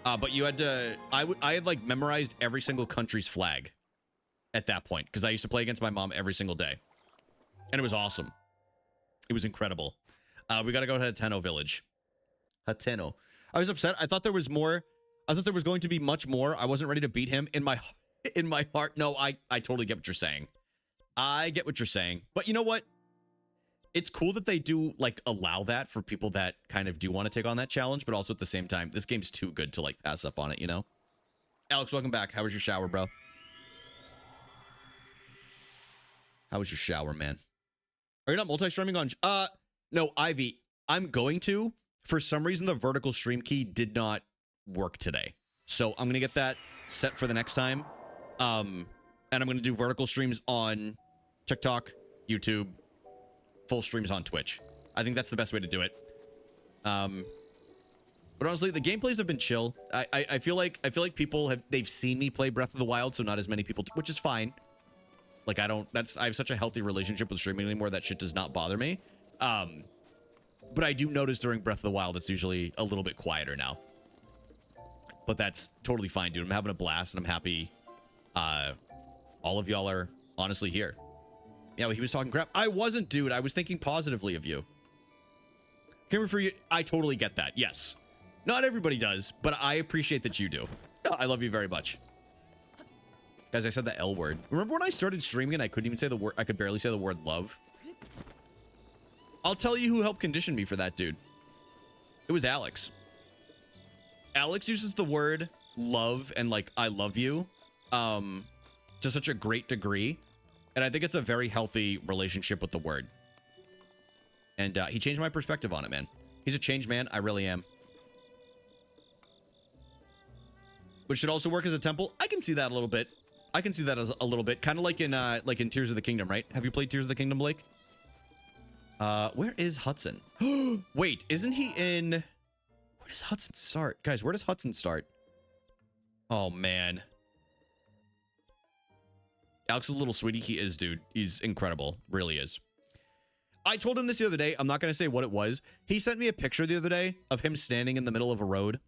But you had to... I had, like, memorized every single country's flag at that point, because I used to play against my mom every single day. And it was awesome. It was incredible. We gotta go to Hateno Village. Hateno. I was upset. I thought there was more. I thought there was going to be much more. I wasn't ready to beat him. In my heart. No, I totally get what you're saying. I get what you're saying. But you know what? It's cool that they do, like, allow that for people that kind of do want to take on that challenge, but also at the same time, this game's too good to, like, pass up on it, you know? Alex, welcome back. How was your shower, bro? How was your shower, man? Are you not multi-streaming on... No, Ivy, I'm going to. For some reason, the vertical stream key did not work today. So I'm going to get that set for the next time. And I'm going to do vertical streams on TikTok, YouTube, full streams on Twitch. I think that's the best way to do it. But honestly, the gameplays have been chill. I feel like people they've seen me play Breath of the Wild, so not as many people, which is fine. Like, I have such a healthy relationship with streaming anymore that shit does not bother me. But I do notice during Breath of the Wild, it's usually a little bit quieter now. But that's totally fine, dude. I'm having a blast, and I'm happy all of y'all are honestly here. Yeah, well, he was talking crap. I wasn't, dude. I was thinking positively of you. Came for you. I totally get that. Yes. Not everybody does, but I appreciate that you do. I love you very much. Guys, I said the L word. Remember when I started streaming and I couldn't even say the word? I could barely say the word love. I'll tell you who helped condition me for that, dude. It was Alex. Alex uses the word love and, like, I love you to such a great degree. And I think it's a very healthy relationship with the word. And he changed my perspective on it, man. He's a changed man. I really am. But should also work as a temple. I can see that a little bit. I can see that as a little bit. Kind of like in Tears of the Kingdom, right? Have you played Tears of the Kingdom, Blake? Where is Hudson? Wait, isn't he in... Where does Hudson start? Guys, where does Hudson start? Oh, man. Alex is a little sweetie. He is, dude. He's incredible. Really is. I told him this the other day. I'm not going to say what it was. He sent me a picture the other day of him standing in the middle of a road.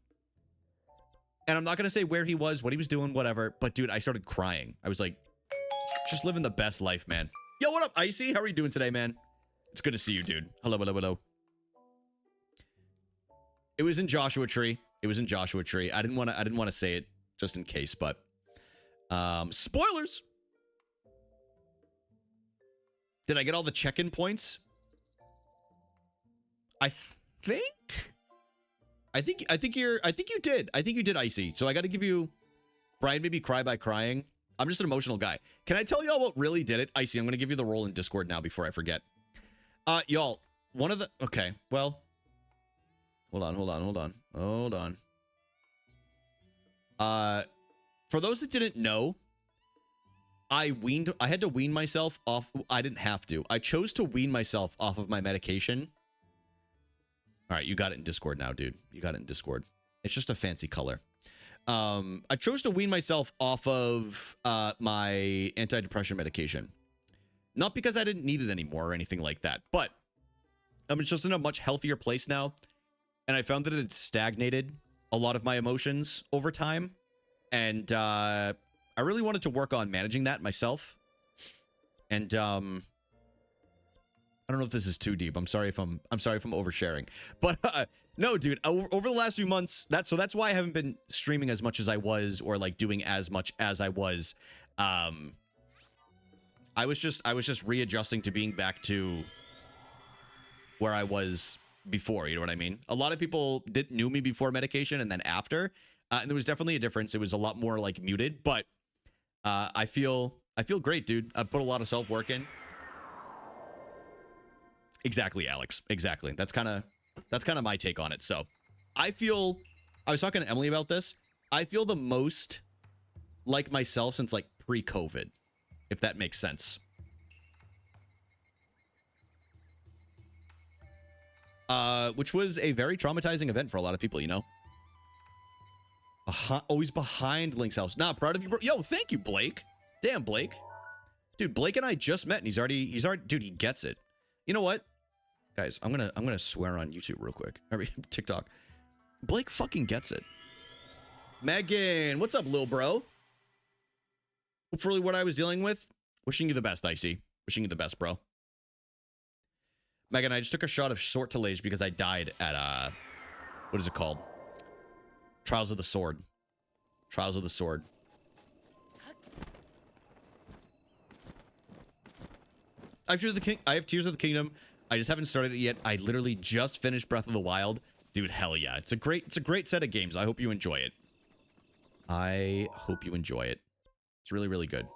And I'm not going to say where he was, what he was doing, whatever. But, dude, I started crying. I was like, just living the best life, man. Yo, what up, Icy? How are you doing today, man? It's good to see you, dude. Hello, hello, hello. It was in Joshua Tree. It was in Joshua Tree. I didn't want to say it just in case, but spoilers. Did I get all the check-in points? I think you did. I think you did, Icy. So I got to give you... Brian made me cry by crying. I'm just an emotional guy. Can I tell y'all what really did it? Icy, I'm going to give you the role in Discord now before I forget. Y'all, one of the... Okay, well... Hold on. For those that didn't know, I had to wean myself off... I didn't have to. I chose to wean myself off of my medication. All right, you got it in Discord now, dude. You got it in Discord. It's just a fancy color. I chose to wean myself off of my antidepressant medication. Not because I didn't need it anymore or anything like that, but I'm just in a much healthier place now. And I found that it had stagnated a lot of my emotions over time. And I really wanted to work on managing that myself. And I don't know if this is too deep. I'm sorry if I'm oversharing. But no, dude, over the last few months, that's why I haven't been streaming as much as I was, or like doing as much as I was. I was just readjusting to being back to where I was before, you know what I mean? A lot of people knew me before medication and then after, and there was definitely a difference. It was a lot more like muted, but I feel great, dude. I put a lot of self-work in. Exactly, Alex. Exactly. That's kind of my take on it. So I was talking to Emily about this. I feel the most like myself since like pre-COVID, if that makes sense. Which was a very traumatizing event for a lot of people, you know? Always behind Link's house. Nah, proud of you, bro. Yo, thank you, Blake. Damn, Blake. Dude, Blake and I just met and he's already, dude, he gets it. You know what? Guys, I'm gonna swear on YouTube real quick. I mean, TikTok. Blake fucking gets it. Megan, what's up, lil bro? Hopefully what I was dealing with. Wishing you the best, Icy. Wishing you the best, bro. Megan, I just took a shot of Sortilege because I died at, what is it called? Trials of the Sword. Trials of the Sword. I have Tears of the Kingdom. I just haven't started it yet. I literally just finished Breath of the Wild. Dude, hell yeah. It's a great set of games. I hope you enjoy it. I hope you enjoy it. It's really, really good.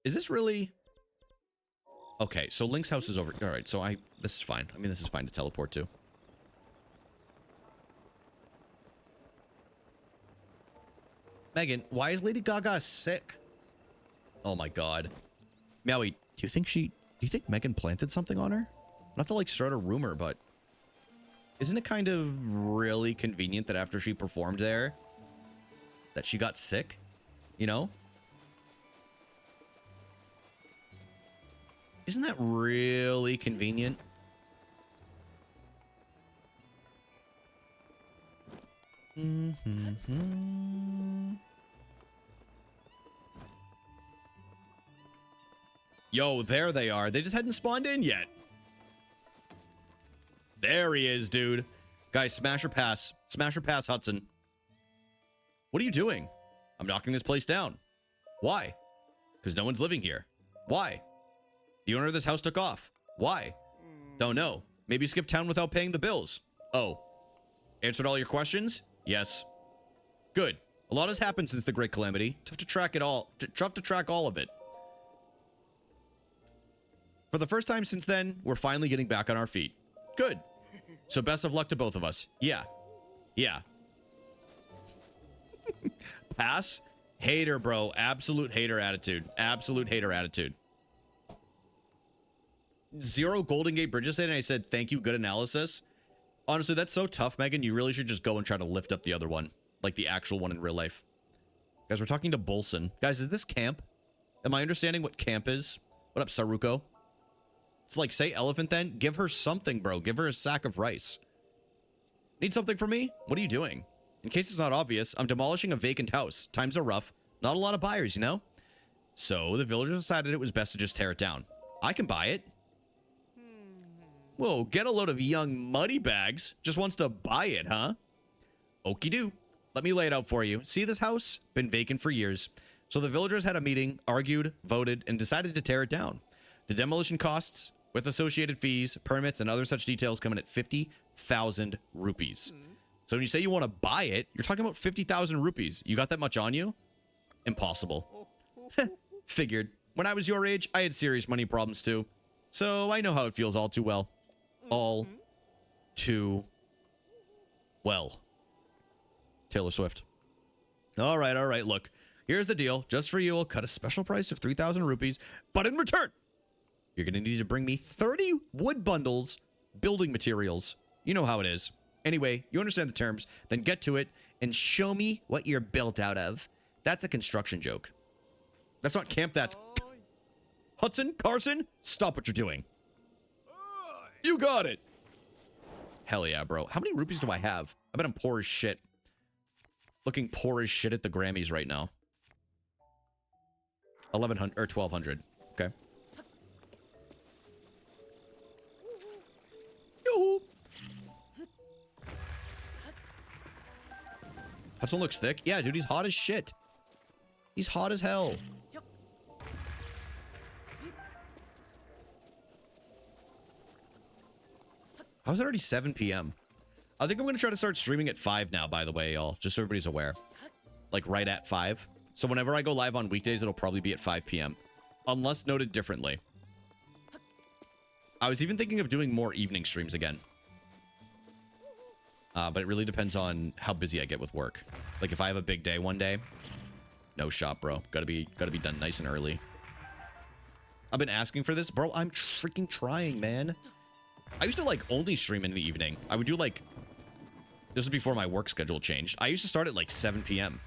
Is this really... Okay, so Link's house is over. All right, so this is fine. I mean, this is fine to teleport to. Megan, why is Lady Gaga sick? Oh my god. Maui, do you think Megan planted something on her? Not to like start a rumor, but isn't it kind of really convenient that after she performed there that she got sick? You know? Isn't that really convenient? Yo, there they are. They just hadn't spawned in yet. There he is, dude. Guys, smash or pass. Smash or pass, Hudson. What are you doing? I'm knocking this place down. Why? Because no one's living here. Why? The owner of this house took off. Why? Don't know. Maybe skipped town without paying the bills. Oh. Answered all your questions? Yes. Good. A lot has happened since the Great Calamity. Tough to track it all. Tough to track all of it. For the first time since then, we're finally getting back on our feet. Good. So best of luck to both of us. Yeah. Yeah. Pass. Hater, bro. Absolute hater attitude. Absolute hater attitude. 0 Golden Gate Bridges and I said, thank you, good analysis. Honestly, that's so tough, Megan. You really should just go and try to lift up the other one. Like the actual one in real life. Guys, we're talking to Bolson. Guys, is this camp? Am I understanding what camp is? What up, Saruko? It's like, say elephant then. Give her something, bro. Give her a sack of rice. Need something from me? What are you doing? In case it's not obvious, I'm demolishing a vacant house. Times are rough. Not a lot of buyers, you know? So the villagers decided it was best to just tear it down. I can buy it. Whoa, get a load of young muddy bags. Just wants to buy it, huh? Okie do. Let me lay it out for you. See this house? Been vacant for years. So the villagers had a meeting, argued, voted, and decided to tear it down. The demolition costs, with associated fees, permits, and other such details, come in at 50,000 rupees. So when you say you want to buy it, you're talking about 50,000 rupees. You got that much on you? Impossible. Figured. When I was your age, I had serious money problems too. So I know how it feels all too well. All too well. Taylor Swift. All right. Look, here's the deal. Just for you, I'll cut a special price of 3,000 rupees. But in return, you're going to need to bring me 30 wood bundles, building materials. You know how it is. Anyway, you understand the terms. Then get to it and show me what you're built out of. That's a construction joke. That's not camp, that's... Hudson, Carson, stop what you're doing. You got it. Hell yeah, bro. How many rupees do I have? I bet I'm poor as shit. Looking poor as shit at the Grammys right now. 1,100 or 1,200. Okay. Yoo-hoo. Hudson looks thick. Yeah, dude, he's hot as shit. He's hot as hell. How's it already 7 p.m.? I think I'm going to try to start streaming at 5 now, by the way, y'all. Just so everybody's aware. Like, right at 5. So whenever I go live on weekdays, it'll probably be at 5 p.m. Unless noted differently. I was even thinking of doing more evening streams again. But it really depends on how busy I get with work. Like, if I have a big day one day, no shot, bro. Gotta be done nice and early. I've been asking for this. Bro, I'm freaking trying, man. I used to, like, only stream in the evening. I would do, like... This was before my work schedule changed. I used to start at, like, 7 p.m.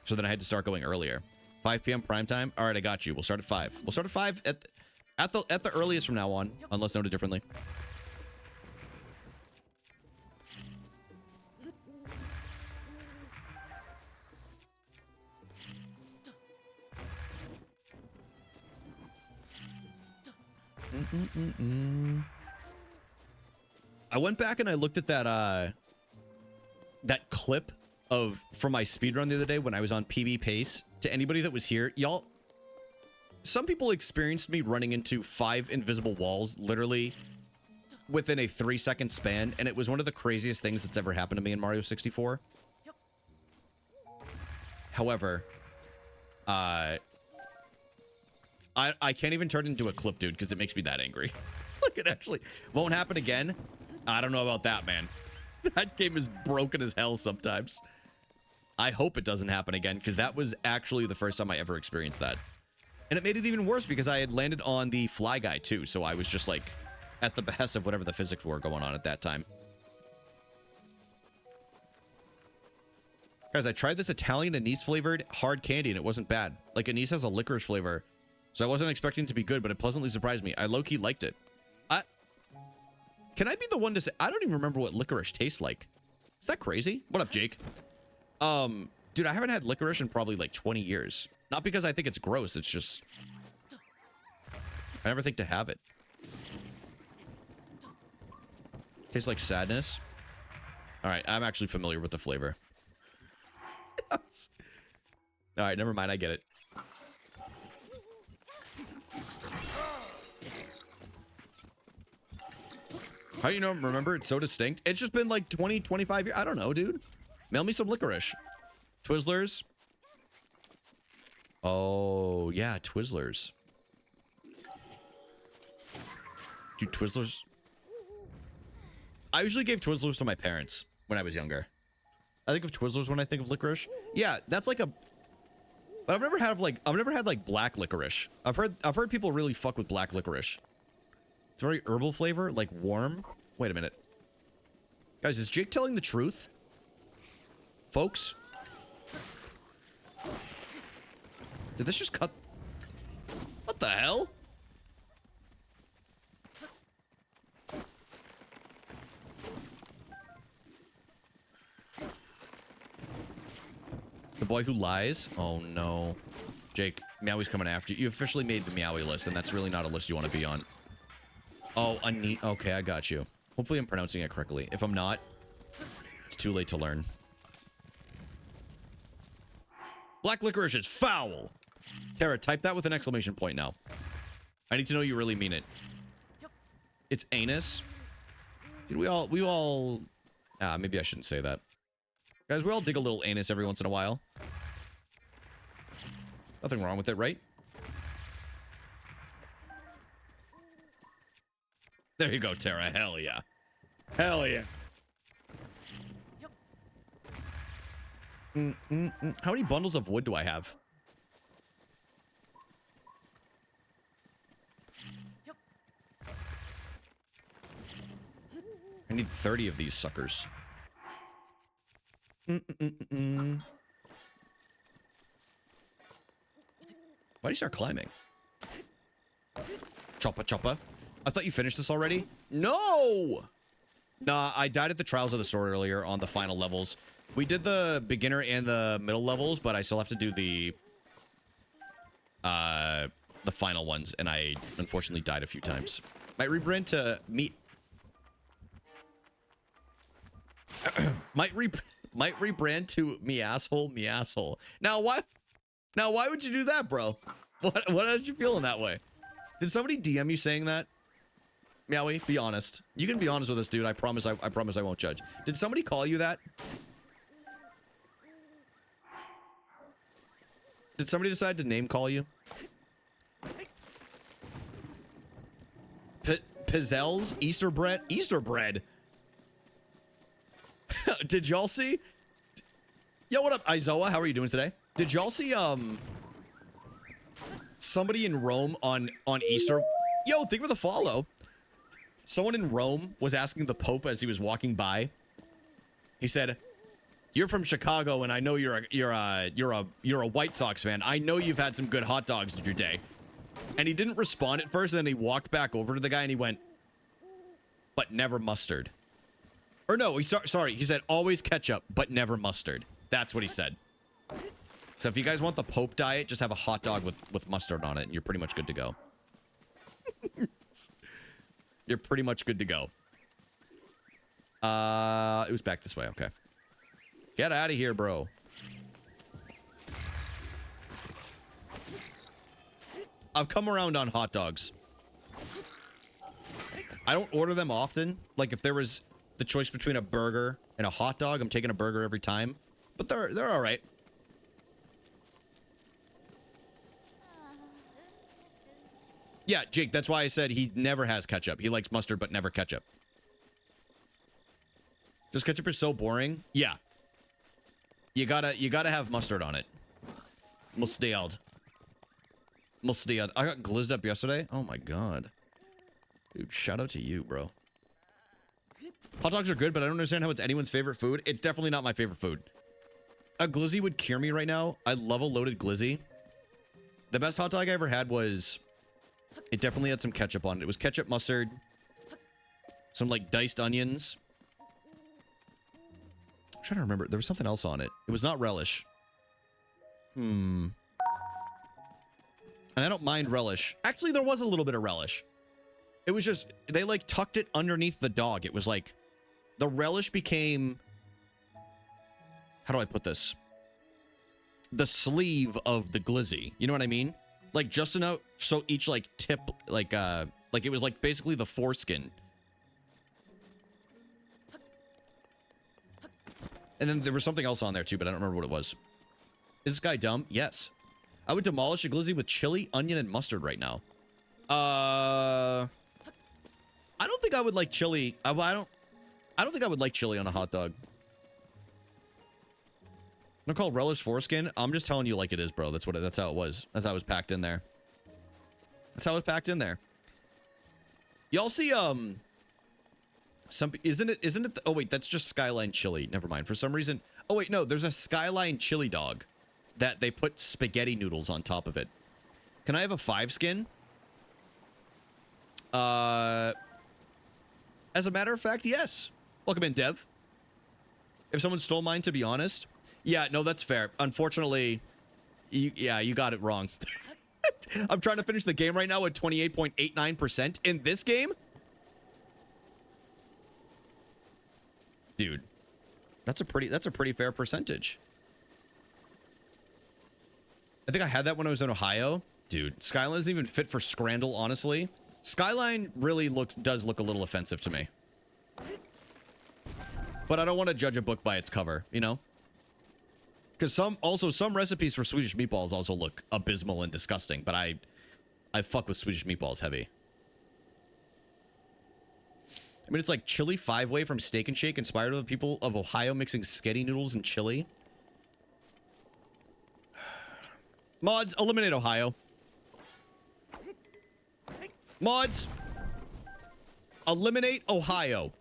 So then I had to start going earlier. 5 p.m. prime time? All right, I got you. We'll start at 5. We'll start at 5 at the earliest from now on, unless noted differently. I went back and I looked at that that clip from my speedrun the other day when I was on PB Pace. To anybody that was here, y'all, some people experienced me running into 5 invisible walls literally within a 3-second span, and it was one of the craziest things that's ever happened to me in Mario 64. However, I can't even turn it into a clip, dude, because it makes me that angry. Like, it actually won't happen again. I don't know about that, man. That game is broken as hell sometimes. I hope it doesn't happen again, because that was actually the first time I ever experienced that. And it made it even worse because I had landed on the fly guy, too, so I was just, like, at the behest of whatever the physics were going on at that time. Guys, I tried this Italian anise-flavored hard candy, and it wasn't bad. Like, anise has a licorice flavor, so I wasn't expecting it to be good, but it pleasantly surprised me. I low-key liked it. Can I be the one to say... I don't even remember what licorice tastes like. Is that crazy? What up, Jake? Dude, I haven't had licorice in probably, like, 20 years. Not because I think it's gross, it's just... I never think to have it. Tastes like sadness. Alright, I'm actually familiar with the flavor. Alright, never mind, I get it. How do you know? Remember, it's so distinct. It's just been like 20, 25 years. I don't know, dude. Mail me some licorice. Twizzlers. Oh, yeah, Twizzlers. Dude, Twizzlers. I usually gave Twizzlers to my parents when I was younger. I think of Twizzlers when I think of licorice. Yeah, that's like a... But I've never had like black licorice. I've heard people really fuck with black licorice. It's very herbal flavor, like warm. Wait a minute. Guys, is Jake telling the truth? Folks? Did this just cut? What the hell? The boy who lies? Oh no. Jake, Meowie's coming after you. You officially made the Meowie list, and that's really not a list you want to be on. Oh, okay, I got you. Hopefully I'm pronouncing it correctly. If I'm not, it's too late to learn. Black licorice is foul! Tara, type that with an exclamation point now. I need to know you really mean it. It's anus? Dude, we all... Ah, maybe I shouldn't say that. Guys, we all dig a little anus every once in a while. Nothing wrong with it, right? There you go, Tara. Hell yeah. Hell yeah. How many bundles of wood do I have? I need 30 of these suckers. Why do you start climbing? Choppa choppa. I thought you finished this already. No! Nah, I died at the Trials of the Sword earlier on the final levels. We did the beginner and the middle levels, but I still have to do the final ones, and I unfortunately died a few times. Might rebrand to me. Might rebrand to me asshole, me asshole. Now why would you do that, bro? What has you feeling that way? Did somebody DM you saying that? Meowie, be honest. You can be honest with us, dude. I promise I won't judge. Did somebody call you that? Did somebody decide to name call you? Pizzelles? Easter bread? Easter bread? Did y'all see? Yo, what up, Izoa? How are you doing today? Did y'all see, somebody in Rome on Easter? Yo, thank you for the follow. Someone in Rome was asking the Pope as he was walking by. He said, "You're from Chicago, and I know you're a White Sox fan. I know you've had some good hot dogs in your day." And he didn't respond at first, and then he walked back over to the guy and he went, "But never mustard." Or no, sorry, he said, "Always ketchup, but never mustard." That's what he said. So if you guys want the Pope diet, just have a hot dog with mustard on it, and you're pretty much good to go. You're pretty much good to go. It was back this way. Okay. Get out of here, bro. I've come around on hot dogs. I don't order them often. Like, if there was the choice between a burger and a hot dog, I'm taking a burger every time. But they're all right. Yeah, Jake, that's why I said he never has ketchup. He likes mustard, but never ketchup. Just ketchup is so boring. Yeah. You gotta have mustard on it. Mustard. Mustard. I got glizzed up yesterday. Oh my god. Dude, shout out to you, bro. Hot dogs are good, but I don't understand how it's anyone's favorite food. It's definitely not my favorite food. A glizzy would cure me right now. I love a loaded glizzy. The best hot dog I ever had was... It definitely had some ketchup on it. It was ketchup, mustard, some like diced onions. I'm trying to remember. There was something else on it. It was not relish. And I don't mind relish. Actually, there was a little bit of relish. It was just, they like tucked it underneath the dog. It was like, the relish became, how do I put this? The sleeve of the glizzy. You know what I mean? Like just enough so each like tip like it was like basically the foreskin. And then there was something else on there too, but I don't remember what it was. Is this guy dumb? Yes. I would demolish a glizzy with chili, onion, and mustard right now. I don't think I would like chili. I don't think I would like chili on a hot dog. They're called relish foreskin. I'm just telling you like it is, bro. That's how it was. That's how it was packed in there. That's how it was packed in there. Y'all see isn't it oh wait, that's just Skyline chili. Never mind. For some reason. Oh wait, no, there's a Skyline chili dog that they put spaghetti noodles on top of it. Can I have a 5 skin? As a matter of fact, yes. Welcome in, Dev. If someone stole mine, to be honest. Yeah, no, that's fair. Unfortunately, you got it wrong. I'm trying to finish the game right now at 28.89%. In this game? Dude, that's a pretty fair percentage. I think I had that when I was in Ohio. Dude, Skyline isn't even fit for Scrandle, honestly. Skyline really does look a little offensive to me. But I don't want to judge a book by its cover, you know? Because some recipes for Swedish meatballs also look abysmal and disgusting, but I fuck with Swedish meatballs heavy. I mean, it's like chili 5-way from Steak and Shake, inspired by the people of Ohio mixing spaghetti noodles and chili. Mods, eliminate Ohio. Mods, eliminate Ohio.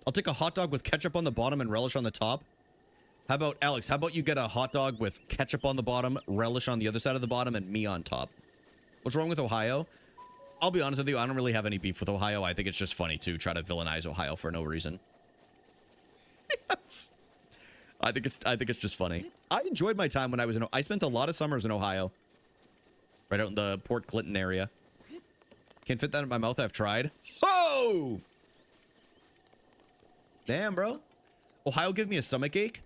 I'll take a hot dog with ketchup on the bottom and relish on the top. How about, Alex, how about you get a hot dog with ketchup on the bottom, relish on the other side of the bottom, and me on top? What's wrong with Ohio? I'll be honest with you, I don't really have any beef with Ohio. I think it's just funny to try to villainize Ohio for no reason. Yes. I think it's just funny. I enjoyed my time when I was in... I spent a lot of summers in Ohio. Right out in the Port Clinton area. Can't fit that in my mouth. I've tried. Oh! Damn, bro. Ohio give me a stomach ache?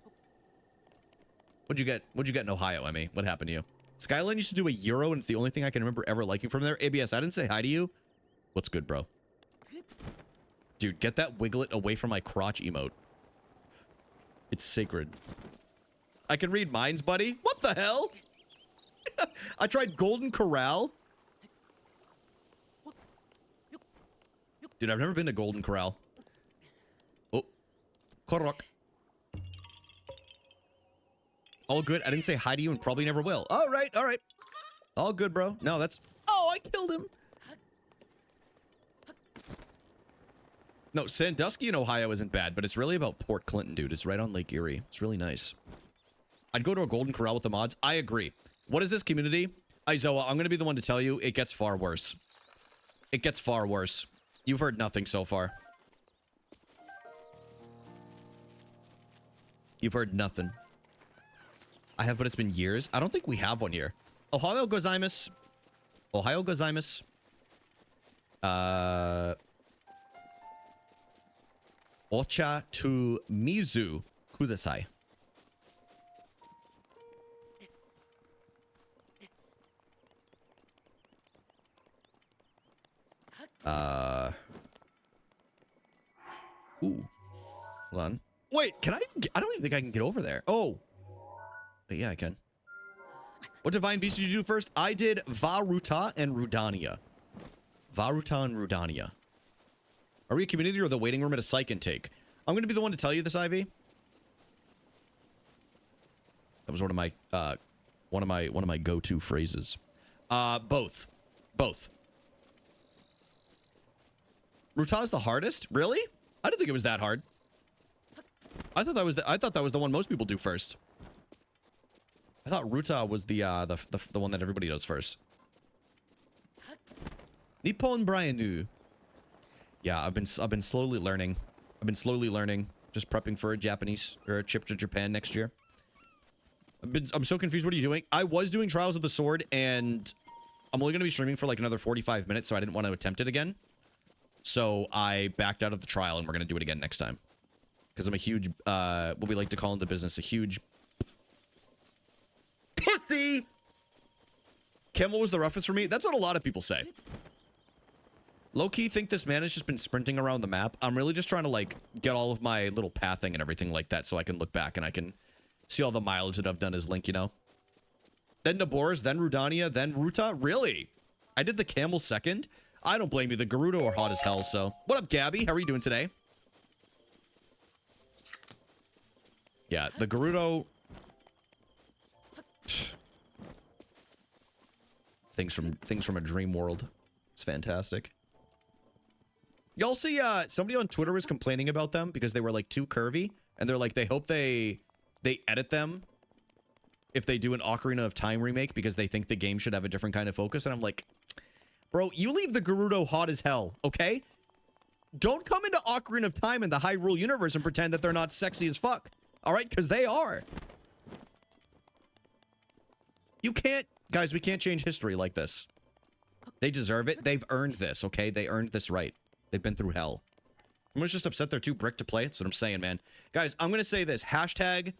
What'd you get? What'd you get in Ohio, Emmy? What happened to you? Skyline used to do a Euro, and it's the only thing I can remember ever liking from there. ABS, I didn't say hi to you. What's good, bro? Dude, get that wiggle it away from my crotch emote. It's sacred. I can read minds, buddy. What the hell? I tried Golden Corral. Dude, I've never been to Golden Corral. Oh. Korok. All good. I didn't say hi to you and probably never will. All right, all right. All good, bro. No, that's... Oh, I killed him. No, Sandusky in Ohio isn't bad, but it's really about Port Clinton, dude. It's right on Lake Erie. It's really nice. I'd go to a Golden Corral with the mods. I agree. What is this community? Izoa, I'm going to be the one to tell you, it gets far worse. It gets far worse. You've heard nothing so far. You've heard nothing. I have, but it's been years. I don't think we have one here. Ohio gozaimasu. Ohio gozaimasu. Ocha to Mizu kudasai. Ooh. Hold on. Wait, can I don't even think I can get over there. Oh. But yeah, I can. What divine beast did you do first? I did Varuta and Rudania. Varuta and Rudania. Are we a community or the waiting room at a psych intake? I'm going to be the one to tell you this, Ivy. That was one of my go-to phrases. Both. Both. Ruta is the hardest? Really? I didn't think it was that hard. I thought that was the one most people do first. I thought Ruta was the one that everybody does first. Nippon Brianu. Yeah, I've been slowly learning. Just prepping for a Japanese or a trip to Japan next year. I'm so confused. What are you doing? I was doing Trials of the Sword, and I'm only going to be streaming for like another 45 minutes, so I didn't want to attempt it again. So I backed out of the trial, and we're going to do it again next time. Because I'm a huge, what we like to call in the business, a huge pussy. Camel was the roughest for me. That's what a lot of people say. Low-key think this man has just been sprinting around the map. I'm really just trying to, like, get all of my little pathing and everything like that so I can look back and I can see all the mileage that I've done as Link, you know? Then Naboris, then Rudania, then Ruta? Really? I did the camel second? I don't blame you. The Gerudo are hot as hell, so. What up, Gabby? How are you doing today? Yeah, the Gerudo... Things from a dream world. It's fantastic. Y'all see, somebody on Twitter was complaining about them because they were, like, too curvy. And they're like, they hope they edit them if they do an Ocarina of Time remake because they think the game should have a different kind of focus. And I'm like, bro, you leave the Gerudo hot as hell, okay? Don't come into Ocarina of Time in the Hyrule universe and pretend that they're not sexy as fuck. All right? Because they are. You can't... Guys, we can't change history like this. They deserve it. They've earned this, okay? They earned this right. They've been through hell. I'm just upset they're too brick to play. That's what I'm saying, man. Guys, I'm going to say this. Hashtag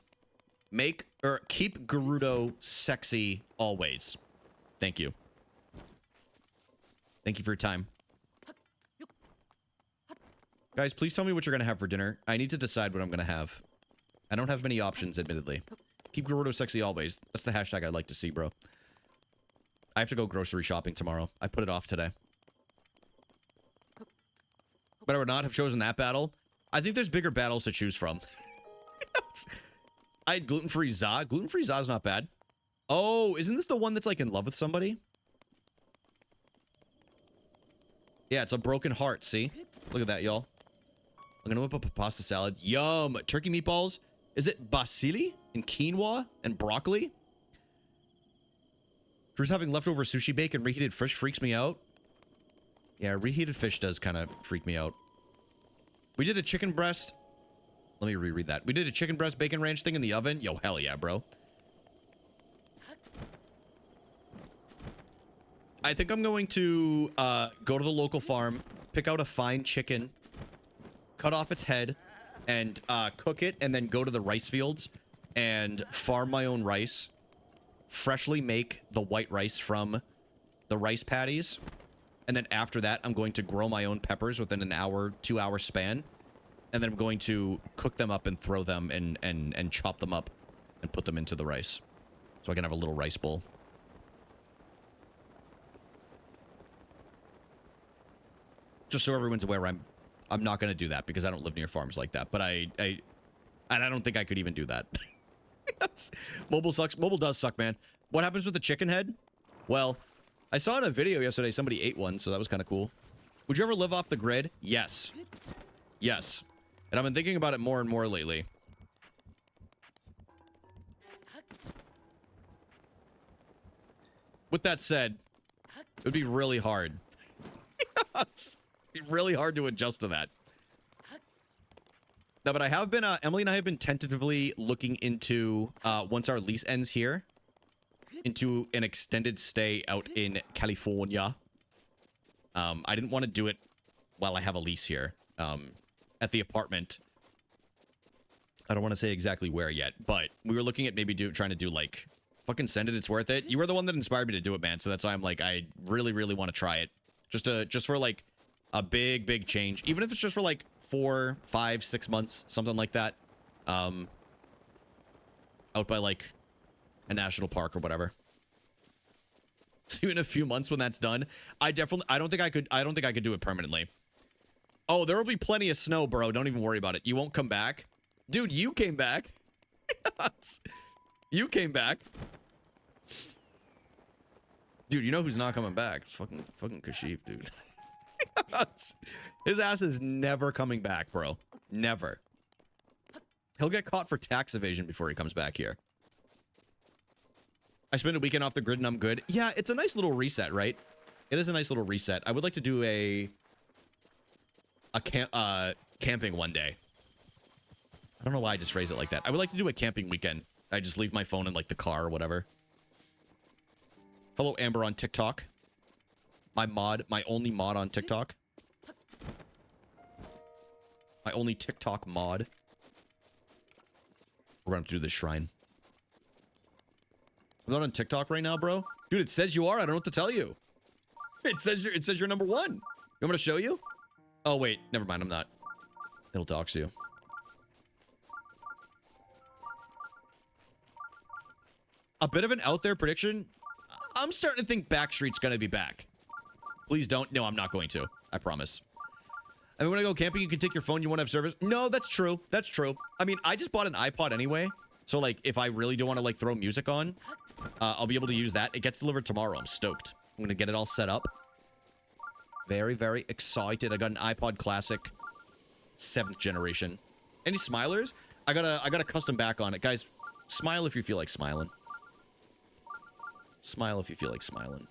keep Gerudo sexy always. Thank you. Thank you for your time. Guys, please tell me what you're going to have for dinner. I need to decide what I'm going to have. I don't have many options, admittedly. Keep Gerudo sexy always. That's the hashtag I'd like to see, bro. I have to go grocery shopping tomorrow. I put it off today. But I would not have chosen that battle. I think there's bigger battles to choose from. I had gluten-free Za. Gluten-free Za is not bad. Oh, isn't this the one that's like in love with somebody? Yeah, it's a broken heart, see? Look at that, y'all. I'm gonna whip up a pasta salad. Yum! Turkey meatballs. Is it basili and quinoa and broccoli? Drew's having leftover sushi bake and reheated fish freaks me out. Yeah, reheated fish does kind of freak me out. We did a chicken breast. Let me reread that. We did a chicken breast bacon ranch thing in the oven. Yo, hell yeah, bro. I think I'm going to go to the local farm, pick out a fine chicken, cut off its head, and cook it, and then go to the rice fields and farm my own rice. Freshly make the white rice from the rice paddies. And then after that, I'm going to grow my own peppers within an hour, 2 hour span. And then I'm going to cook them up and throw them and chop them up and put them into the rice. So I can have a little rice bowl. Just so everyone's aware, I'm not going to do that because I don't live near farms like that. But I don't think I could even do that. Mobile sucks. Mobile does suck, man. What happens with the chicken head? Well, I saw in a video yesterday somebody ate one, so that was kind of cool. Would you ever live off the grid? Yes. Yes. And I've been thinking about it more and more lately. With that said, it would be really hard. It's really hard to adjust to that. No, but I have been, Emily and I have been tentatively looking into, once our lease ends here, into an extended stay out in California. I didn't want to do it while I have a lease here, at the apartment. I don't want to say exactly where yet, but we were looking at maybe trying to do, like, fucking send it, it's worth it. You were the one that inspired me to do it, man, so that's why I'm like, I really, really want to try it. Just for, like, a big change. Even if it's just for, like, 4, 5, 6 months, something like that. Out by, like, a national park or whatever. So in a few months when that's done, I don't think I could do it permanently. Oh, there will be plenty of snow, bro. Don't even worry about it. You won't come back. Dude, you came back. You came back. Dude, you know who's not coming back? It's fucking Kashif, dude. His ass is never coming back, bro. Never. He'll get caught for tax evasion before he comes back here. I spent a weekend off the grid and I'm good. Yeah, it's a nice little reset, right? It is a nice little reset. I would like to do a camping one day. I don't know why I just phrased it like that. I would like to do a camping weekend. I just leave my phone in like the car or whatever. Hello, Amber on TikTok. My only mod on TikTok. My only TikTok mod. We're gonna have to do this shrine. I'm not on TikTok right now, bro. Dude, it says you are. I don't know what to tell you. It says you're number 1. want me to show you? Oh, wait. Never mind. I'm not. It'll dox you. A bit of an out there prediction. I'm starting to think Backstreet's going to be back. Please don't. No, I'm not going to. I promise. I mean, when I go camping, you can take your phone. You won't have service. No, that's true. That's true. I mean, I just bought an iPod anyway. So, like, if I really do want to, like, throw music on, I'll be able to use that. It gets delivered tomorrow. I'm stoked. I'm going to get it all set up. Very, very excited. I got an iPod Classic. 7th generation. Any smilers? I got a custom back on it. Guys, smile if you feel like smiling. Smile if you feel like smiling.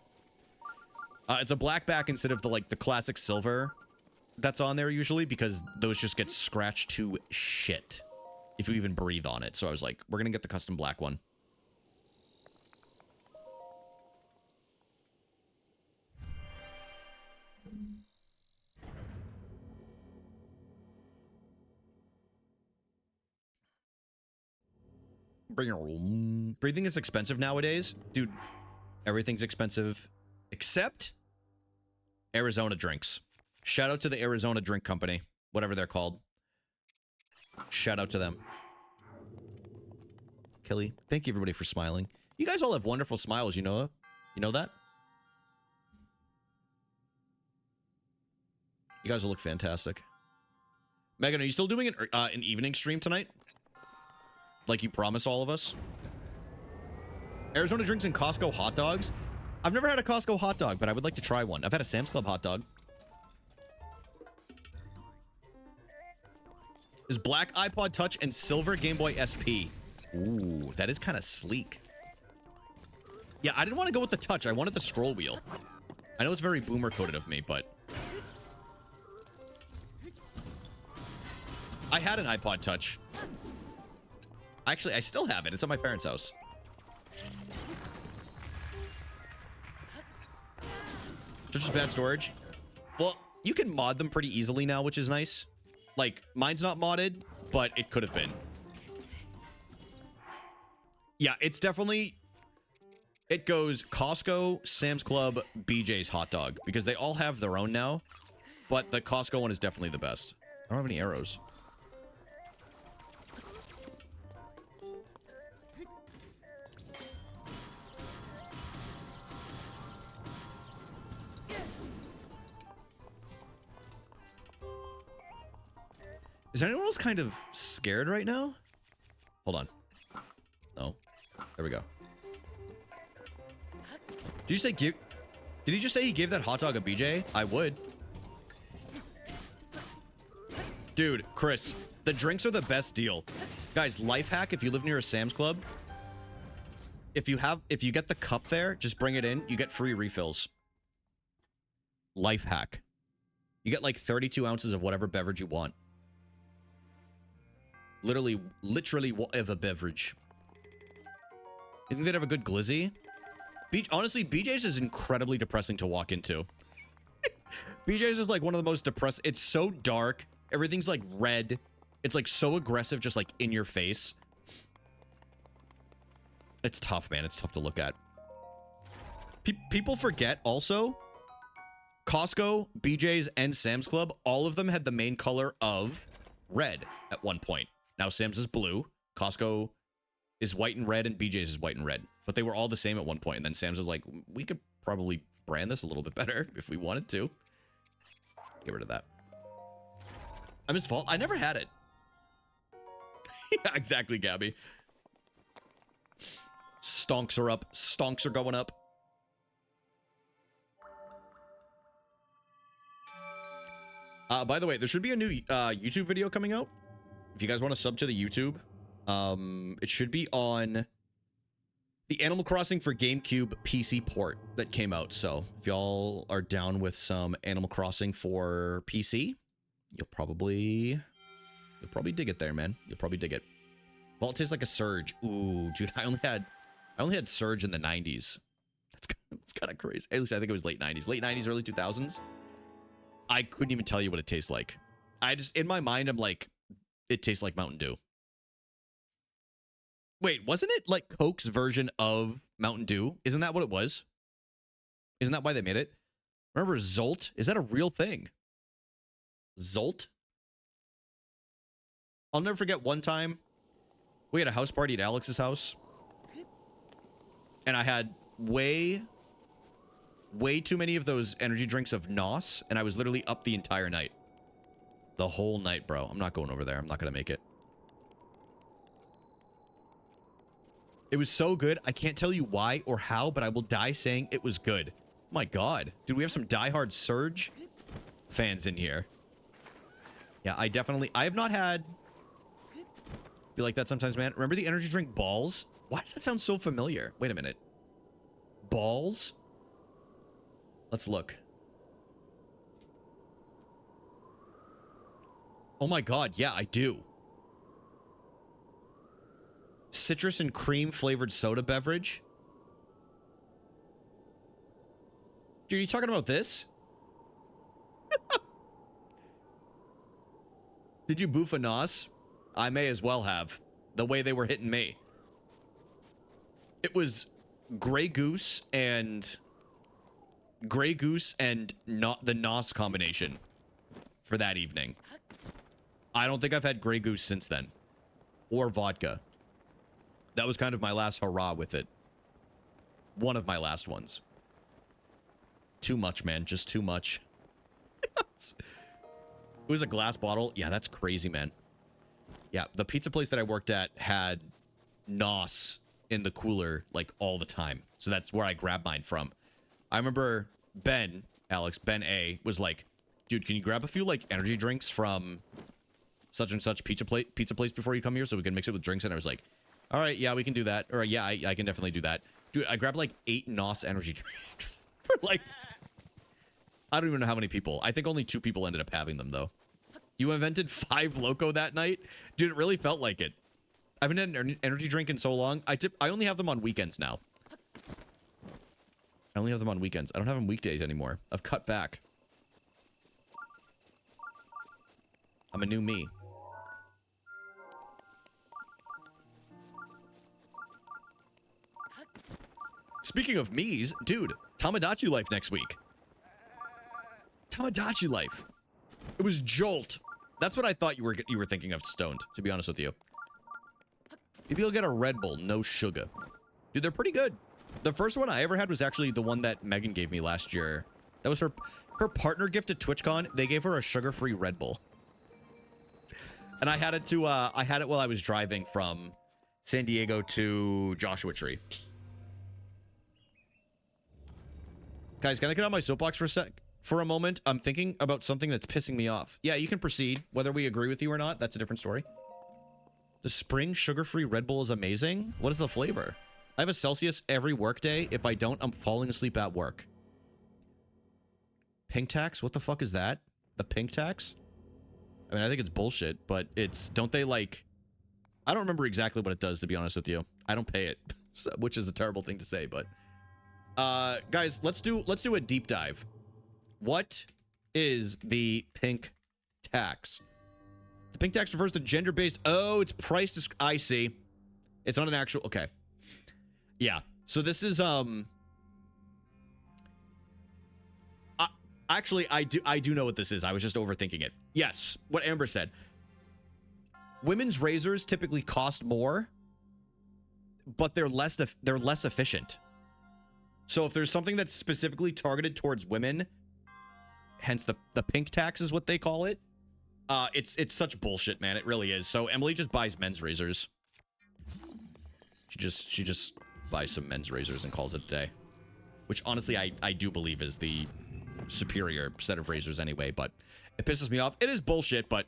It's a black back instead of the classic silver that's on there usually, because those just get scratched to shit if you even breathe on it. So I was like, we're gonna get the custom black one. Breathing is expensive nowadays. Dude, everything's expensive except Arizona drinks. Shout out to the Arizona Drink Company, whatever they're called. Shout out to them. Kelly, thank you everybody for smiling. You guys all have wonderful smiles, you know? You know that? You guys will look fantastic. Megan, are you still doing an evening stream tonight? Like you promised all of us? Arizona drinks and Costco hot dogs? I've never had a Costco hot dog, but I would like to try one. I've had a Sam's Club hot dog. Is black iPod Touch and silver Game Boy SP. Ooh, that is kind of sleek. Yeah, I didn't want to go with the Touch. I wanted the scroll wheel. I know it's very boomer coded of me, but I had an iPod Touch. Actually, I still have it. It's at my parents' house. Just bad storage. Well, you can mod them pretty easily now, which is nice. Like, mine's not modded, but it could have been. Yeah, it's definitely... It goes Costco, Sam's Club, BJ's hot dog. Because they all have their own now. But the Costco one is definitely the best. I don't have any arrows. Is anyone else kind of scared right now? Hold on. No. There we go. Did you say give... Did he just say he gave that hot dog a BJ? I would. Dude, Chris, the drinks are the best deal. Guys, life hack if you live near a Sam's Club. If you get the cup there, just bring it in. You get free refills. Life hack. You get like 32 ounces of whatever beverage you want. Literally whatever beverage. You think they'd have a good glizzy? Honestly, BJ's is incredibly depressing to walk into. BJ's is like one of the most depressed. It's so dark. Everything's like red. It's like so aggressive, just like in your face. It's tough, man. It's tough to look at. People forget also, Costco, BJ's, and Sam's Club, all of them had the main color of red at one point. Now Sam's is blue, Costco is white and red, and BJ's is white and red. But they were all the same at one point, and then Sam's was like, we could probably brand this a little bit better if we wanted to. Get rid of that. I'm his fault. I never had it. Yeah, exactly, Gabby. Stonks are up. Stonks are going up. By the way, there should be a new YouTube video coming out. If you guys want to sub to the YouTube, it should be on the Animal Crossing for GameCube PC port that came out. So if y'all are down with some Animal Crossing for PC, you'll probably dig it there, man. You'll probably dig it. Vault tastes like a Surge. Ooh, dude, I only had Surge in the 90s. That's kind of crazy. At least I think it was late 90s. Late 90s, early 2000s. I couldn't even tell you what it tastes like. In my mind, I'm like, it tastes like Mountain Dew. Wait, wasn't it like Coke's version of Mountain Dew? Isn't that what it was? Isn't that why they made it? Remember Zolt? Is that a real thing? Zolt? I'll never forget one time we had a house party at Alex's house. And I had way too many of those energy drinks of NOS. And I was literally up the entire night. The whole night, bro. I'm not going over there. I'm not going to make it. It was so good. I can't tell you why or how, but I will die saying it was good. My God. Dude, we have some diehard Surge fans in here. Yeah, I have not had... Be like that sometimes, man. Remember the energy drink Balls? Why does that sound so familiar? Wait a minute. Balls? Let's look. Oh my God, yeah, I do. Citrus and cream flavored soda beverage. Dude, are you talking about this? Did you boof a NOS? I may as well have. The way they were hitting me. It was Grey Goose and not the NOS combination for that evening. I don't think I've had Grey Goose since then. Or vodka. That was kind of my last hurrah with it. One of my last ones. Too much, man. Just too much. It was a glass bottle. Yeah, that's crazy, man. Yeah, the pizza place that I worked at had NOS in the cooler, like, all the time. So that's where I grabbed mine from. I remember Ben A, was like, dude, can you grab a few, like, energy drinks from such and such pizza place before you come here so we can mix it with drinks? And I was like, all right, yeah, we can do that. Or, yeah, I can definitely do that. Dude, I grabbed, like, 8 NOS energy drinks. Like, I don't even know how many people. I think only 2 people ended up having them, though. You invented 5 Loco that night? Dude, it really felt like it. I haven't had an energy drink in so long. I only have them on weekends now. I only have them on weekends. I don't have them weekdays anymore. I've cut back. I'm a new me. Speaking of me's, dude, Tamagotchi Life next week. Tamagotchi Life. It was Jolt. That's what I thought you were thinking of, Stoned, to be honest with you. Maybe you'll get a Red Bull, no sugar. Dude, they're pretty good. The first one I ever had was actually the one that Megan gave me last year. That was her partner gift at TwitchCon. They gave her a sugar-free Red Bull. And I had it while I was driving from San Diego to Joshua Tree. Guys, can I get on my soapbox for a moment? I'm thinking about something that's pissing me off. Yeah, you can proceed. Whether we agree with you or not, that's a different story. The spring sugar-free Red Bull is amazing. What is the flavor? I have a Celsius every workday. If I don't, I'm falling asleep at work. Pink tax? What the fuck is that? The pink tax? I mean, I think it's bullshit, but it's... Don't they, like... I don't remember exactly what it does, to be honest with you. I don't pay it, which is a terrible thing to say, but... guys, let's do a deep dive. What is the pink tax? The pink tax refers to gender-based... Oh, it's price... I see. It's not an actual... Okay. Yeah. So this is, actually, I do know what this is. I was just overthinking it. Yes, what Amber said. Women's razors typically cost more, but they're less efficient. So if there's something that's specifically targeted towards women, hence the pink tax is what they call it. It's such bullshit, man. It really is. So Emily just buys men's razors. She just buys some men's razors and calls it a day. Which honestly I do believe is the superior set of razors anyway, but it pisses me off. It is bullshit, but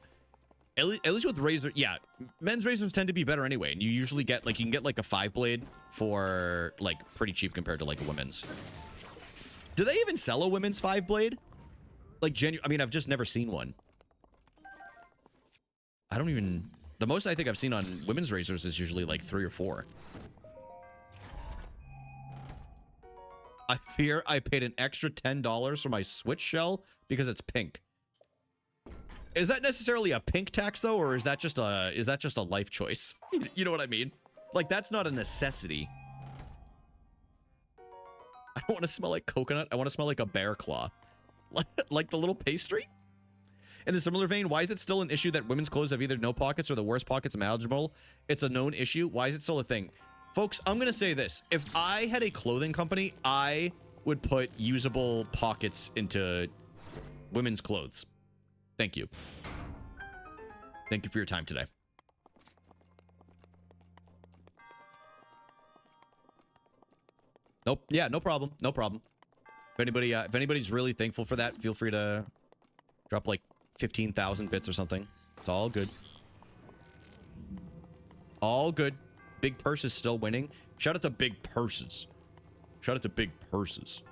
at least with razor, yeah, men's razors tend to be better anyway, and you usually get like, you can get like a 5-blade for like pretty cheap compared to like a women's. Do they even sell a women's 5-blade? Like I mean, I've just never seen one. I don't even... The most I think I've seen on women's razors is usually like 3 or 4. I fear I paid an extra $10 for my Switch shell because it's pink. Is that necessarily a pink tax though, or is that just a life choice? You know what I mean? Like, that's not a necessity. I don't want to smell like coconut. I want to smell like a bear claw. like the little pastry. In a similar vein, why is it still an issue that women's clothes have either no pockets or the worst pockets imaginable? It's a known issue. Why is it still a thing? Folks, I'm going to say this. If I had a clothing company, I would put usable pockets into women's clothes. Thank you. Thank you for your time today. Nope. Yeah, no problem. No problem. If anybody's really thankful for that, feel free to drop like 15,000 bits or something. It's all good. All good. Big Purse is still winning. Shout out to Big Purses. Shout out to Big Purses.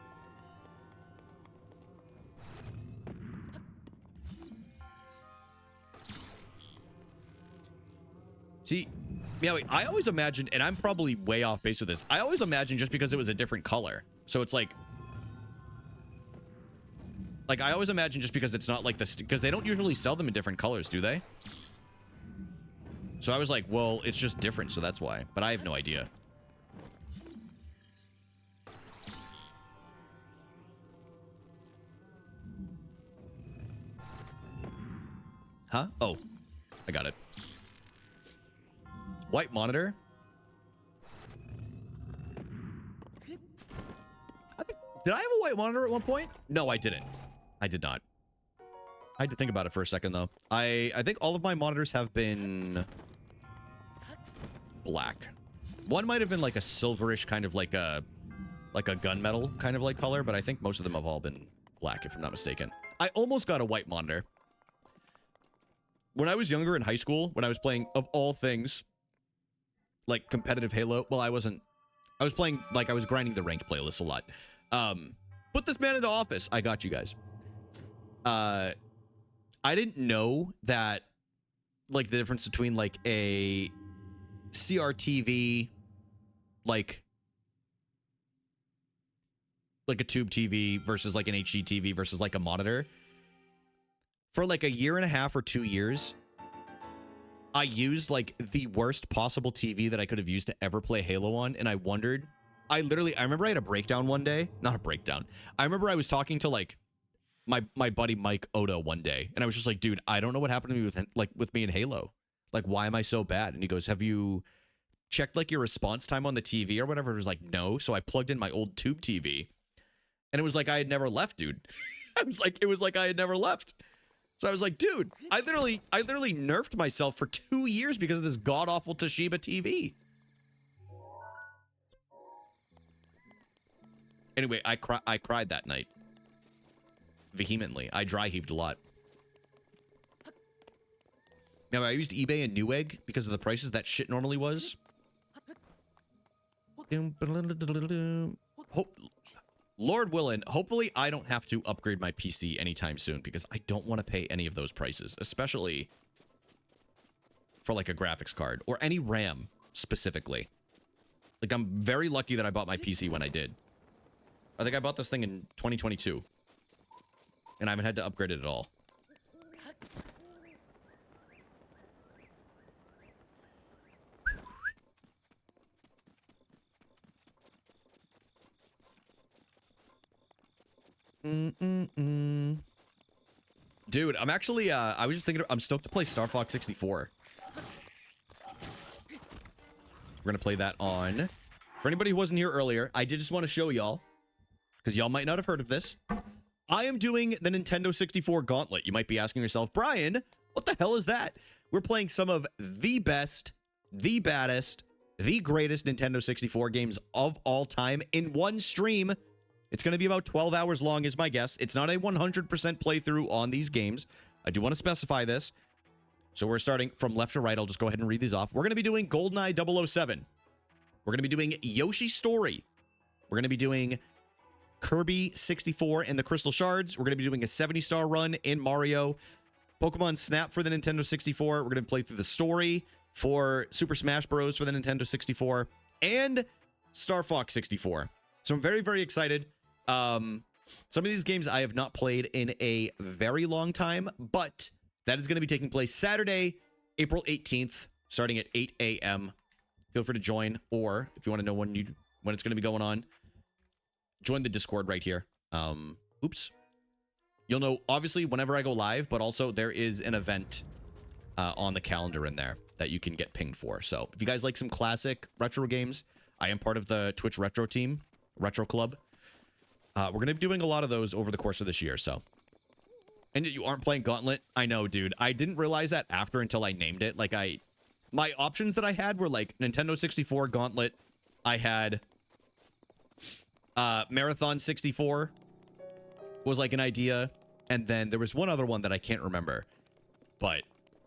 See, yeah, wait, I always imagined, and I'm probably way off base with this, I always imagined just because it was a different color. So it's like I always imagine just because it's not like this, because they don't usually sell them in different colors, do they? So I was like, well, it's just different, so that's why. But I have no idea. Huh? Oh, I got it. White monitor. Did I have a white monitor at one point? No, I didn't. I did not. I had to think about it for a second, though. I think all of my monitors have been black. One might have been like a silverish kind of like a gunmetal kind of like color, but I think most of them have all been black, if I'm not mistaken. I almost got a white monitor. When I was younger in high school, when I was playing, of all things, like competitive Halo, well, I was playing, like, I was grinding the ranked playlist a lot. Put this man into office. I got you guys. I didn't know that, like, the difference between, like, a CRTV, like a tube TV versus, like, an HD TV versus, like, a monitor. For, like, a year and a half or 2 years, I used, like, the worst possible TV that I could have used to ever play Halo on, and I wondered... I remember I had a breakdown one day. Not a breakdown. I remember I was talking to, like, my buddy Mike Oda one day, and I was just like, dude, I don't know what happened to me with me in Halo. Like, why am I so bad? And he goes, have you checked, like, your response time on the TV or whatever? I was like, no. So I plugged in my old tube TV, and it was like I had never left, dude. It was like I had never left. So I was like, dude, I literally nerfed myself for 2 years because of this god-awful Toshiba TV. Anyway, I cried that night. Vehemently. I dry heaved a lot. Now, I used eBay and Newegg because of the prices that shit normally was. Lord willing, hopefully I don't have to upgrade my PC anytime soon because I don't want to pay any of those prices, especially for like a graphics card or any RAM specifically. Like, I'm very lucky that I bought my PC when I did. I think I bought this thing in 2022 and I haven't had to upgrade it at all. Dude, I'm actually, I was just thinking, I'm stoked to play Star Fox 64. We're gonna play that on. For anybody who wasn't here earlier, I did just want to show y'all, because y'all might not have heard of this. I am doing the Nintendo 64 Gauntlet. You might be asking yourself, Brian, what the hell is that? We're playing some of the best, the baddest, the greatest Nintendo 64 games of all time in one stream. It's going to be about 12 hours long is my guess. It's not a 100% playthrough on these games. I do want to specify this. So we're starting from left to right. I'll just go ahead and read these off. We're going to be doing GoldenEye 007. We're going to be doing Yoshi's Story. We're going to be doing Kirby 64 and the Crystal Shards. We're going to be doing a 70-star run in Mario. Pokemon Snap for the Nintendo 64. We're going to play through the story for Super Smash Bros. For the Nintendo 64. And Star Fox 64. So I'm very, very excited. Some of these games I have not played in a very long time, but that is going to be taking place Saturday, April 18th, starting at 8 a.m. Feel free to join, or if you want to know when it's going to be going on, join the Discord right here. Oops. You'll know, obviously, whenever I go live, but also there is an event on the calendar in there that you can get pinged for. So if you guys like some classic retro games, I am part of the Twitch Retro team, Retro Club. We're going to be doing a lot of those over the course of this year, so. And you aren't playing Gauntlet? I know, dude. I didn't realize that after until I named it. Like, my options that I had were, like, Nintendo 64, Gauntlet. I had Marathon 64 was, like, an idea. And then there was one other one that I can't remember. But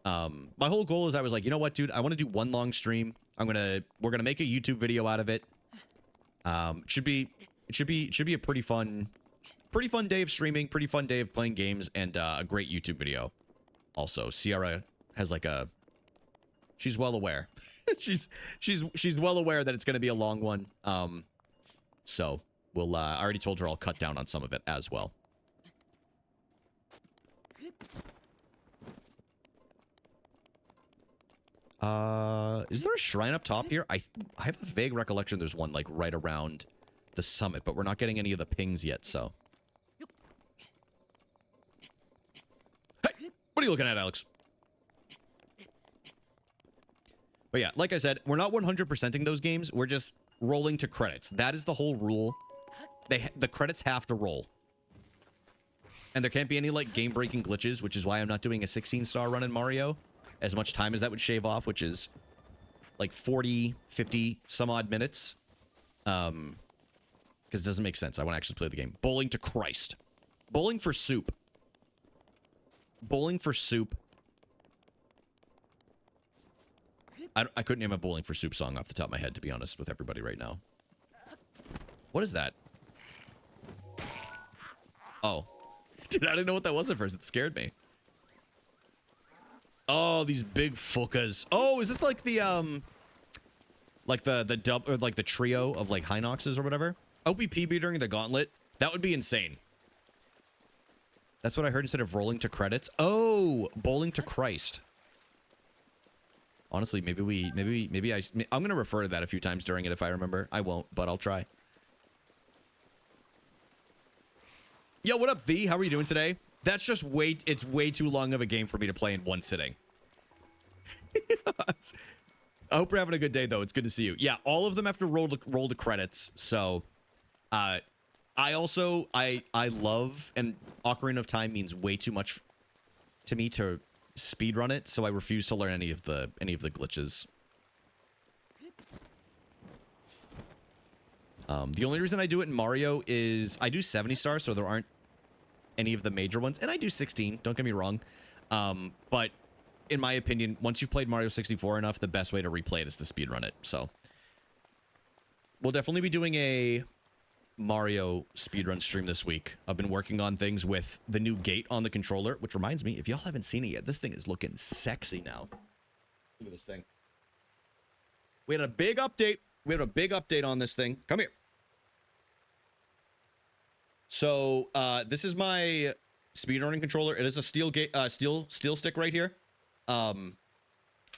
my whole goal is I was like, you know what, dude? I want to do one long stream. We're gonna make a YouTube video out of it. It should be a pretty fun day of streaming, pretty fun day of playing games, and a great YouTube video. Also, Sierra has like she's well aware. she's well aware that it's gonna be a long one. So we'll I already told her I'll cut down on some of it as well. Is there a shrine up top here? I have a vague recollection there's one like right around the summit, but we're not getting any of the pings yet, so. Hey, what are you looking at, Alex? But yeah, like I said, we're not 100%ing those games. We're just rolling to credits. That is the whole rule. The credits have to roll. And there can't be any like game-breaking glitches, which is why I'm not doing a 16-star run in Mario. As much time as that would shave off, which is like 40, 50 some odd minutes. Because it doesn't make sense. I want to actually play the game. Bowling to Christ. Bowling for soup. Bowling for soup. I couldn't name a Bowling for Soup song off the top of my head, to be honest with everybody right now. What is that? Oh. Dude, I didn't know what that was at first. It scared me. Oh, these big fuckas. Oh, is this like the dub or like the trio of like Hinoxes or whatever? OPP be during the Gauntlet? That would be insane. That's what I heard instead of rolling to credits. Oh, bowling to Christ. Honestly, I'm gonna refer to that a few times during it if I remember. I won't, but I'll try. Yo, what up, V? How are you doing today? That's just it's way too long of a game for me to play in one sitting. I hope you're having a good day, though. It's good to see you. Yeah, all of them have to roll to credits. So, I love, and Ocarina of Time means way too much to me to speedrun it. So I refuse to learn any of the glitches. The only reason I do it in Mario is I do 70 stars, so there aren't any of the major ones, and I do 16. Don't get me wrong, but in my opinion, once you've played Mario 64 enough, the best way to replay it is to speedrun it. So we'll definitely be doing a Mario speedrun stream this week. I've been working on things with the new gate on the controller, which reminds me, if y'all haven't seen it yet, this thing is looking sexy now. Look at this thing. We had a big update. We had a big update on this thing. Come here. So this is my speedrunning controller. It is a steel stick right here. I've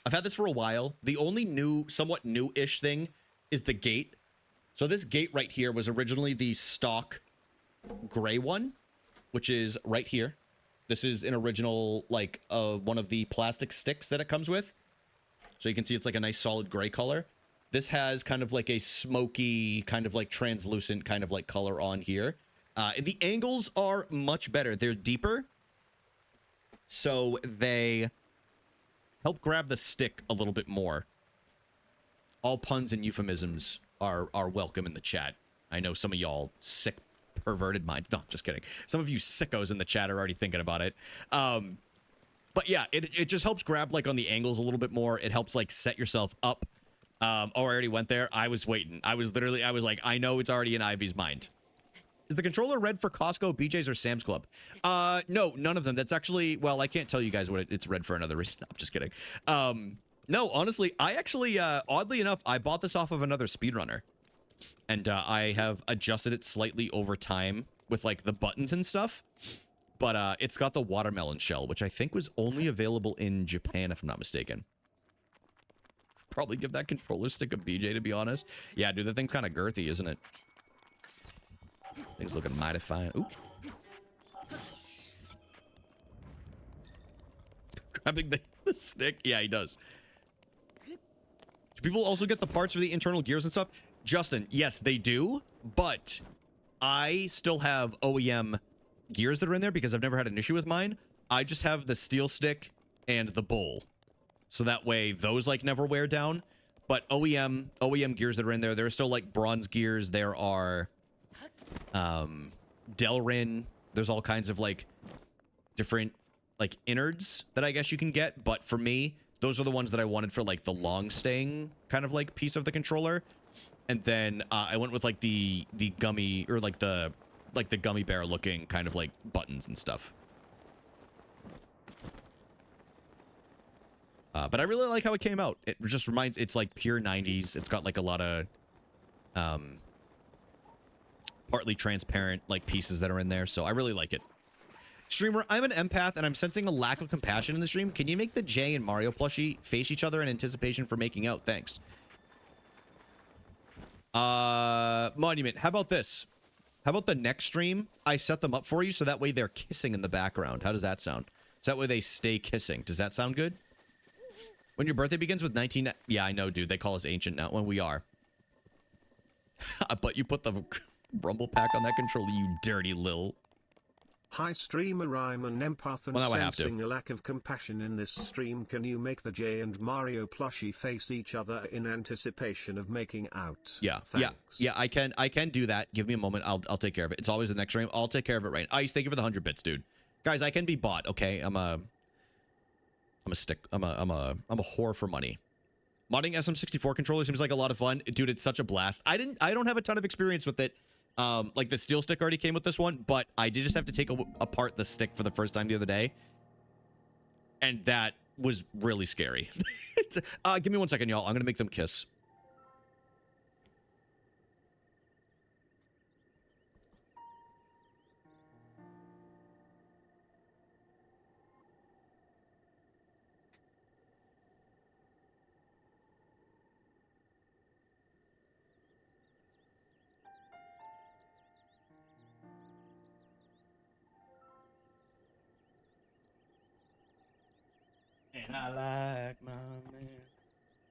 had this for a while. The only somewhat new-ish thing is the gate. So this gate right here was originally the stock gray one, which is right here. This is an original, like, one of the plastic sticks that it comes with. So you can see it's like a nice solid gray color. This has kind of like a smoky, kind of like translucent kind of like color on here. The angles are much better. They're deeper. So they help grab the stick a little bit more. All puns and euphemisms are welcome in the chat. I know some of y'all sick, perverted minds. No, I'm just kidding. Some of you sickos in the chat are already thinking about it. But yeah, it just helps grab like on the angles a little bit more. It helps like set yourself up. Oh, I already went there. I was waiting. I was like, I know it's already in Ivy's mind. Is the controller red for Costco, BJ's, or Sam's Club? No, none of them. That's actually, well, I can't tell you guys what it's red for another reason. No, I'm just kidding. No, honestly, I actually, oddly enough, I bought this off of another speedrunner. And I have adjusted it slightly over time with like the buttons and stuff. But it's got the watermelon shell, which I think was only available in Japan, if I'm not mistaken. Probably give that controller stick a BJ, to be honest. Yeah, dude, that thing's kind of girthy, isn't it? Thing's looking mighty fine. Ooh. grabbing the stick. Yeah, he does. Do people also get the parts for the internal gears and stuff? Justin, yes, they do, but I still have OEM gears that are in there because I've never had an issue with mine. I just have the steel stick and the bowl. So that way those like never wear down. But OEM gears that are in there, there are still like bronze gears. There are Delrin. There's all kinds of like different like innards that I guess you can get. But for me, those are the ones that I wanted for like the long staying kind of like piece of the controller. And then I went with like the gummy or like the gummy bear looking kind of like buttons and stuff. But I really like how it came out. It just reminds, it's like pure 90s. It's got like a lot of partly transparent like pieces that are in there. So I really like it. Streamer, I'm an empath and I'm sensing a lack of compassion in the stream. Can you make the Jay and Mario plushie face each other in anticipation for making out? Thanks. Monument, how about this? How about the next stream? I set them up for you so that way they're kissing in the background. How does that sound? So that way they stay kissing. Does that sound good? When your birthday begins with 19... Yeah, I know, dude. They call us ancient now. When we are. But you put the rumble pack on that controller, you dirty lil. Hi streamer, I'm an empath and sensing a lack of compassion in this stream. Can you make the Jay and Mario plushie face each other in anticipation of making out? Yeah, thanks. yeah, I can do that. Give me a moment. I'll take care of it. It's always the next stream. I'll take care of it right. Ice, thank you for the 100 bits, dude. Guys, I can be bought, okay? I'm a whore for money. Modding SM64 controller seems like a lot of fun. Dude, it's such a blast. I don't have a ton of experience with it. Like the steel stick already came with this one, but I did just have to take apart the stick for the first time the other day. And that was really scary. Give me 1 second, y'all. I'm going to make them kiss. And I like my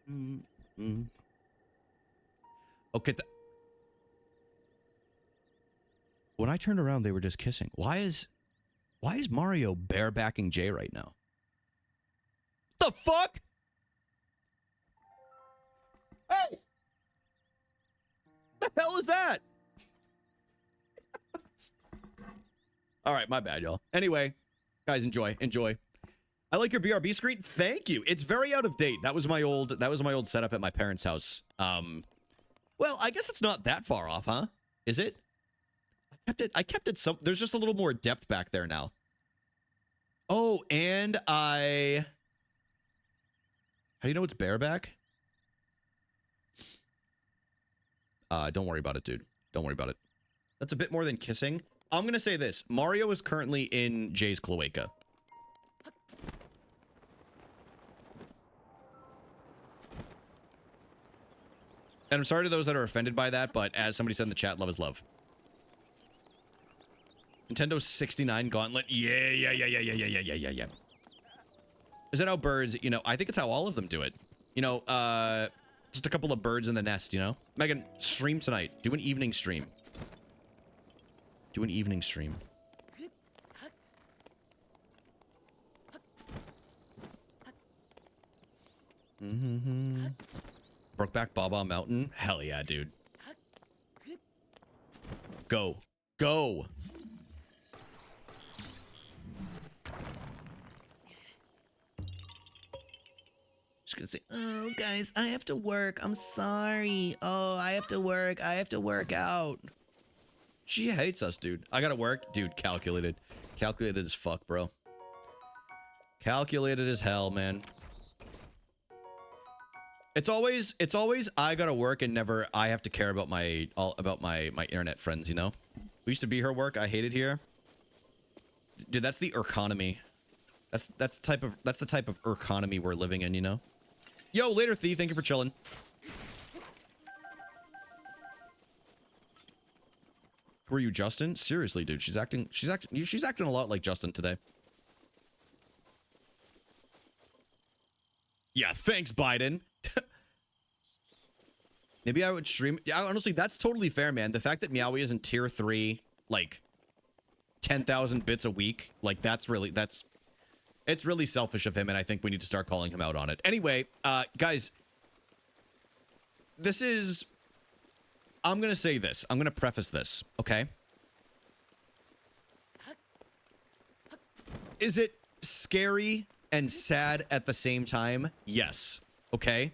man. Okay. When I turned around, they were just kissing. Why is Mario barebacking Jay right now? The fuck? Hey! The hell is that? All right, my bad, y'all. Anyway, guys, enjoy. I like your BRB screen. Thank you. It's very out of date. That was my old setup at my parents' house. Well, I guess it's not that far off, huh? Is it? I kept it some. There's just a little more depth back there now. Oh, and how do you know it's bareback? Don't worry about it, dude. Don't worry about it. That's a bit more than kissing. I'm gonna say this. Mario is currently in Jay's cloaca. And I'm sorry to those that are offended by that, but as somebody said in the chat, love is love. Nintendo 69 Gauntlet. Yeah. Is that how birds, you know, I think it's how all of them do it. You know, just a couple of birds in the nest, you know? Megan, stream tonight. Do an evening stream. Do an evening stream. Brokeback Baba Mountain? Hell yeah, dude. Go. Go! Just gonna say, oh, guys, I have to work. I'm sorry. Oh, I have to work. I have to work out. She hates us, dude. I gotta work. Dude, calculated. Calculated as fuck, bro. Calculated as hell, man. It's always I gotta work and never I have to care about my internet friends, you know? We used to be her work. I hated here. Dude, that's the economy. That's the type of economy we're living in, you know? Yo, later, Thee. Thank you for chilling. Were you Justin? Seriously, dude. She's acting a lot like Justin today. Thanks, Biden. Maybe I would stream. Yeah, honestly, that's totally fair, man. The fact that Meowie isn't tier 3, like 10,000 bits a week, like it's really selfish of him, and I think we need to start calling him out on it. Anyway, guys, I'm gonna say this. I'm gonna preface this, okay? Is it scary and sad at the same time? Yes. Okay.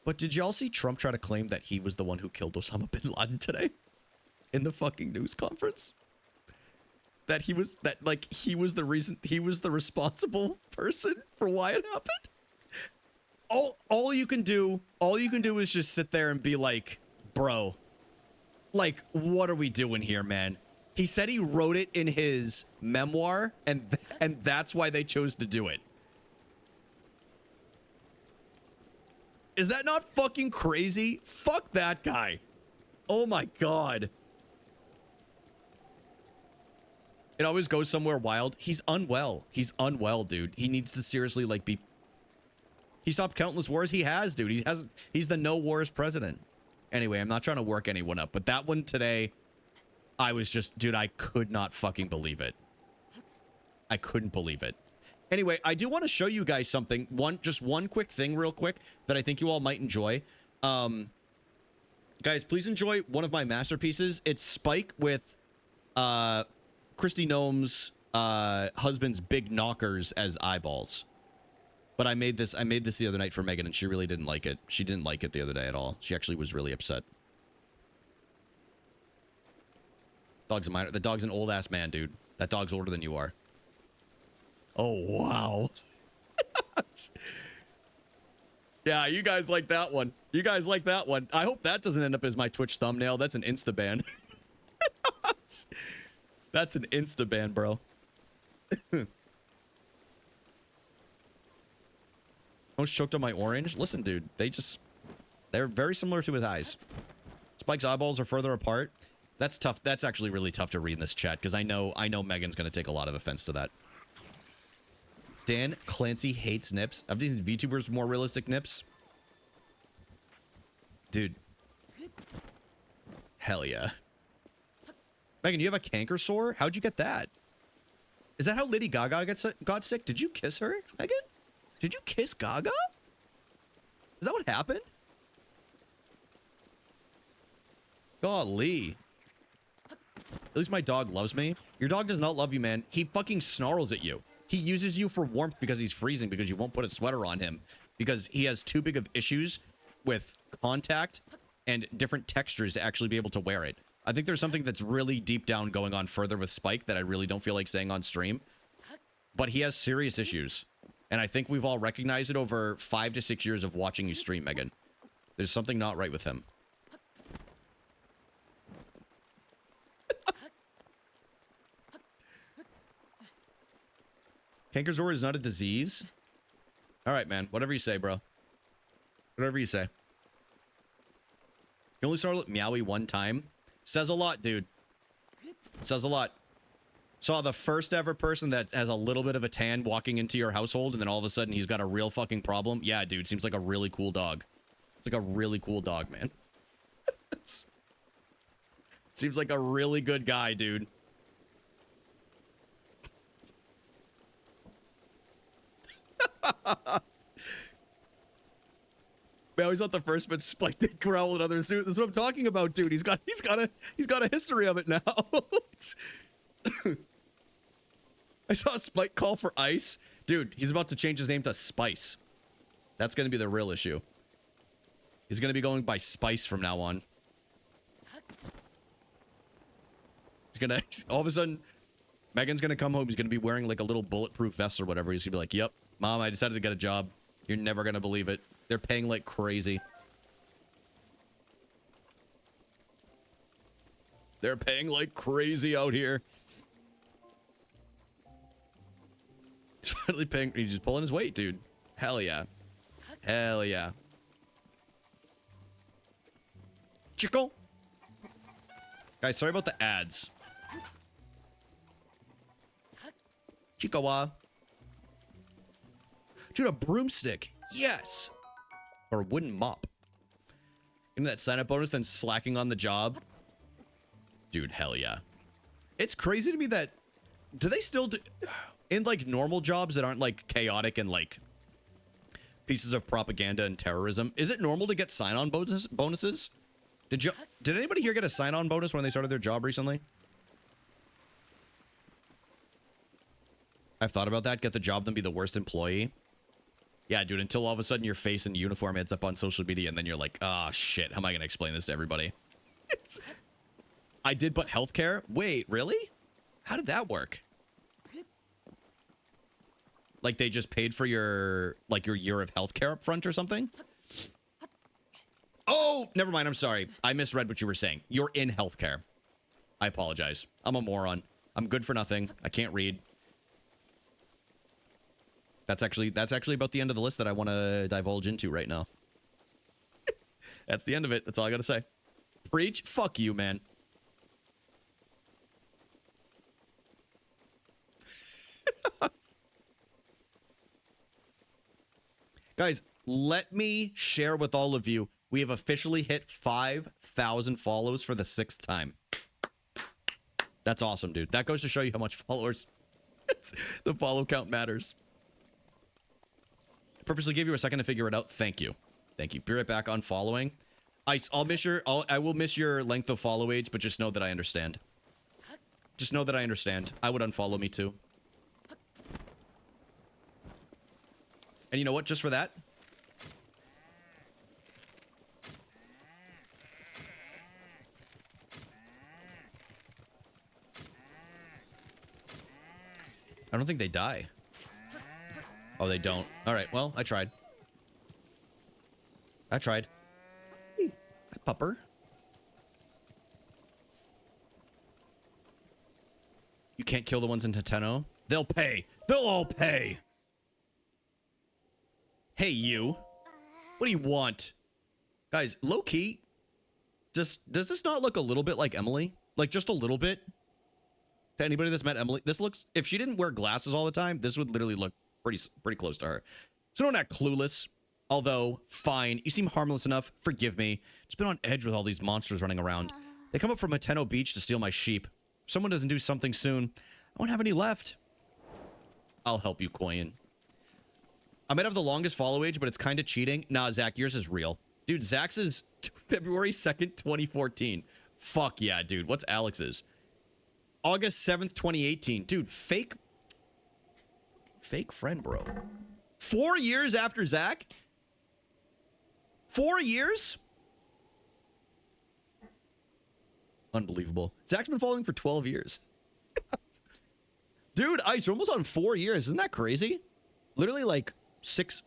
But did y'all see Trump try to claim that he was the one who killed Osama bin Laden today? In the fucking news conference? That he was the reason, he was the responsible person for why it happened? All you can do is just sit there and be like, bro, like, what are we doing here, man? He said he wrote it in his memoir, and that's why they chose to do it. Is that not fucking crazy? Fuck that guy. Oh my God. It always goes somewhere wild. He's unwell. He's unwell, dude. He needs to seriously, like, he stopped countless wars. He has, dude. He's the no wars president. Anyway, I'm not trying to work anyone up, but that one today, I was just, dude, I could not fucking believe it. I couldn't believe it. Anyway, I do want to show you guys something. Just one quick thing real quick that I think you all might enjoy. Guys, please enjoy one of my masterpieces. It's Spike with Kristi Noem's husband's big knockers as eyeballs. But I made this the other night for Megan, and she really didn't like it. She didn't like it the other day at all. She actually was really upset. Dog's a minor. The dog's an old ass man, dude. That dog's older than you are. Oh, wow. Yeah, you guys like that one. You guys like that one. I hope that doesn't end up as my Twitch thumbnail. That's an Insta ban. That's an Insta ban, bro. Almost choked on my orange. Listen, dude, they're very similar to his eyes. Spike's eyeballs are further apart. That's tough. That's actually really tough to read in this chat because I know Megan's going to take a lot of offense to that. Dan Clancy hates nips. I've seen VTubers with more realistic nips. Dude. Hell yeah. Megan, you have a canker sore? How'd you get that? Is that how Lady Gaga got sick? Did you kiss her, Megan? Did you kiss Gaga? Is that what happened? Golly. At least my dog loves me. Your dog does not love you, man. He fucking snarls at you. He uses you for warmth because he's freezing because you won't put a sweater on him because he has too big of issues with contact and different textures to actually be able to wear it. I think there's something that's really deep down going on further with Spike that I really don't feel like saying on stream. But he has serious issues. And I think we've all recognized it over 5 to 6 years of watching you stream, Megan. There's something not right with him. Canker sore is not a disease? All right, man. Whatever you say, bro. Whatever you say. You only saw Meowie one time? Says a lot, dude. Says a lot. Saw the first ever person that has a little bit of a tan walking into your household, and then all of a sudden he's got a real fucking problem. Yeah, dude. Seems like a really cool dog. It's like a really cool dog, man. Seems like a really good guy, dude. Man, he's not the first, but Spike did growl at other suit. That's what I'm talking about, dude. He's got a history of it now. I saw Spike call for ice. Dude, he's about to change his name to Spice. That's gonna be the real issue. He's gonna be going by Spice from now on. He's gonna all of a sudden Megan's gonna come home. He's gonna be wearing like a little bulletproof vest or whatever. He's gonna be like, "Yep, Mom, I decided to get a job. You're never gonna believe it. They're paying like crazy. They're paying like crazy out here." He's finally paying. He's just pulling his weight, dude. Hell yeah. Hell yeah. Chico. Guys, sorry about the ads. Chiikawa. Dude, a broomstick. Yes. Or a wooden mop. Give me that sign-up bonus, then slacking on the job. Dude, hell yeah. It's crazy to me that... Do they still do... In, like, normal jobs that aren't, like, chaotic and, like, pieces of propaganda and terrorism, is it normal to get sign-on bonuses? Did anybody here get a sign-on bonus when they started their job recently? I've thought about that. Get the job, then be the worst employee. Yeah, dude, until all of a sudden your face in uniform ends up on social media, and then you're like, ah, oh, shit, how am I going to explain this to everybody? I did, but healthcare? Wait, really? How did that work? Like they just paid for your, like your year of healthcare up front or something? Oh, never mind. I'm sorry. I misread what you were saying. You're in healthcare. I apologize. I'm a moron. I'm good for nothing. I can't read. That's actually about the end of the list that I want to divulge into right now. That's the end of it. That's all I got to say. Preach. Fuck you, man. Guys, let me share with all of you. We have officially hit 5,000 follows for the 6th time. That's awesome, dude. That goes to show you how much followers the follow count matters. I purposely gave you a second to figure it out. Thank you. Thank you. Be right back on following. I will miss your length of follow age, but just know that I understand. Just know that I understand. I would unfollow me too. And you know what? Just for that. I don't think they die. Oh, they don't. All right. Well, I tried. Hi, pupper. You can't kill the ones in Tateno. They'll pay. They'll all pay. Hey, you. What do you want? Guys, low-key, does this not look a little bit like Emily? Like, just a little bit? To anybody that's met Emily, this looks... If she didn't wear glasses all the time, this would literally look pretty close to her. So don't act clueless. Although, fine. You seem harmless enough. Forgive me. Just been on edge with all these monsters running around. They come up from Mateno Beach to steal my sheep. If someone doesn't do something soon, I won't have any left. I'll help you, Koyan. I might have the longest follow age, but it's kind of cheating. Nah, Zach, yours is real. Dude, Zach's is February 2nd, 2014. Fuck yeah, dude. What's Alex's? August 7th, 2018. Dude, fake friend, bro. 4 years after Zach? 4 years? Unbelievable. Zach's been following for 12 years. Dude, Ice, you're almost on 4 years. Isn't that crazy? Literally like six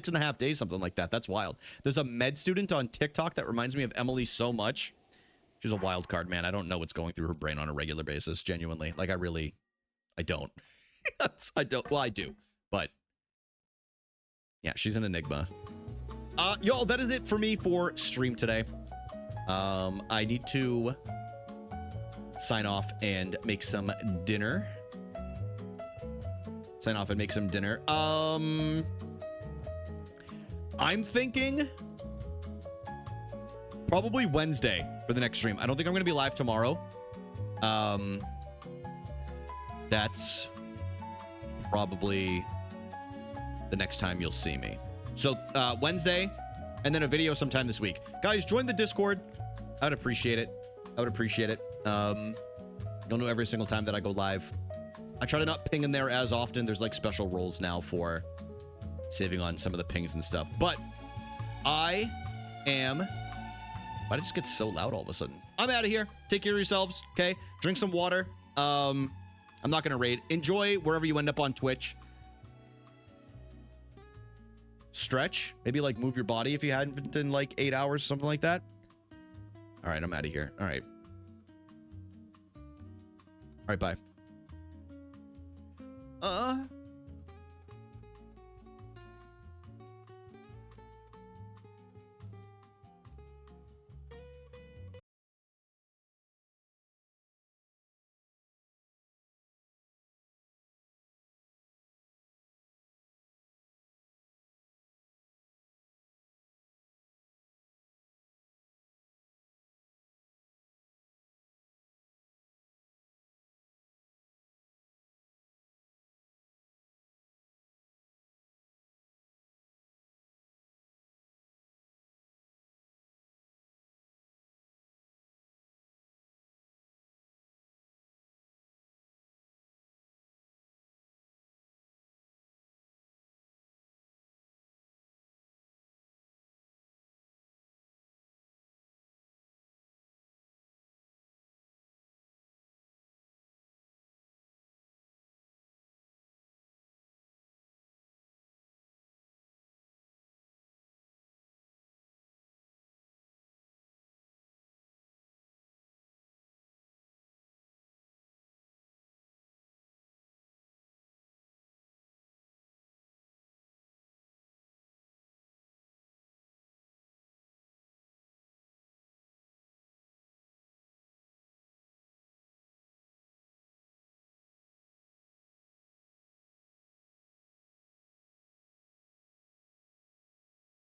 and a half days, something like that. That's wild. There's a med student on TikTok that reminds me of Emily so much. She's a wild card, man. I don't know what's going through her brain on a regular basis, genuinely. Like, I don't. I don't. Well, I do, but yeah, she's an enigma. Y'all, that is it for me for stream today. I need to sign off and make some dinner. I'm thinking probably Wednesday for the next stream. I don't think I'm going to be live tomorrow. That's probably the next time you'll see me. So Wednesday, and then a video sometime this week. Guys, join the Discord. I would appreciate it. You'll know every single time that I go live. I try to not ping in there as often. There's like special roles now for saving on some of the pings and stuff. But I am... Why did it just get so loud all of a sudden? I'm out of here. Take care of yourselves, okay? Drink some water. I'm not going to raid. Enjoy wherever you end up on Twitch. Stretch. Maybe like move your body if you hadn't in like 8 hours, something like that. All right, I'm out of here. All right. All right, bye.